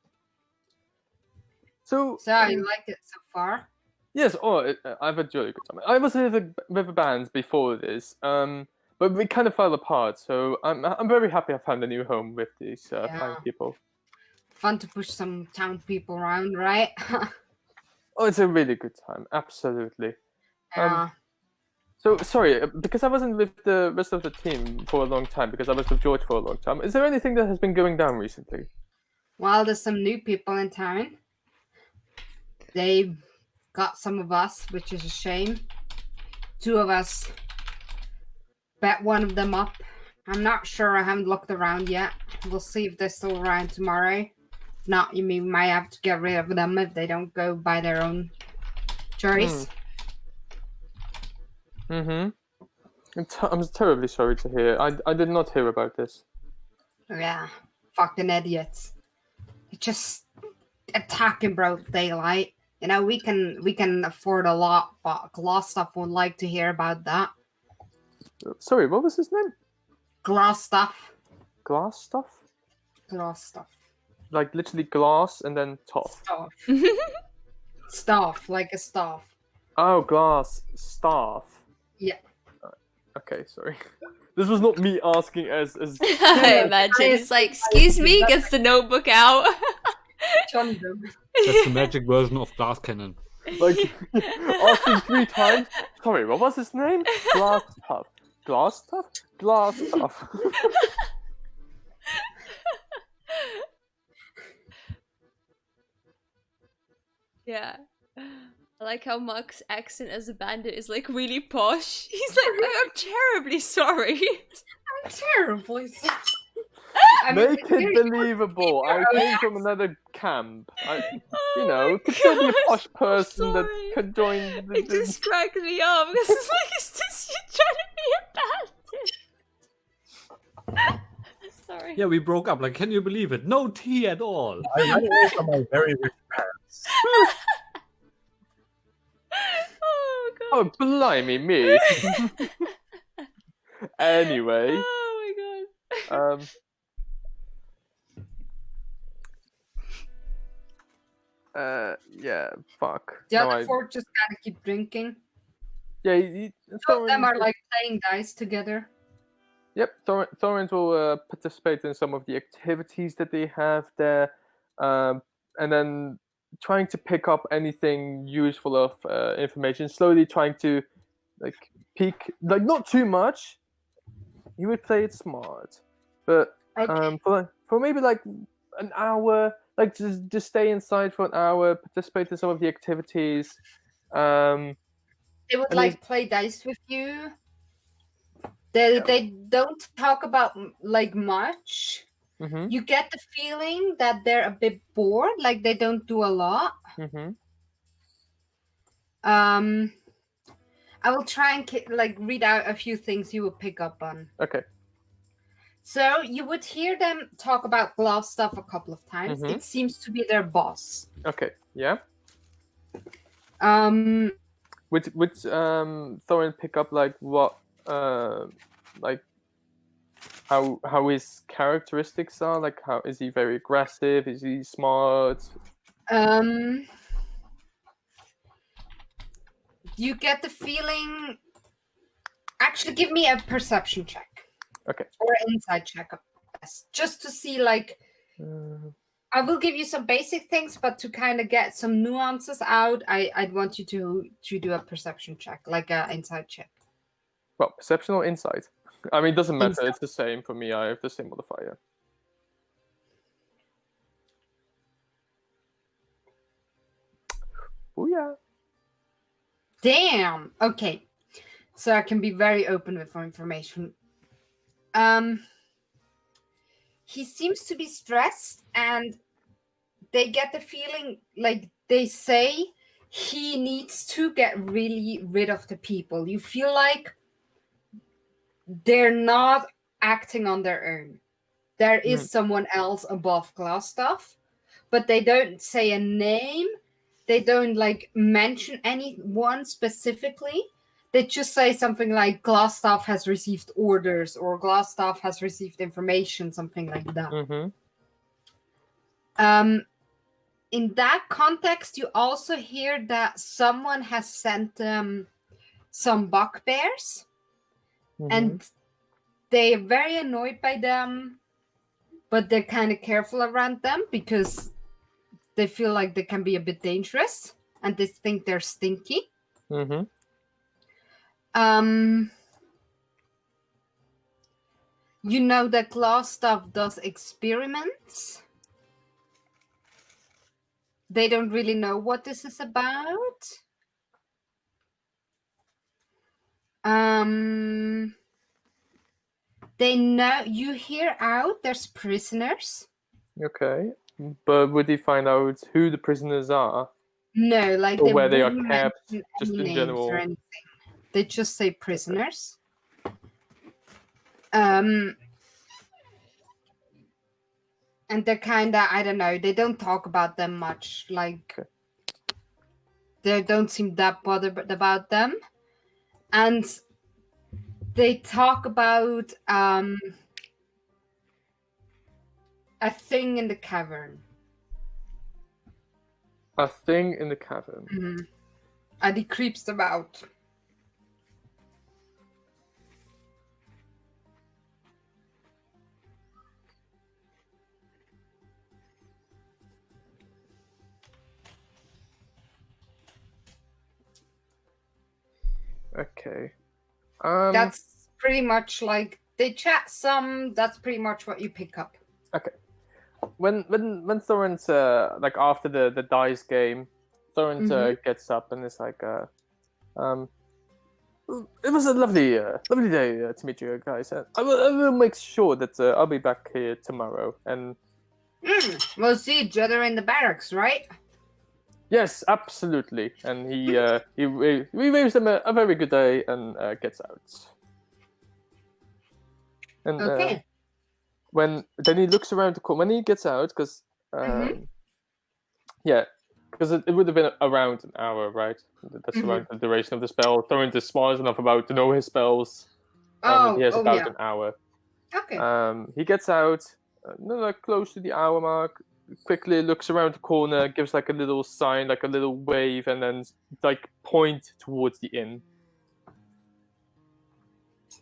So, So you like it so far? yes, I've had a really good time. I was with a band before this, but we kind of fell apart. So I'm very happy I found a new home with these fine Yeah. people. Fun to push some town people around, right? Oh, it's a really good time, absolutely. Yeah. So sorry, because I wasn't with the rest of the team for a long time, because I was with George for a long time. Is there anything that has been going down recently? Well, there's some new people in town. They got some of us, which is a shame. 2 of us bet one of them up. I'm not sure. I haven't looked around yet. We'll see if they're still around tomorrow. If not, you mean we might have to get rid of them if they don't go by their own choice. Mm-hmm. I'm terribly sorry to hear. I did not hear about this. Yeah, fucking idiots. They just attack in broad daylight. You know, we can afford a lot, but Glostuff would like to hear about that. Sorry, what was his name? Glostuff. Glass stuff? Glostuff. Like literally glass and then top. Staff. Staff, like a staff. Oh, glass staff. Yeah. Okay, sorry. This was not me asking as I imagine. It's like, excuse me, gets the notebook out. Chundum. That's the magic version of glass cannon. like asking 3 times. Sorry, what was his name? Glass puff. Glass stuff? Glass stuff. Yeah. I like how Mark's accent as a bandit is like really posh. He's like, I'm terribly sorry. I'm terribly sorry. I mean, Make it believable. I came from another camp. You know, my could still be a gosh, posh I'm person that sorry. could join It just cracked me up because it's like, is this you trying to be a bandit? Sorry. Yeah, we broke up. Like, can you believe it? No tea at all. I ran away from my very rich parents. Oh god. Oh, blimey me. Anyway, Oh my god. yeah, fuck. The No, other four just gotta keep drinking. Yeah, Two of them are like playing dice together. Yep, Thorins will participate in some of the activities that they have there, and then trying to pick up anything useful of information. Slowly trying to like peek, like not too much. He would play it smart, but Okay. for maybe like an hour, like just stay inside for an hour, participate in some of the activities. They would and like play dice with you. They don't talk about like much. Mm-hmm. You get the feeling that they're a bit bored, like they don't do a lot. Mm-hmm. I will try and like read out a few things you will pick up on. Okay. So you would hear them talk about glass stuff a couple of times. Mhm. It seems to be their boss. Okay. Yeah. Um, Would Thorin pick up like what like how his characteristics are? Like how is he very aggressive? Is he smart? You get the feeling. Actually, give me a perception check. Okay. Or an insight check, just to see like. I will give you some basic things, but to kind of get some nuances out, I'd want you to do a perception check, like an insight check. Well, perception or insight? I mean, it doesn't matter. Insight. It's the same for me. I have the same modifier. Oh yeah. Damn. Okay. So I can be very open with information. He seems to be stressed, and they get the feeling like they say he needs to get really rid of the people. You feel like they're not acting on their own. There is someone else above glass stuff, but they don't say a name. They don't like mention anyone specifically. They just say something like glass staff has received orders or glass staff has received information, something like that. Mm-hmm. In that context, you also hear that someone has sent them some bugbears, and they're very annoyed by them, but they're kind of careful around them because they feel like they can be a bit dangerous, and they think they're stinky. Mm-hmm. You know that glass stuff does experiments. They don't really know what this is about. They know, you hear out there's prisoners. Okay. But would he find out who the prisoners are? No, like Or where they are wouldn't kept, mention just any in names general? or anything. They just say prisoners. And they're kind of, I don't know, they don't talk about them much. Like, they don't seem that bothered about them. And they talk about a thing in the cavern. A thing in the cavern. Mm-hmm. And he creeps them out. Okay. That's pretty much like they chat some. That's pretty much what you pick up. Okay. When Thorin's like after the dice game, Thorin gets up and is like, it was a lovely day to meet you guys. I will make sure that I'll be back here tomorrow. And We'll see each other in the barracks, right? yes, absolutely. And he waves them a very good day and gets out. And Okay. then he looks around the corner when he gets out, because because it would have been around an hour, right? That's around the duration of the spell. Thorin is smart enough about to know his spells. He has about an hour. Okay. He gets out, like close to the hour mark. Quickly looks around the corner, gives like a little sign, like a little wave, and then like point towards the inn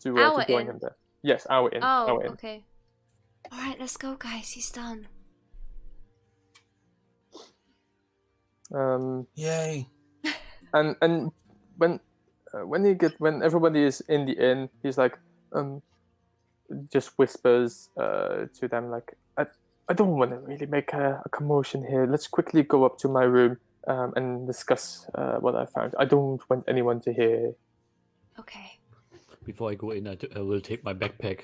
to join him there. Yes, hour in. Oh, hour in. okay. All right, let's go, guys. He's done. Yay! And when everybody is in the inn, he's like, just whispers to them like, I don't want to really make a commotion here. Let's quickly go up to my room and discuss what I found. I don't want anyone to hear. Okay. Before I go in, I will take my backpack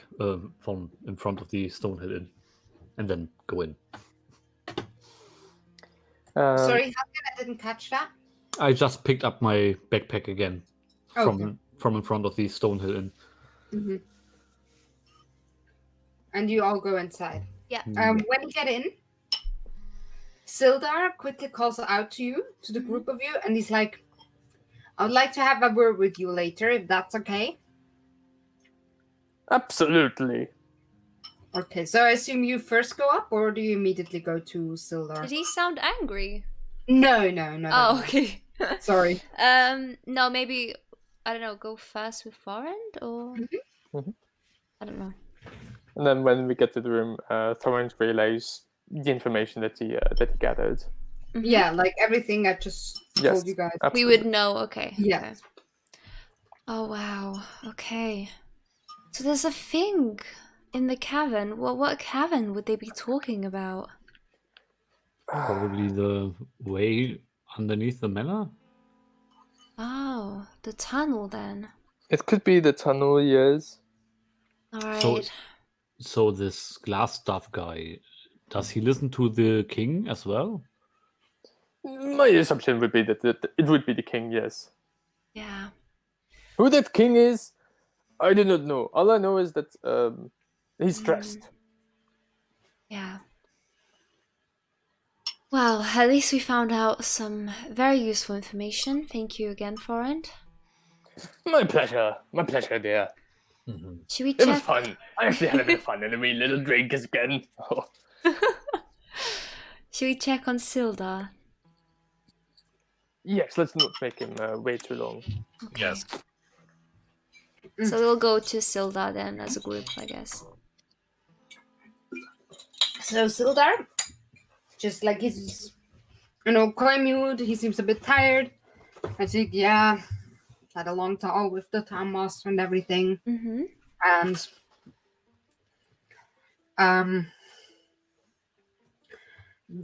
from in front of the Stonehill Inn, and then go in. Sorry, I didn't catch that. I just picked up my backpack again Okay. from in front of the Stonehill Inn. Mm-hmm. And you all go inside. Yeah. When you get in, Sildar quickly calls out to you, to the group of you, and he's like, I would like to have a word with you later, if that's okay. Absolutely. Okay, so I assume you first go up, or do you immediately go to Sildar? Did he sound angry? No. Oh, okay. Sorry. No, maybe, I don't know, go first with Forend, or... I don't know. And then when we get to the room, Thorin relays the information that he gathered. Yeah, like everything I just told you guys. We would know, okay. Yeah. Okay. Oh, wow. Okay. So there's a thing in the cavern. Well, what cavern would they be talking about? Probably the way underneath the manor. Oh, the tunnel then. It could be the tunnel, yes. Alright. So this glass stuff guy, does he listen to the king as well? My assumption would be that it would be the king, yes. Yeah. Who that king is, I do not know. All I know is that he's dressed. Yeah. Well, at least we found out some very useful information. Thank you again, Forend. My pleasure, dear. Should we It was check? fun. I actually had a bit of fun and a wee little drink again. Should we check on Sildar? Yes, let's not make him wait too long. Okay. Yes. So we'll go to Sildar then as a group, I guess. So Sildar, just like he's, quite mute. He seems a bit tired. I think, yeah, had a long talk with the town master and everything. Mm-hmm. And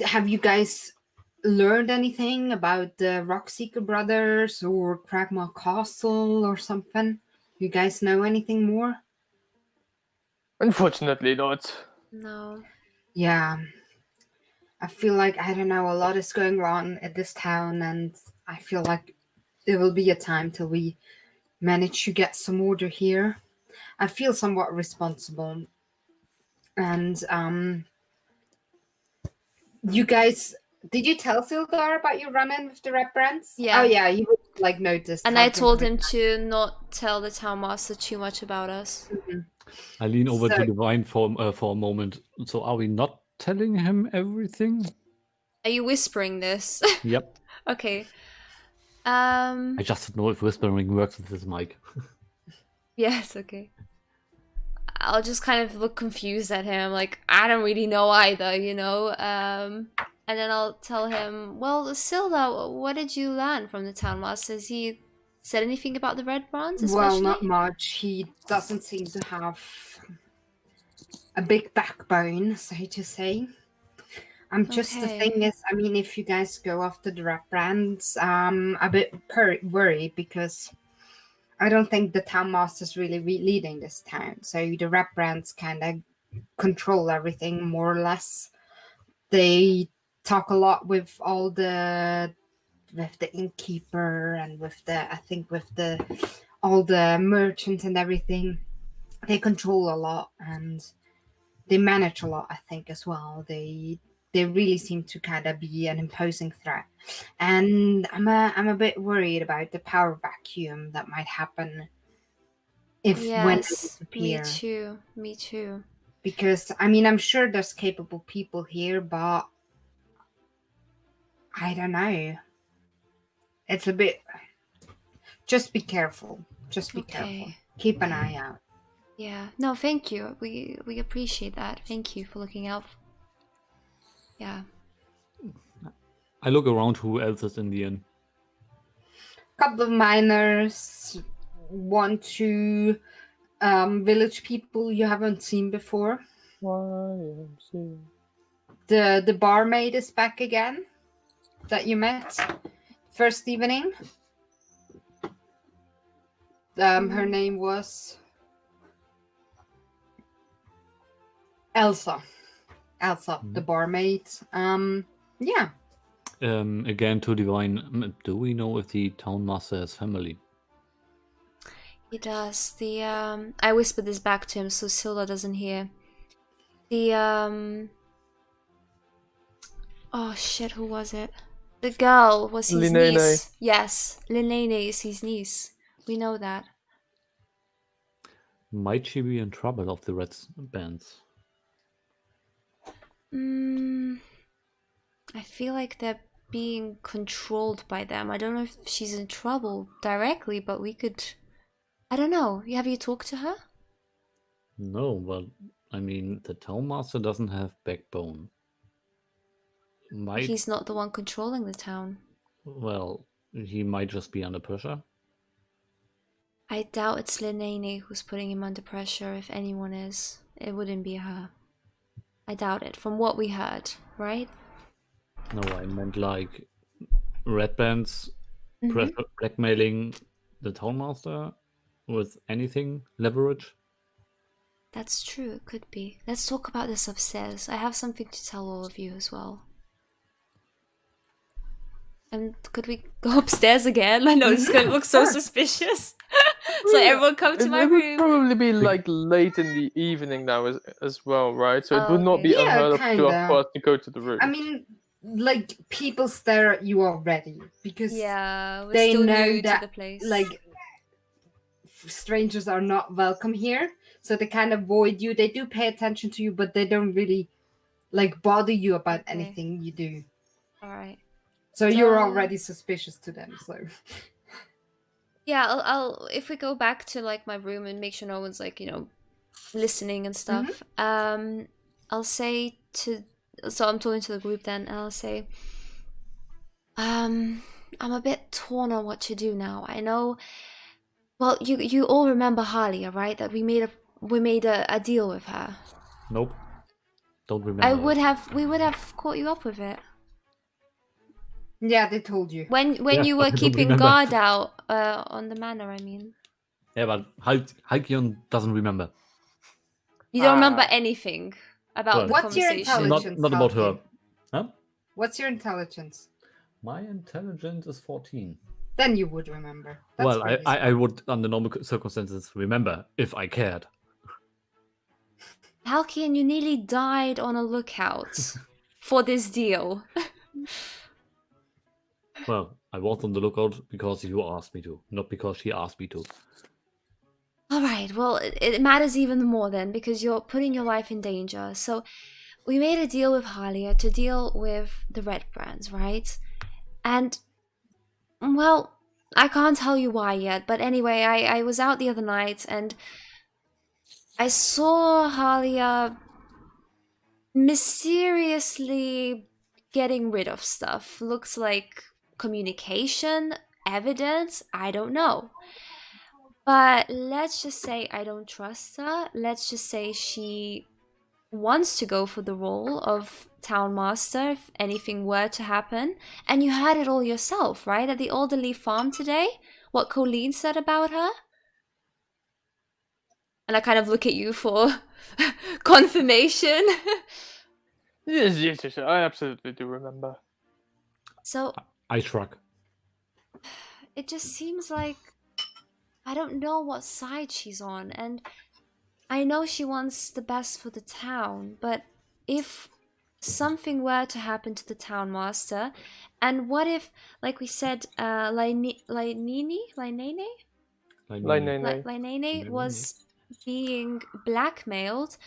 have you guys learned anything about the Rockseeker brothers or Cragmaw Castle or something? You guys know anything more? Unfortunately not. No. Yeah. I feel like, I don't know, a lot is going on at this town, and I feel like there will be a time till we manage to get some order here. I feel somewhat responsible. And you guys, did you tell Sildar about your run-in with the Redbrands? Yeah. Oh yeah, you would like notice. And I told him to not tell the town master too much about us. I lean over So- to the vine for a moment. So are we not telling him everything? Are you whispering this? Yep. Okay. I just don't know if whispering works with this mic. Yes, okay. I'll just kind of look confused at him, like, I don't really know either, and then I'll tell him, well, Silda, what did you learn from the town master? Is he said anything about the Redbrands, especially? Well, not much. He doesn't seem to have a big backbone, so to say. The thing Okay. is, I mean, if you guys go after the Redbrands, I'm a bit worried because I don't think the town master's really leading this town. So the Redbrands kind of control everything more or less. They talk a lot with all the innkeeper and with all the merchants and everything. They control a lot and they manage a lot, I think, as well. They really seem to kind of be an imposing threat, and I'm a bit worried about the power vacuum that might happen when they Yes, disappear. me too. Because I mean, I'm sure there's capable people here, but I don't know. It's a bit. Just be careful. Just be careful. Keep an eye out. Yeah. No, thank you. We appreciate that. Thank you for looking out. Yeah. I look around who else is in the inn. Couple of miners, 1, 2 village people you haven't seen before. YMCA. The barmaid is back again that you met first evening. Her name was Elsa. The barmaid. Yeah. Again, to divine, do we know if the town master has family? He does. I whispered this back to him so Silda doesn't hear. Oh shit, who was it? The girl was his Linene. niece. Yes, Linene is his niece. We know that. Might she be in trouble of the Redbrands? I feel like they're being controlled by them. I don't know if she's in trouble directly, but we could... I don't know. Have you talked to her? No, but I mean, the town master doesn't have backbone. He's not the one controlling the town. Well, he might just be under pressure. I doubt it's Linene who's putting him under pressure. If anyone is, it wouldn't be her. I doubt it, from what we heard, right? No, I meant like Redbrands blackmailing the town master with anything leverage. That's true, it could be. Let's talk about this upstairs. I have something to tell all of you as well. And could we go upstairs again? I know this is gonna look so suspicious. So everyone come to my It would room. probably be like late in the evening now as well, right? So it would not be Yeah, unheard of kinda. for us to go to the room. I mean, like, people stare at you already because We're they still know new that to the place. like strangers are not welcome here, so they kind of avoid you. They do pay attention to you, but they don't really like bother you about anything you do. All right. So you're already suspicious to them. So yeah, I'll if we go back to like my room and make sure no one's like, you know, listening and stuff. I'll say to, so I'm talking to the group then, and I'll say, I'm a bit torn on what to do now. I know, well, you all remember Halia, right? That we made a deal with her. Nope, don't remember. We would have caught you up with it. yeah, they told you. When Yeah, you I were don't keeping remember. guard out on the manor, I mean. Yeah, but Halcyon doesn't remember. You don't remember anything about Well, the What's your conversation. intelligence? Not about her. Halcyon? Huh? What's your intelligence? My intelligence is 14. Then you would remember. That's Well, pretty I would, under normal circumstances, remember if I cared. Halcyon, you nearly died on a lookout for this deal. Well, I was on the lookout because you asked me to, not because she asked me to. Alright, well, it matters even more then, because you're putting your life in danger. So, we made a deal with Halia to deal with the Redbrands, right? And, well, I can't tell you why yet, but anyway, I was out the other night, and I saw Halia mysteriously getting rid of stuff. Looks like communication evidence? I don't know. But let's just say I don't trust her. Let's just say she wants to go for the role of town master if anything were to happen. And you heard it all yourself, right? At the Alderley farm today? What Colleen said about her? And I kind of look at you for confirmation. Yes, I absolutely do remember. So I shrug. it just seems like I don't know what side she's on, and I know she wants the best for the town, but if something were to happen to the town master, and what if, like we said, Lainene was being blackmailed,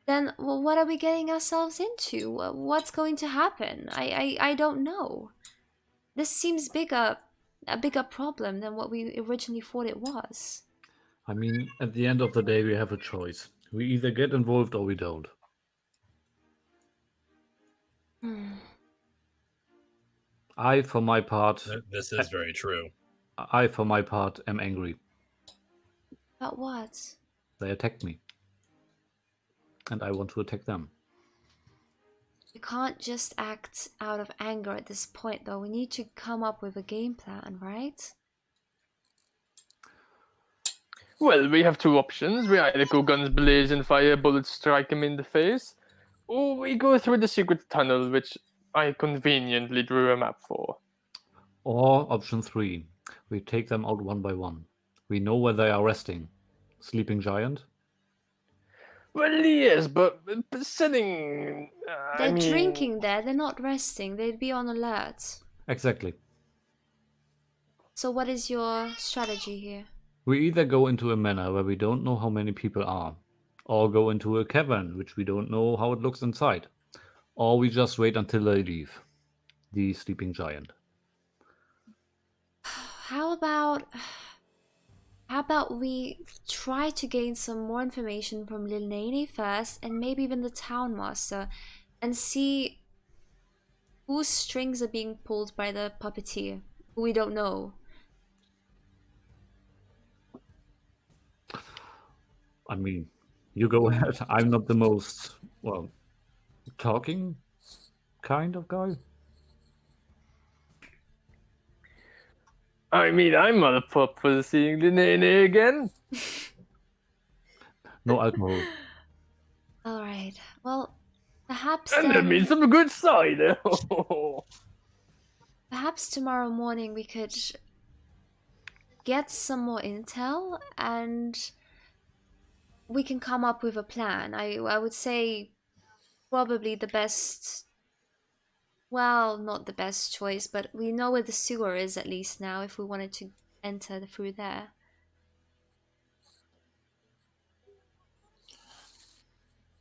then what are we getting ourselves into? What's going to happen? I don't know. This seems a bigger problem than what we originally thought it was. I mean, at the end of the day, we have a choice. We either get involved or we don't. I, for my part, This is very true. am angry. About what? They attacked me. And I want to attack them. You can't just act out of anger at this point, though. We need to come up with a game plan, right? Well, we have two options. We either go guns blazing, fire bullets, strike him in the face, or we go through the secret tunnel, which I conveniently drew a map for. Or option 3, we take them out one by one. We know where they are resting. Sleeping Giant? Well, yes, but sitting... They're drinking there, they're not resting, they'd be on alert. Exactly. So what is your strategy here? We either go into a manor where we don't know how many people are, or go into a cavern which we don't know how it looks inside, or we just wait until they leave. The Sleeping Giant. How about we try to gain some more information from Lilnane first, and maybe even the town master, and see whose strings are being pulled by the puppeteer, who we don't know. I mean, you go ahead. I'm not the most, well, talking kind of guy. I mean, I'm not a pup for seeing the Nene again. No alcohol. Alright, well, perhaps And that then, means some good cider. perhaps tomorrow morning we could get some more intel and we can come up with a plan. I would say probably the best, well, not the best choice, but we know where the sewer is at least now if we wanted to enter through there.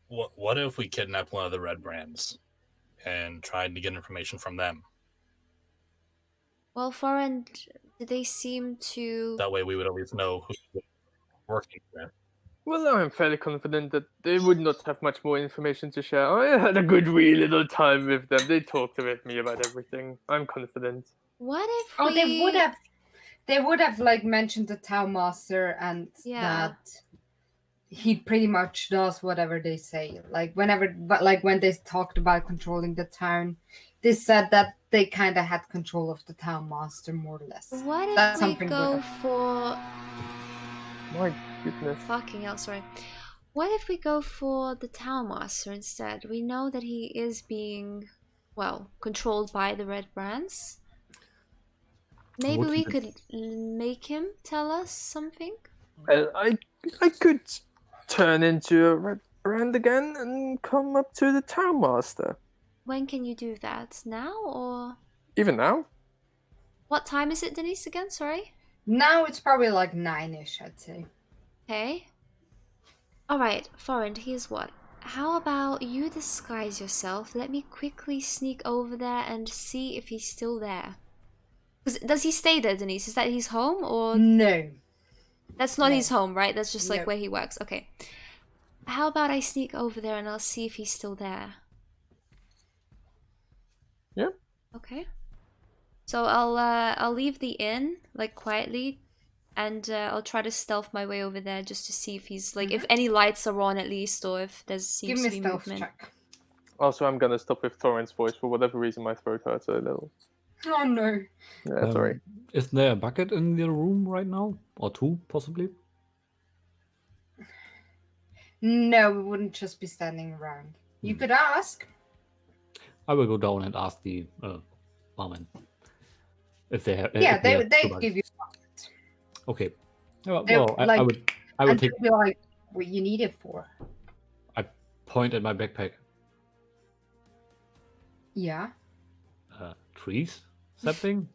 What if we kidnap one of the Redbrands and tried to get information from them? Well, foreign, did they seem to... That way we would at least know who we're working with. Well, I'm fairly confident that they would not have much more information to share. I had a good wee little time with them. They talked with me about everything. I'm confident. What if Oh, we... they would have like mentioned the town master and that he pretty much does whatever they say. Like when they talked about controlling the town, they said that they kind of had control of the town master more or less. What if That's we something go good. for... My goodness. Fucking hell, sorry. What if we go for the town master instead? We know that he is being, well, controlled by the Redbrands. Maybe we could make him tell us something? Well, I could turn into a red brand again and come up to the town master. When can you do that? Now or... Even now? What time is it, Denise, again? Sorry? Now it's probably like 9-ish, I'd say. Okay. Alright, Foreign, here's what. How about you disguise yourself? Let me quickly sneak over there and see if he's still there. Does he stay there, Denise? Is that his home or... No. That's not his home, right? That's just like No. where he works. Okay. How about I sneak over there and I'll see if he's still there? Yeah. Okay. So I'll leave the inn like quietly, and I'll try to stealth my way over there just to see if he's like if any lights are on at least, or if there Give seems me to a be stealth movement. check. Also, I'm gonna stop with Thorin's voice for whatever reason. My throat hurts a little. Oh no. Yeah, sorry. Is there a bucket in the room right now? Or two, possibly? No, we wouldn't just be standing around. You could ask. I will go down and ask the barman if they have. Yeah, if they have they two give you. buckets. Okay. Well, They're I like- would And take. they'll be like, what you need it for? I point at my backpack. Yeah. Trees sapling.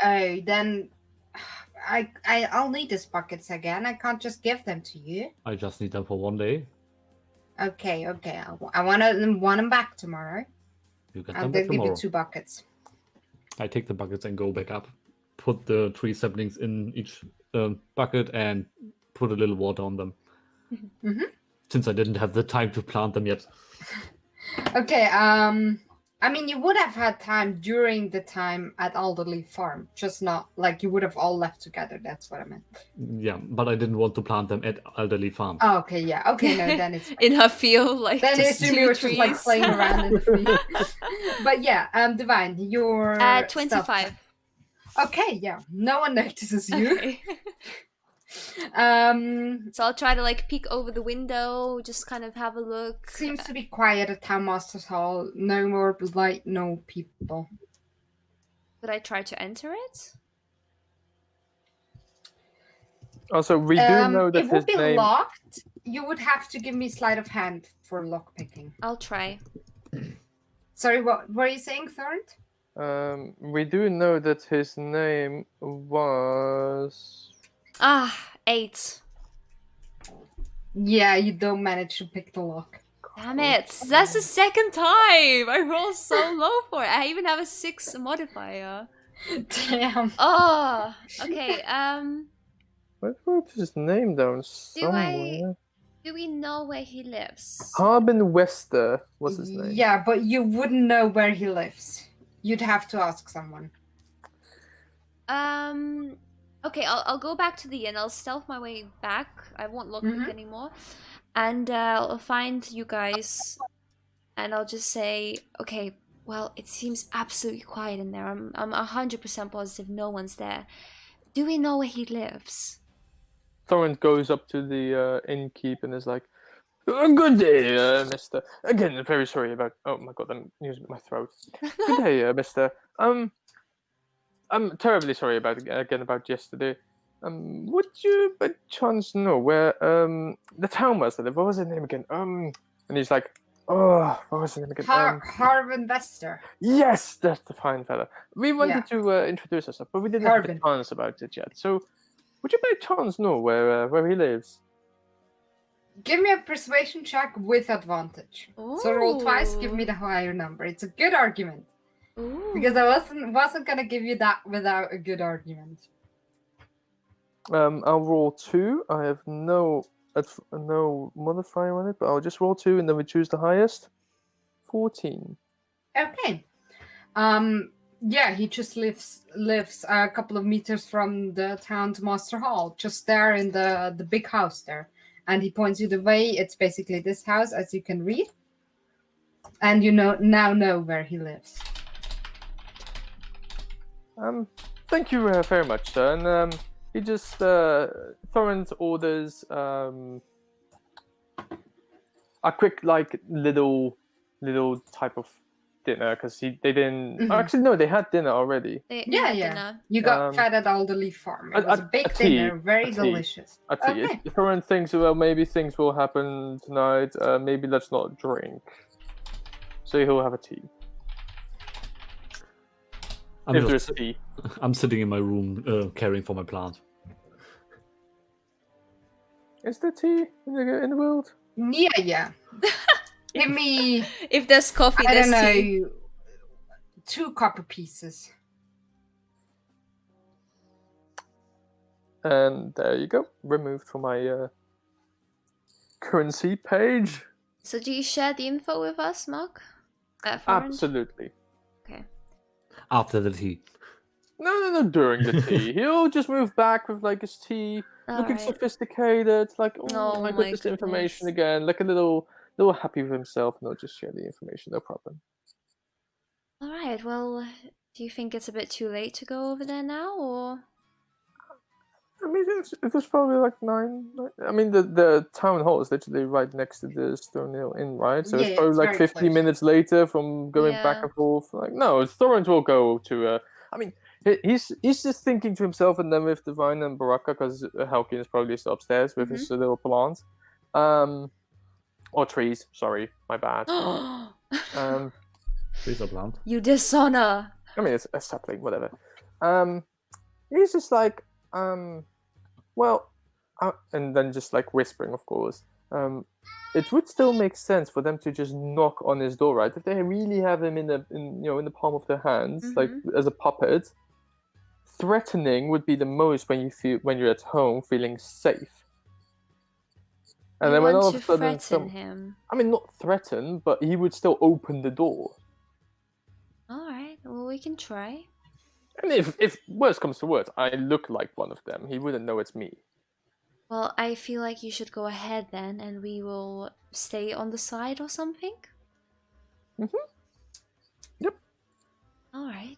Oh, then I'll need these buckets again. I can't just give them to you. I just need them for one day. Okay. I want them back tomorrow. You get I'll them back give you tomorrow. 2 buckets. I take the buckets and go back up. Put the tree saplings in each bucket and put a little water on them. Mhm. Since I didn't have the time to plant them yet. Okay. I mean, you would have had time during the time at Alderley Farm, just not like you would have all left together. That's what I meant. Yeah, but I didn't want to plant them at Elderly Farm. Oh, okay. Yeah. Okay. No, then it's. In her field, like Then I just assume two you were just like trees. playing around in the field. But yeah, Divine, your 25. Okay, yeah. No one notices you. Okay. Um So I'll try to like peek over the window, just kind of have a look. seems to be quiet at Town Master's Hall. No more light, no people. Could I try to enter it? Also, we do know that it would his be name. locked. You would have to give me sleight of hand for lock picking. I'll try. Sorry, what were you saying, Thornt? We do know that his name was. 8. Yeah, you don't manage to pick the lock. Damn it! That's the second time! I rolled so low for it. I even have a 6 modifier. Damn. Oh, okay. I wrote his name down somewhere. Do we know where he lives? Harbin Wester was his name. Yeah, but you wouldn't know where he lives. You'd have to ask someone. Okay, I'll go back to the inn. I'll stealth my way back. I won't look Mhm. anymore. And I'll find you guys. And I'll just say, okay, well, it seems absolutely quiet in there. I'm 100% positive no one's there. Do we know where he lives? Thorin goes up to the innkeep and is like, "Good day, mister. Again, very sorry about. Oh my god, I'm using my throat. Good day, mister. I'm terribly sorry about yesterday. Would you by chance know where the town master lived? What was his name again? And he's like, oh, what was his name again? Harvin Vester. Yes, that's the fine fella. We wanted to introduce ourselves, but we didn't have a Harbin. chance about it yet. So, would you by chance know where he lives? Give me a persuasion check with advantage. So roll twice, give me the higher number. It's a good argument. Ooh. Because I wasn't gonna give you that without a good argument. I'll roll 2. I have no modifier on it, but I'll just roll 2 and then we choose the highest. 14. Okay. Yeah, he just lives a couple of meters from the town's master hall, just there in the big house there. And he points you the way. It's basically this house, as you can read. And you now know where he lives. Thank you very much, sir. And he just Thorin's orders a quick little type of dinner because they didn't. Mhm. Actually, no, they had dinner already. They Yeah, had yeah. dinner. You got fed at Alderley Farm. It was a big tea, dinner, very a tea. delicious. I tell you, Okay. Thorin thinks, well, maybe things will happen tonight. Maybe let's not drink. So he'll have a tea. If there's tea. I'm sitting in my room caring for my plant. Is there tea in the world? Yeah. Give me, If there's coffee, I there's don't tea. know, 2 copper pieces. And there you go. Removed from my currency page. So do you share the info with us, Mark? Foreign? Absolutely. Okay. After the tea. No, during the tea. He'll just move back with like his tea, looking Alright. sophisticated, like, Oh I my got this information goodness. again, like a little happy with himself, and he'll just share the information, no problem. Alright, well, do you think it's a bit too late to go over there now, or? I mean, it was probably like 9. I mean, the town hall is literally right next to the Stone Hill Inn, right? So it's Yeah, probably it's like very 50 close. minutes later from going back Yeah. and forth. Like, no, Thorin will go to. I mean, he's just thinking to himself, and then with Divine and Baraqa, because Halkin is probably still upstairs with his little plants, or trees. Sorry, my bad. Trees are plant. You dishonor! I mean, it's a sapling, whatever. He's just like, well, and then just like whispering, of course. It would still make sense for them to just knock on his door, right? If they really have him in the palm of their hands, like as a puppet. Threatening would be the most when you're at home feeling safe. And You then when want all to of a sudden, threaten him. I mean, not threaten, but he would still open the door. Alright, well, we can try. And if worst comes to worst, I look like one of them, he wouldn't know it's me. Well, I feel like you should go ahead then, and we will stay on the side or something? Yep. Alright.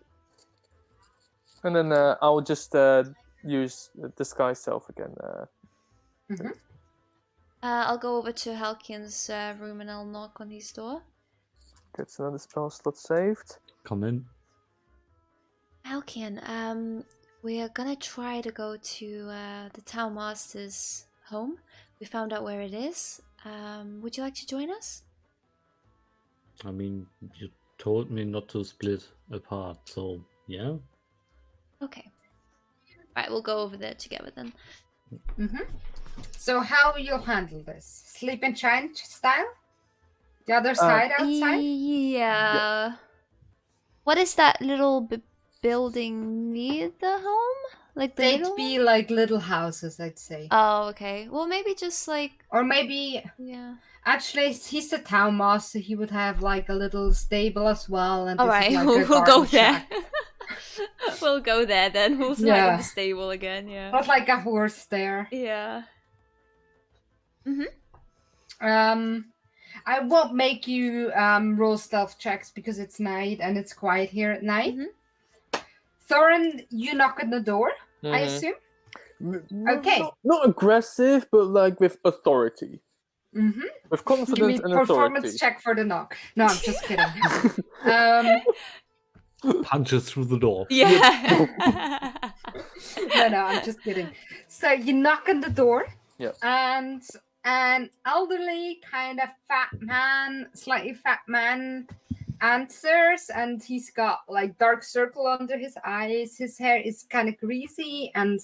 And then I'll just use disguise self again. I'll go over to Halkin's room and I'll knock on his door. Gets another spell slot saved. Come in. Halkin, we are gonna try to go to the town master's home. We found out where it is. Would you like to join us? I mean, you told me not to split apart, so yeah. Okay. Right, we'll go over there together then. So how you'll handle this? Sleep in giant style? The other side outside? Yeah. What is that little building near the home? Like the They'd little be one? like little houses, I'd say. Oh, okay. Well, maybe just like Or maybe, yeah. actually, he's the town master. He would have like a little stable as well. And All this right, is like we'll a go garden there. shack. We'll go there then. We'll hide in Yeah. the stable again. Yeah. Not like a horse there. Yeah. I won't make you roll stealth checks because it's night and it's quiet here at night. Thorin, you knock on the door, I assume? Okay. Not aggressive, but like with authority. With confidence Give me and performance authority. check for the knock. No, I'm just kidding. Punches through the door. Yeah. No, I'm just kidding. So you knock on the door, Yeah. and an elderly, kind of slightly fat man answers, and he's got like dark circle under his eyes. His hair is kind of greasy and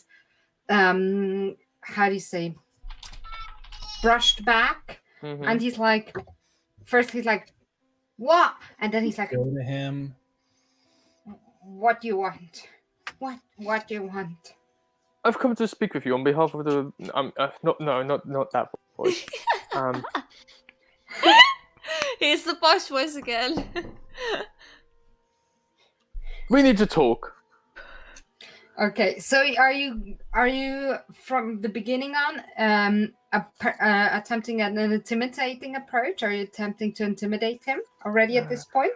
how do you say, brushed back. And he's like, first he's like, what? And then he's like, Go to him. what do you want? What do you want? I've come to speak with you on behalf of the. Not that voice. Here's the posh voice again. We need to talk. Okay, so are you from the beginning on attempting an intimidating approach? Are you attempting to intimidate him already at this point?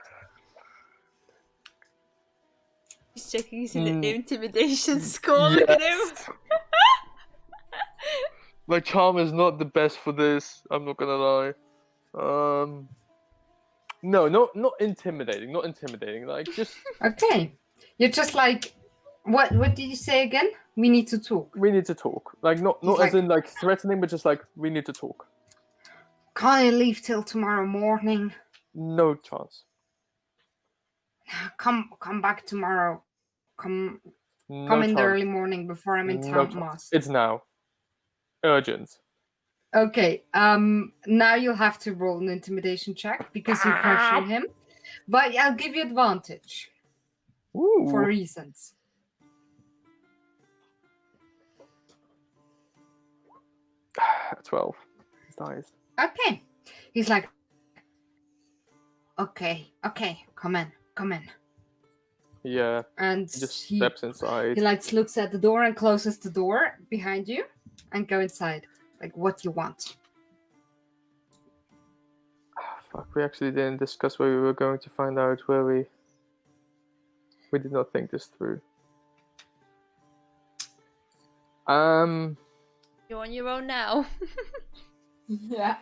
He's checking his intimidation score. Look at him. My charm is not the best for this. I'm not gonna lie. No, not intimidating. Not intimidating. Like just. Okay, you're just like, what did you say again? We need to talk. We need to talk. Like not as in like threatening, but just like we need to talk. Can't you leave till tomorrow morning? No chance. Come back tomorrow. Come No in the chance. early morning before I'm in No town, chance. Moss. It's now. Urgent. Okay. Now you'll have to roll an intimidation check because you pressured him. But I'll give you advantage Ooh. for reasons. At 12. His dies. Okay. He's like, okay, come in. Yeah, And he just he steps inside. like looks at the door and closes the door behind you, and go inside. Like, what you want? Fuck, we actually didn't discuss where we were going to find out where we did not think this through. You're on your own now. Yeah.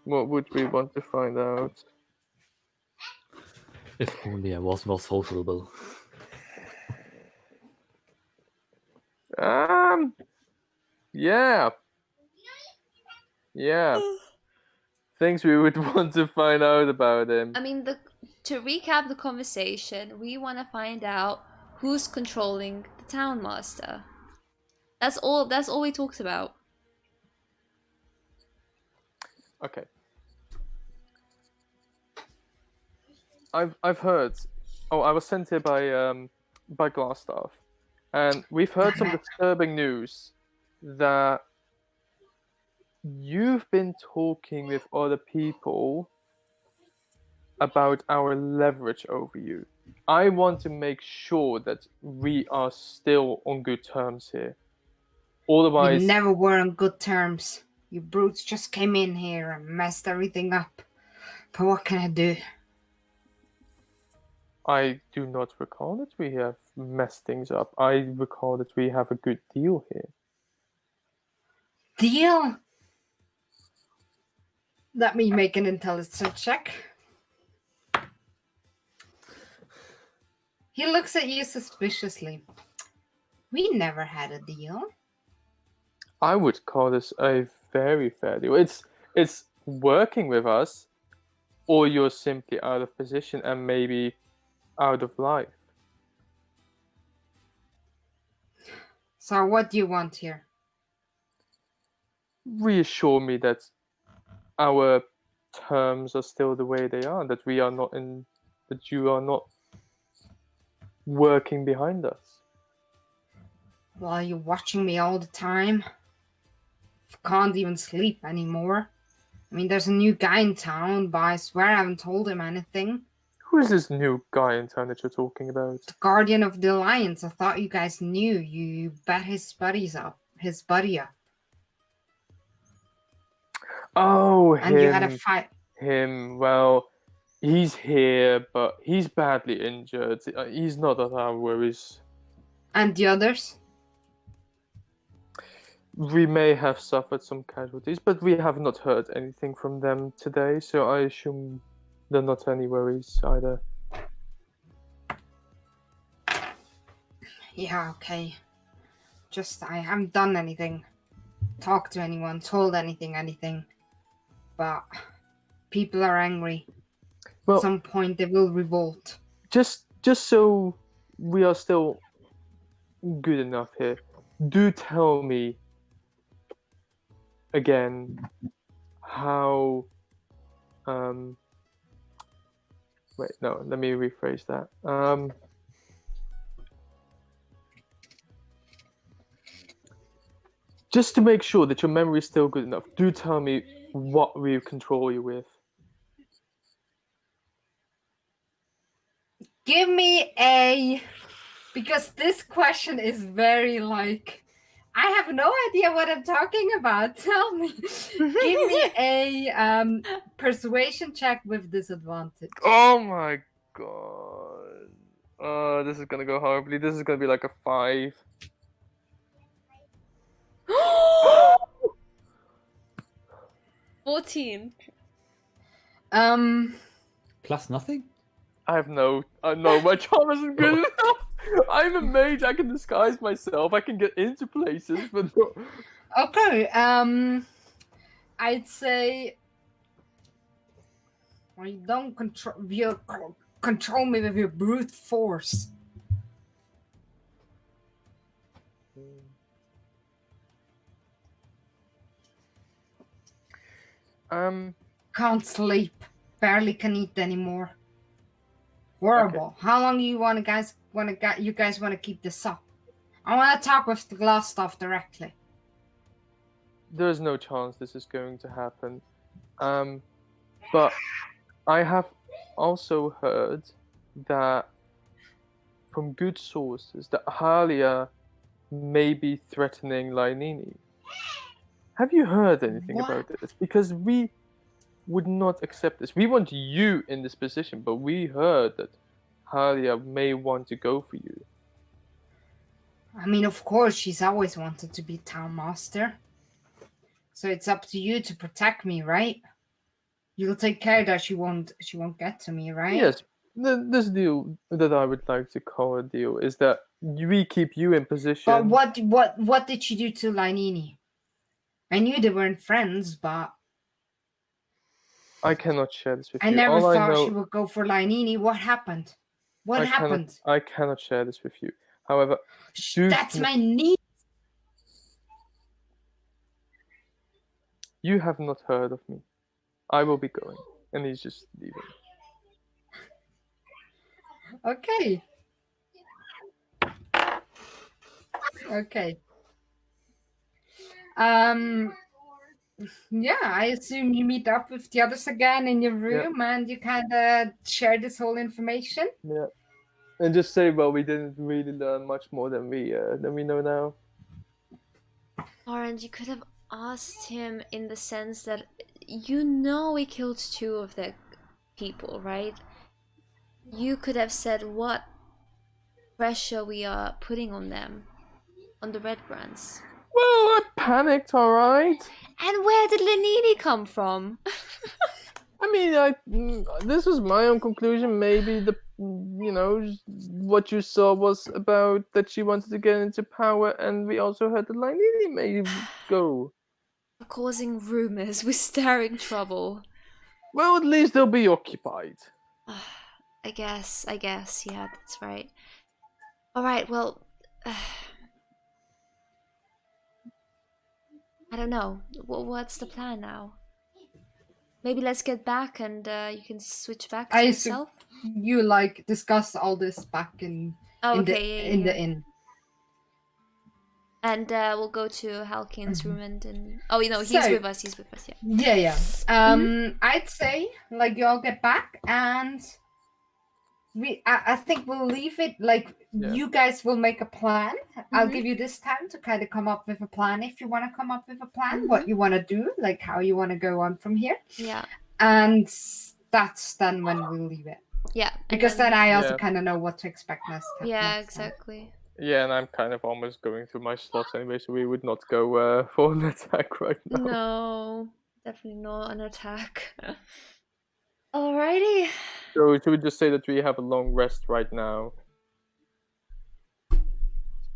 What would we want to find out? If only I was more sociable. Yeah. Yeah. Things we would want to find out about him. I mean, to recap the conversation, we want to find out who's controlling the town master. That's all we talked about. Okay. I've heard. Oh, I was sent here by Glassstaff, and we've heard some disturbing news that you've been talking with other people about our leverage over you. I want to make sure that we are still on good terms here. Otherwise, We never were on good terms. You brutes just came in here and messed everything up. But what can I do? I do not recall that we have messed things up. I recall that we have a good deal here. Deal? Let me make an intelligence check. He looks at you suspiciously. We never had a deal. I would call this a very fair deal. It's working with us, or you're simply out of position and maybe out of life. So what do you want here? Reassure me that our terms are still the way they are, that we are not in, that you are not working behind us. Well, you're watching me all the time. Can't even sleep anymore. I mean, there's a new guy in town, but I swear I haven't told him anything. Who is this new guy in town that you're talking about? The Guardian of the Alliance. I thought you guys knew. You bet his buddy up. Oh, And him. you had a fight. Him. Well, he's here, but he's badly injured. He's not at our worries. And the others? We may have suffered some casualties, but we have not heard anything from them today, so I assume there are not any worries either. Yeah, okay. Just, I haven't done anything. Talked to anyone, told anything. But people are angry. Well, At some point they will revolt. just so we are still good enough here, do tell me again how wait, no, let me rephrase that. Just to make sure that your memory is still good enough, do tell me what we control you with. Give me a... Because this question is very like... I have no idea what I'm talking about. Tell me. Give me a persuasion check with disadvantage. Oh my god. Oh, this is gonna go horribly. This is gonna be like a 5. 14. Plus nothing? I have no, my charm isn't good enough. I'm a mage. I can disguise myself. I can get into places, but no. Okay. I'd say... Well, you don't control me with your brute force. Can't sleep. Barely can eat anymore. Horrible. Okay. How long do you want to keep this up? I want to talk with the glass stuff directly. There's no chance this is going to happen. But I have also heard that from good sources that Ahalia may be threatening Lainini. Have you heard anything What? about this? Because we would not accept this. We want you in this position, but we heard that Ahalia may want to go for you. I mean, of course, she's always wanted to be town master. So it's up to you to protect me, right? You'll take care that she won't get to me, right? Yes, this deal that I would like to call a deal is that we keep you in position. But what did she do to Lainini? I knew they weren't friends, but I cannot share this with I you. never All thought I know, she would go for Lainini. What happened? What happened? I cannot share this with you. However, do That's n- my niece. you have not heard of me. I will be going, and he's just leaving. Okay. Okay. Yeah, I assume you meet up with the others again in your room and you kind of share this whole information. Yeah, and just say, well, we didn't really learn much more than we know now. Orange, you could have asked him in the sense that you know we killed 2 of the people, right? You could have said what pressure we are putting on them, on the Redbrands. Well, I panicked, all right. And where did Lenini come from? I mean, this was my own conclusion. Maybe what you saw was about that she wanted to get into power, and we also heard that Lainini may go. We're causing rumors, we're stirring trouble. Well, at least they'll be occupied. I guess, yeah, that's right. Alright, well... I don't know. What's the plan now? Maybe let's get back and you can switch back to yourself? You discuss all this back in the inn. And we'll go to Halkin's room and oh, you know, he's with us, Yeah, yeah. yeah. I'd say you all get back and I think we'll leave it you guys will make a plan. I'll give you this time to kind of come up with a plan if you want to come up with a plan, what you want to do, how you want to go on from here. Yeah. And that's then when we'll leave it. Yeah. Because then I also kind of know what to expect next time. Yeah, exactly. Yeah, and I'm kind of almost going through my slots anyway, so we would not go for an attack right now. No, definitely not an attack. Alrighty. So should we just say that we have a long rest right now?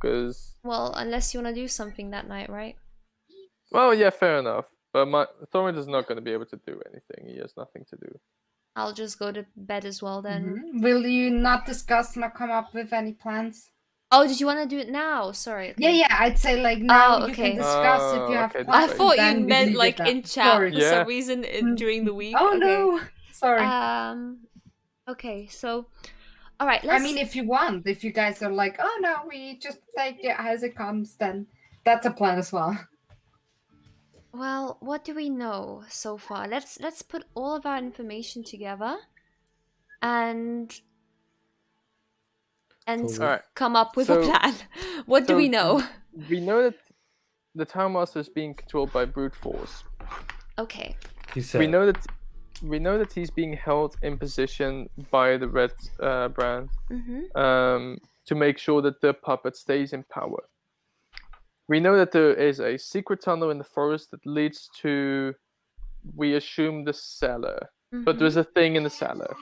Because... Well, unless you want to do something that night, right? Well, yeah, fair enough. But Thorin is not going to be able to do anything. He has nothing to do. I'll just go to bed as well then. Will you not come up with any plans? Oh, did you want to do it now? Sorry. Okay. Yeah, I'd say now you okay. can discuss if you have plans. I thought you then meant we leave it in that. chat Sorry. for some reason during the week. Oh okay. no, sorry. Okay, so all right, let's... I mean, if you want, if you guys are oh no, we just take it as it comes, then that's a plan as well. Well, what do we know so far? Let's put all of our information together and come up with a plan. What do we know? We know that the Town Master is being controlled by brute force. Okay. We know that he's being held in position by the Red Brand to make sure that the puppet stays in power. We know that there is a secret tunnel in the forest that leads to, we assume, the cellar. But there's a thing in the cellar.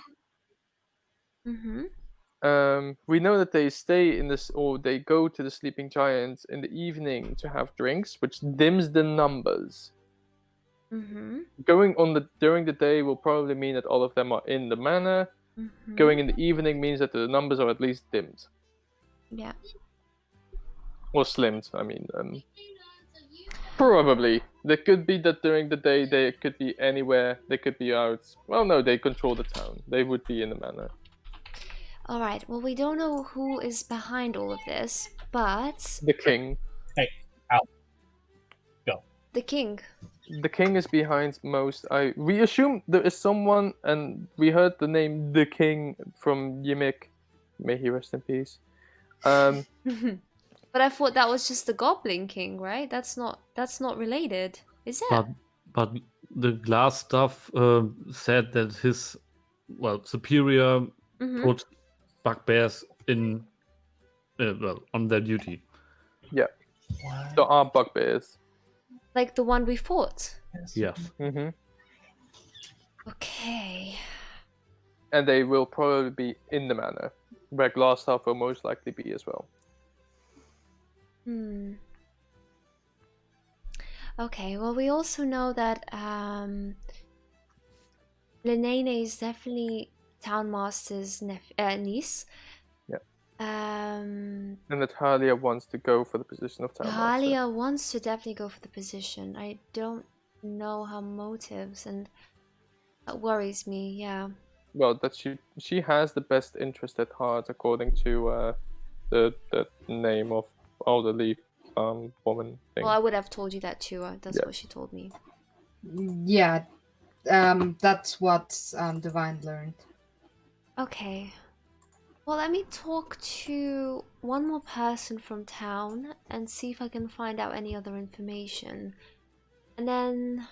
We know that they stay in this, or they go to the Sleeping Giant in the evening to have drinks, which dims the numbers. Going on during the day will probably mean that all of them are in the manor. Going in the evening means that the numbers are at least dimmed. Yeah. Or slimmed, I mean. Probably. There could be that during the day they could be anywhere. They could be out. Well, no, they control the town. They would be in the manor. Alright, well, we don't know who is behind all of this, but... The king. Hey, out. Go. The king. The king is behind most. We assume there is someone, and we heard the name the king from Yimik. May he rest in peace. But I thought that was just the Goblin King, right? That's not related, is it? But the glass stuff said that his superior Mhm. put bugbears in on their duty. Yeah, there are bugbears. Like the one we fought. Yes. Mm-hmm. Okay. And they will probably be in the manor, where glass stuff will most likely be as well. Okay, well, we also know that Lenene is definitely Townmaster's niece. Yeah. Um, And Natalia wants to go for the position of Townmaster. Natalia wants to definitely go for the position. I don't know her motives, and that worries me, yeah. Well, that she has the best interest at heart, according to the name of elderly woman thing. Well, I would have told you that too. That's Yeah. what she told me. Yeah, that's what Divine learned. Okay. Well, let me talk to one more person from town and see if I can find out any other information. And then,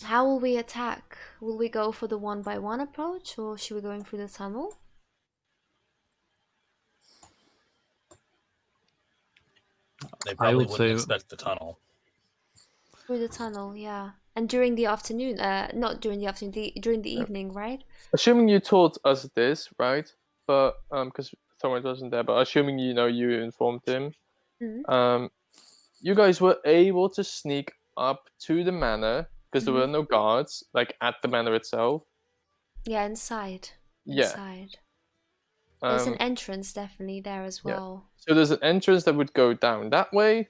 how will we attack? Will we go for the one-by-one approach, or should we go in through the tunnel? They probably would wouldn't say- expect the tunnel. Through the tunnel, yeah. And during the afternoon, not during the afternoon, during the evening, right? Assuming you told us this, right? But because Thomas wasn't there, but assuming you informed him, Mhm. You guys were able to sneak up to the manor because there were no guards, like at the manor itself. Yeah, inside. Yeah. Inside. There's an Um, entrance definitely there as yeah. well. so there's an entrance that would go down that way,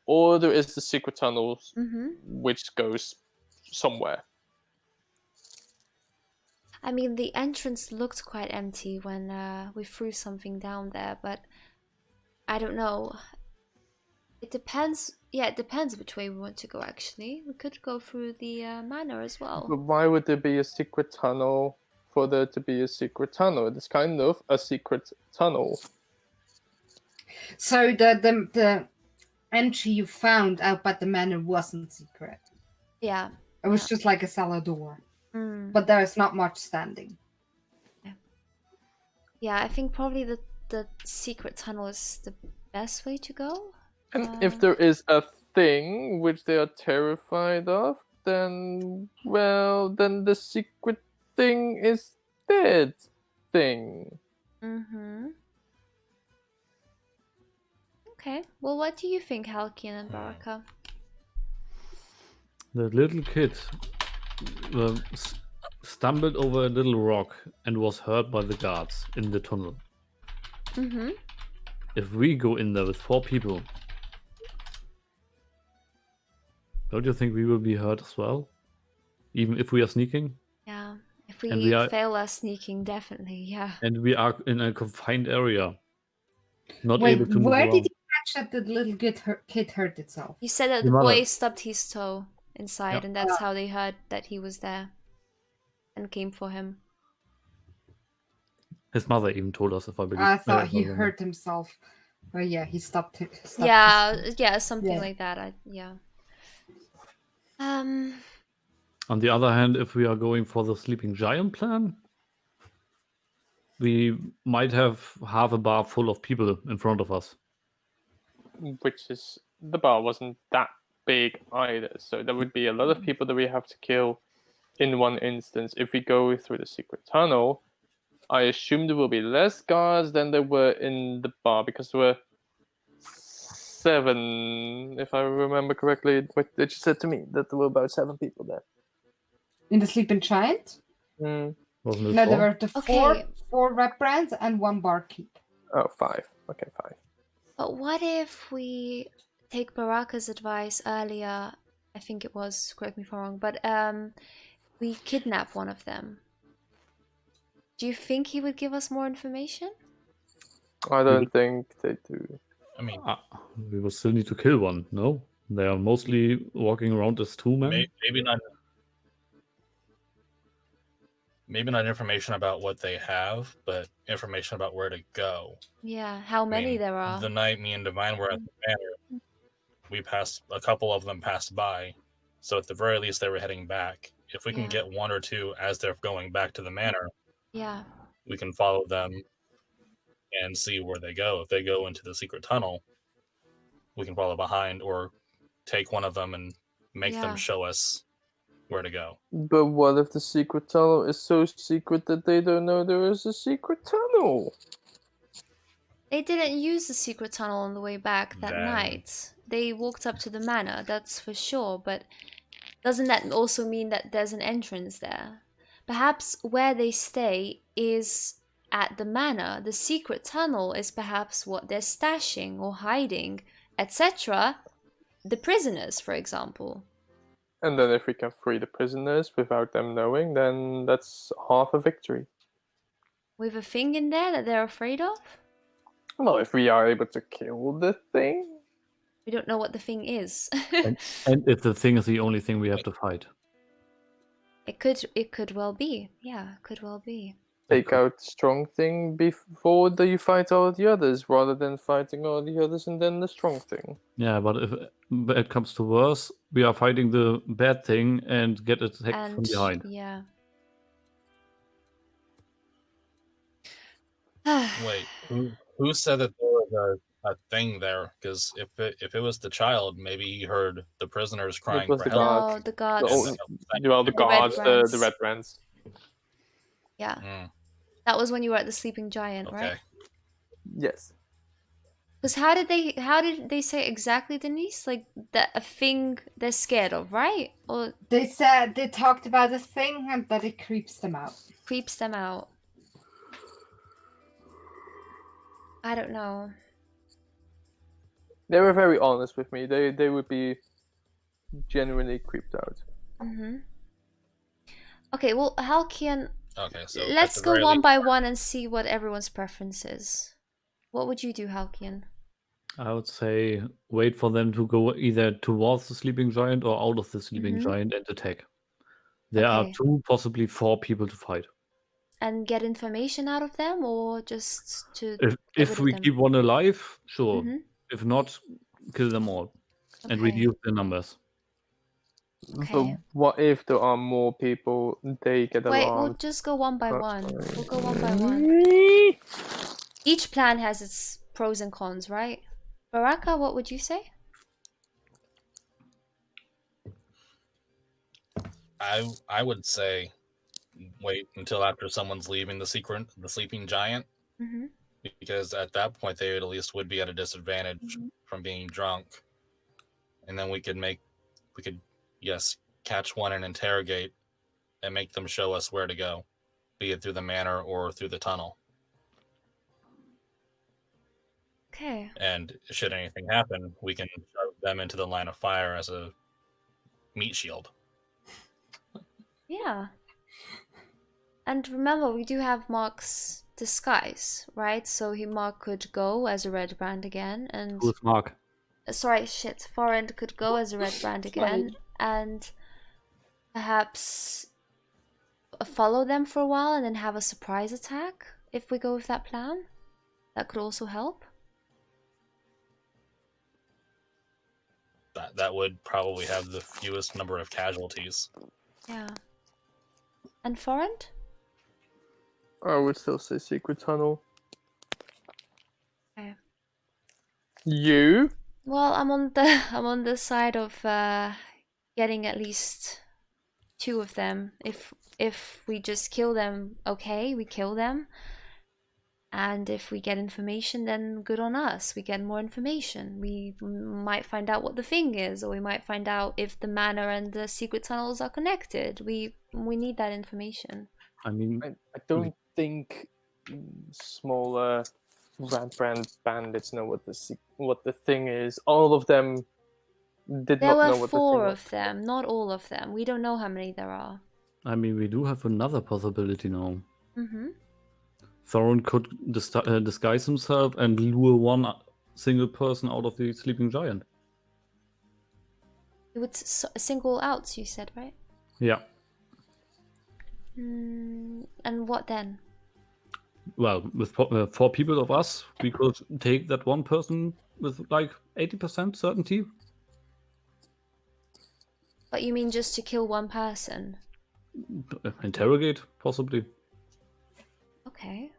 or there is the secret tunnels which goes somewhere. I mean, the entrance looked quite empty when we threw something down there, but I don't know. It depends. Yeah, it depends which way we want to go, actually. We could go through the manor as well. But why would there be a secret tunnel for there to be a secret tunnel? It's kind of a secret tunnel. So the entry you found out by the manor wasn't secret. Yeah. It was just like a cellar door. Mm. But there's not much standing. Yeah, I think probably the secret tunnel is the best way to go. And if there is a thing which they are terrified of, then the secret thing is their thing. Okay. Well, what do you think, Halkian and Baraqa? The little kid stumbled over a little rock and was hurt by the guards in the tunnel. If we go in there with 4 people, don't you think we will be hurt as well? Even if we are sneaking? Yeah. If And we we are- fail our sneaking, definitely, yeah. And we are in a confined area. Not Wait, able to move where around. did you catch that the little kid hurt itself? You said that The the boy mother. stubbed his toe inside, Yeah. and that's how they heard that he was there and came for him. His mother even told us, if I believe. I thought if he remember. hurt himself. But yeah, he stopped it. Yeah, something Yeah. like that. Yeah. On the other hand, if we are going for the sleeping giant plan, we might have half a bar full of people in front of us. Which is, the bar wasn't that big either, so there would be a lot of people that we have to kill in one instance. If we go through the secret tunnel, I assume there will be less guards than there were in the bar, because there were 7, if I remember correctly, what you said to me, that there were about 7 people there. In the Sleeping Giant? Wasn't it No, there 4? were the Okay. four Redbrands and 1 barkeep. Oh, 5. Okay, 5. But what if we take Baraka's advice earlier? I think it was, correct me if I'm wrong, but we kidnap one of them. Do you think he would give us more information? I don't think they do. I mean, We will still need to kill one, no? They are mostly walking around as two men. Maybe not information about what they have, but information about where to go. Yeah, how many there are. The night me and Divine were at the manor, a couple of them passed by. So at the very least, they were heading back. If we can get one or two as they're going back to the manor, we can follow them and see where they go. If they go into the secret tunnel, we can follow behind or take one of them and make them show us where to go. But what if the secret tunnel is so secret that they don't know there is a secret tunnel? They didn't use the secret tunnel on the way back that night. They walked up to the manor, that's for sure, but doesn't that also mean that there's an entrance there? Perhaps where they stay is at the manor. The secret tunnel is perhaps what they're stashing or hiding, etc. The prisoners, for example. And then if we can free the prisoners without them knowing, then that's half a victory. With a thing in there that they're afraid of? Well, if we are able to kill the thing. We don't know what the thing is. and if the thing is the only thing we have to fight. It could well be. Yeah, it could well be. Take out strong thing before you fight all the others, rather than fighting all the others and then the strong thing. Yeah, but if it comes to worse, we are fighting the bad thing and get attacked from behind. Yeah. Wait, who said that there was a thing there? Because if it was the child, maybe he heard the prisoners crying for help. Oh, the guards. The guards, the Redbrands. Yeah. That was when you were at the Sleeping Giant, right? Yes. Because how did they say exactly, Denise? Like that a thing they're scared of, right? Or they talked about a thing and that it creeps them out. Creeps them out. I don't know. They were very honest with me. They would be genuinely creeped out. Mm-hmm. Okay, well, Halkian. Okay, so let's go one by one and see what everyone's preference is. What would you do, Halkian? I would say wait for them to go either towards the Sleeping Giant or out of the Sleeping Giant and attack. There are 2, possibly 4 people to fight. And get information out of them, or just to... If we keep one alive, sure. If not, kill them all and reduce the numbers. Okay. But what if there are more people, they get alarmed? Wait, we'll just go one by one. We'll go one by one. Each plan has its pros and cons, right? Baraqa, what would you say? I would say wait until after someone's leaving the Sleeping Giant. Because at that point they at least would be at a disadvantage from being drunk. And then we could catch one and interrogate and make them show us where to go, be it through the manor or through the tunnel. Okay. And should anything happen, we can shove them into the line of fire as a meat shield. Yeah. And remember, we do have Mark's disguise, right? So Mark could go as a Redbrand again, and who's Mark? Sorry, shit. Forend could go as a Redbrand again, and perhaps follow them for a while and then have a surprise attack if we go with that plan. That could also help. That would probably have the fewest number of casualties. Yeah. And Forend? I would still say secret tunnel. Okay. You? Well, I'm on the side of getting at least 2 of them. If we just kill them, okay, we kill them. And if we get information, then good on us. We get more information. We might find out what the thing is, or we might find out if the manor and the secret tunnels are connected. We need that information. I mean, I don't think smaller Redbrand bandits know what the thing is. All of them did not know what the thing was. There were 4 of them, not all of them. We don't know how many there are. I mean, we do have another possibility now. Thorin could disguise himself and lure one single person out of the Sleeping Giant. You would single out, you said, right? Yeah. And what then? Well, with 4 people of us, we could take that one person with like 80% certainty. But you mean just to kill one person? Interrogate, possibly. Okay.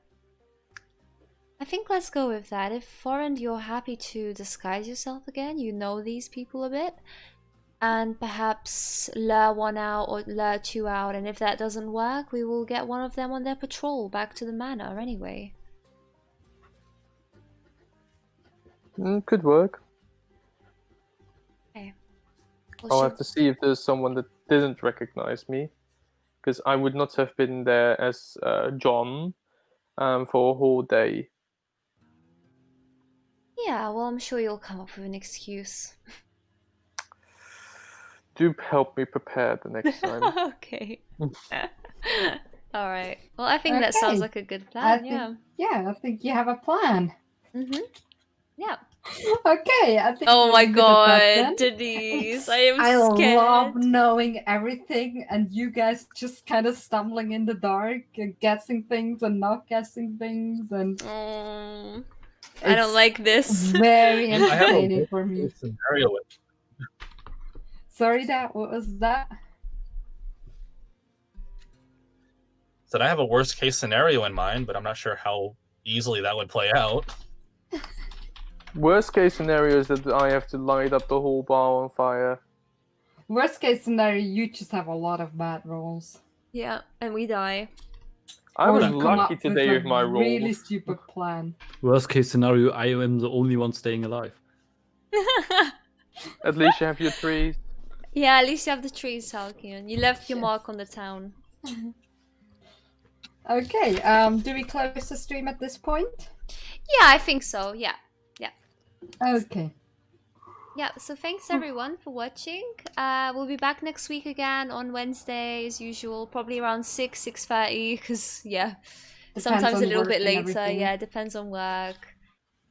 I think let's go with that. If Forend, you're happy to disguise yourself again, you know these people a bit, and perhaps lure one out or lure 2 out, and if that doesn't work, we will get one of them on their patrol back to the manor anyway. Could work. Okay. I'll have to see if there's someone that didn't recognize me, because I would not have been there as John for a whole day. Yeah, well, I'm sure you'll come up with an excuse. Do help me prepare the next time. Okay. Alright. Well, I think that sounds Okay. like a good plan, yeah. I think you have a plan. Yeah. Okay, I think Oh we'll my leave it at that god, then. Denise, It's- I am I scared. love knowing everything and you guys just kind of stumbling in the dark and guessing things and not guessing things, and I don't it's like this. very I have a entertaining for me. worst-case scenario. Sorry, what was that? Said I have a worst case scenario in mind, but I'm not sure how easily that would play out. Worst case scenario is that I have to light up the whole bar on fire. Worst case scenario, you just have a lot of bad rolls. Yeah, and we die. I Or was you come lucky up today a with my rolls. really stupid plan. Worst case scenario, I am the only one staying alive. At least you have your trees. Yeah, at least you have the trees, Halkion. You left your mark on the town. Okay, do we close the stream at this point? Yeah, I think so, yeah. Okay. Yeah, so thanks everyone for watching. We'll be back next week again on Wednesday as usual, probably around 6:30, because yeah, Depends sometimes a on little work bit and later. everything. Yeah, depends on work.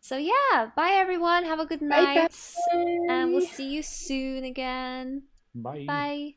So yeah, bye everyone. Have a good Bye night, bye. and we'll see you soon again. Bye. Bye.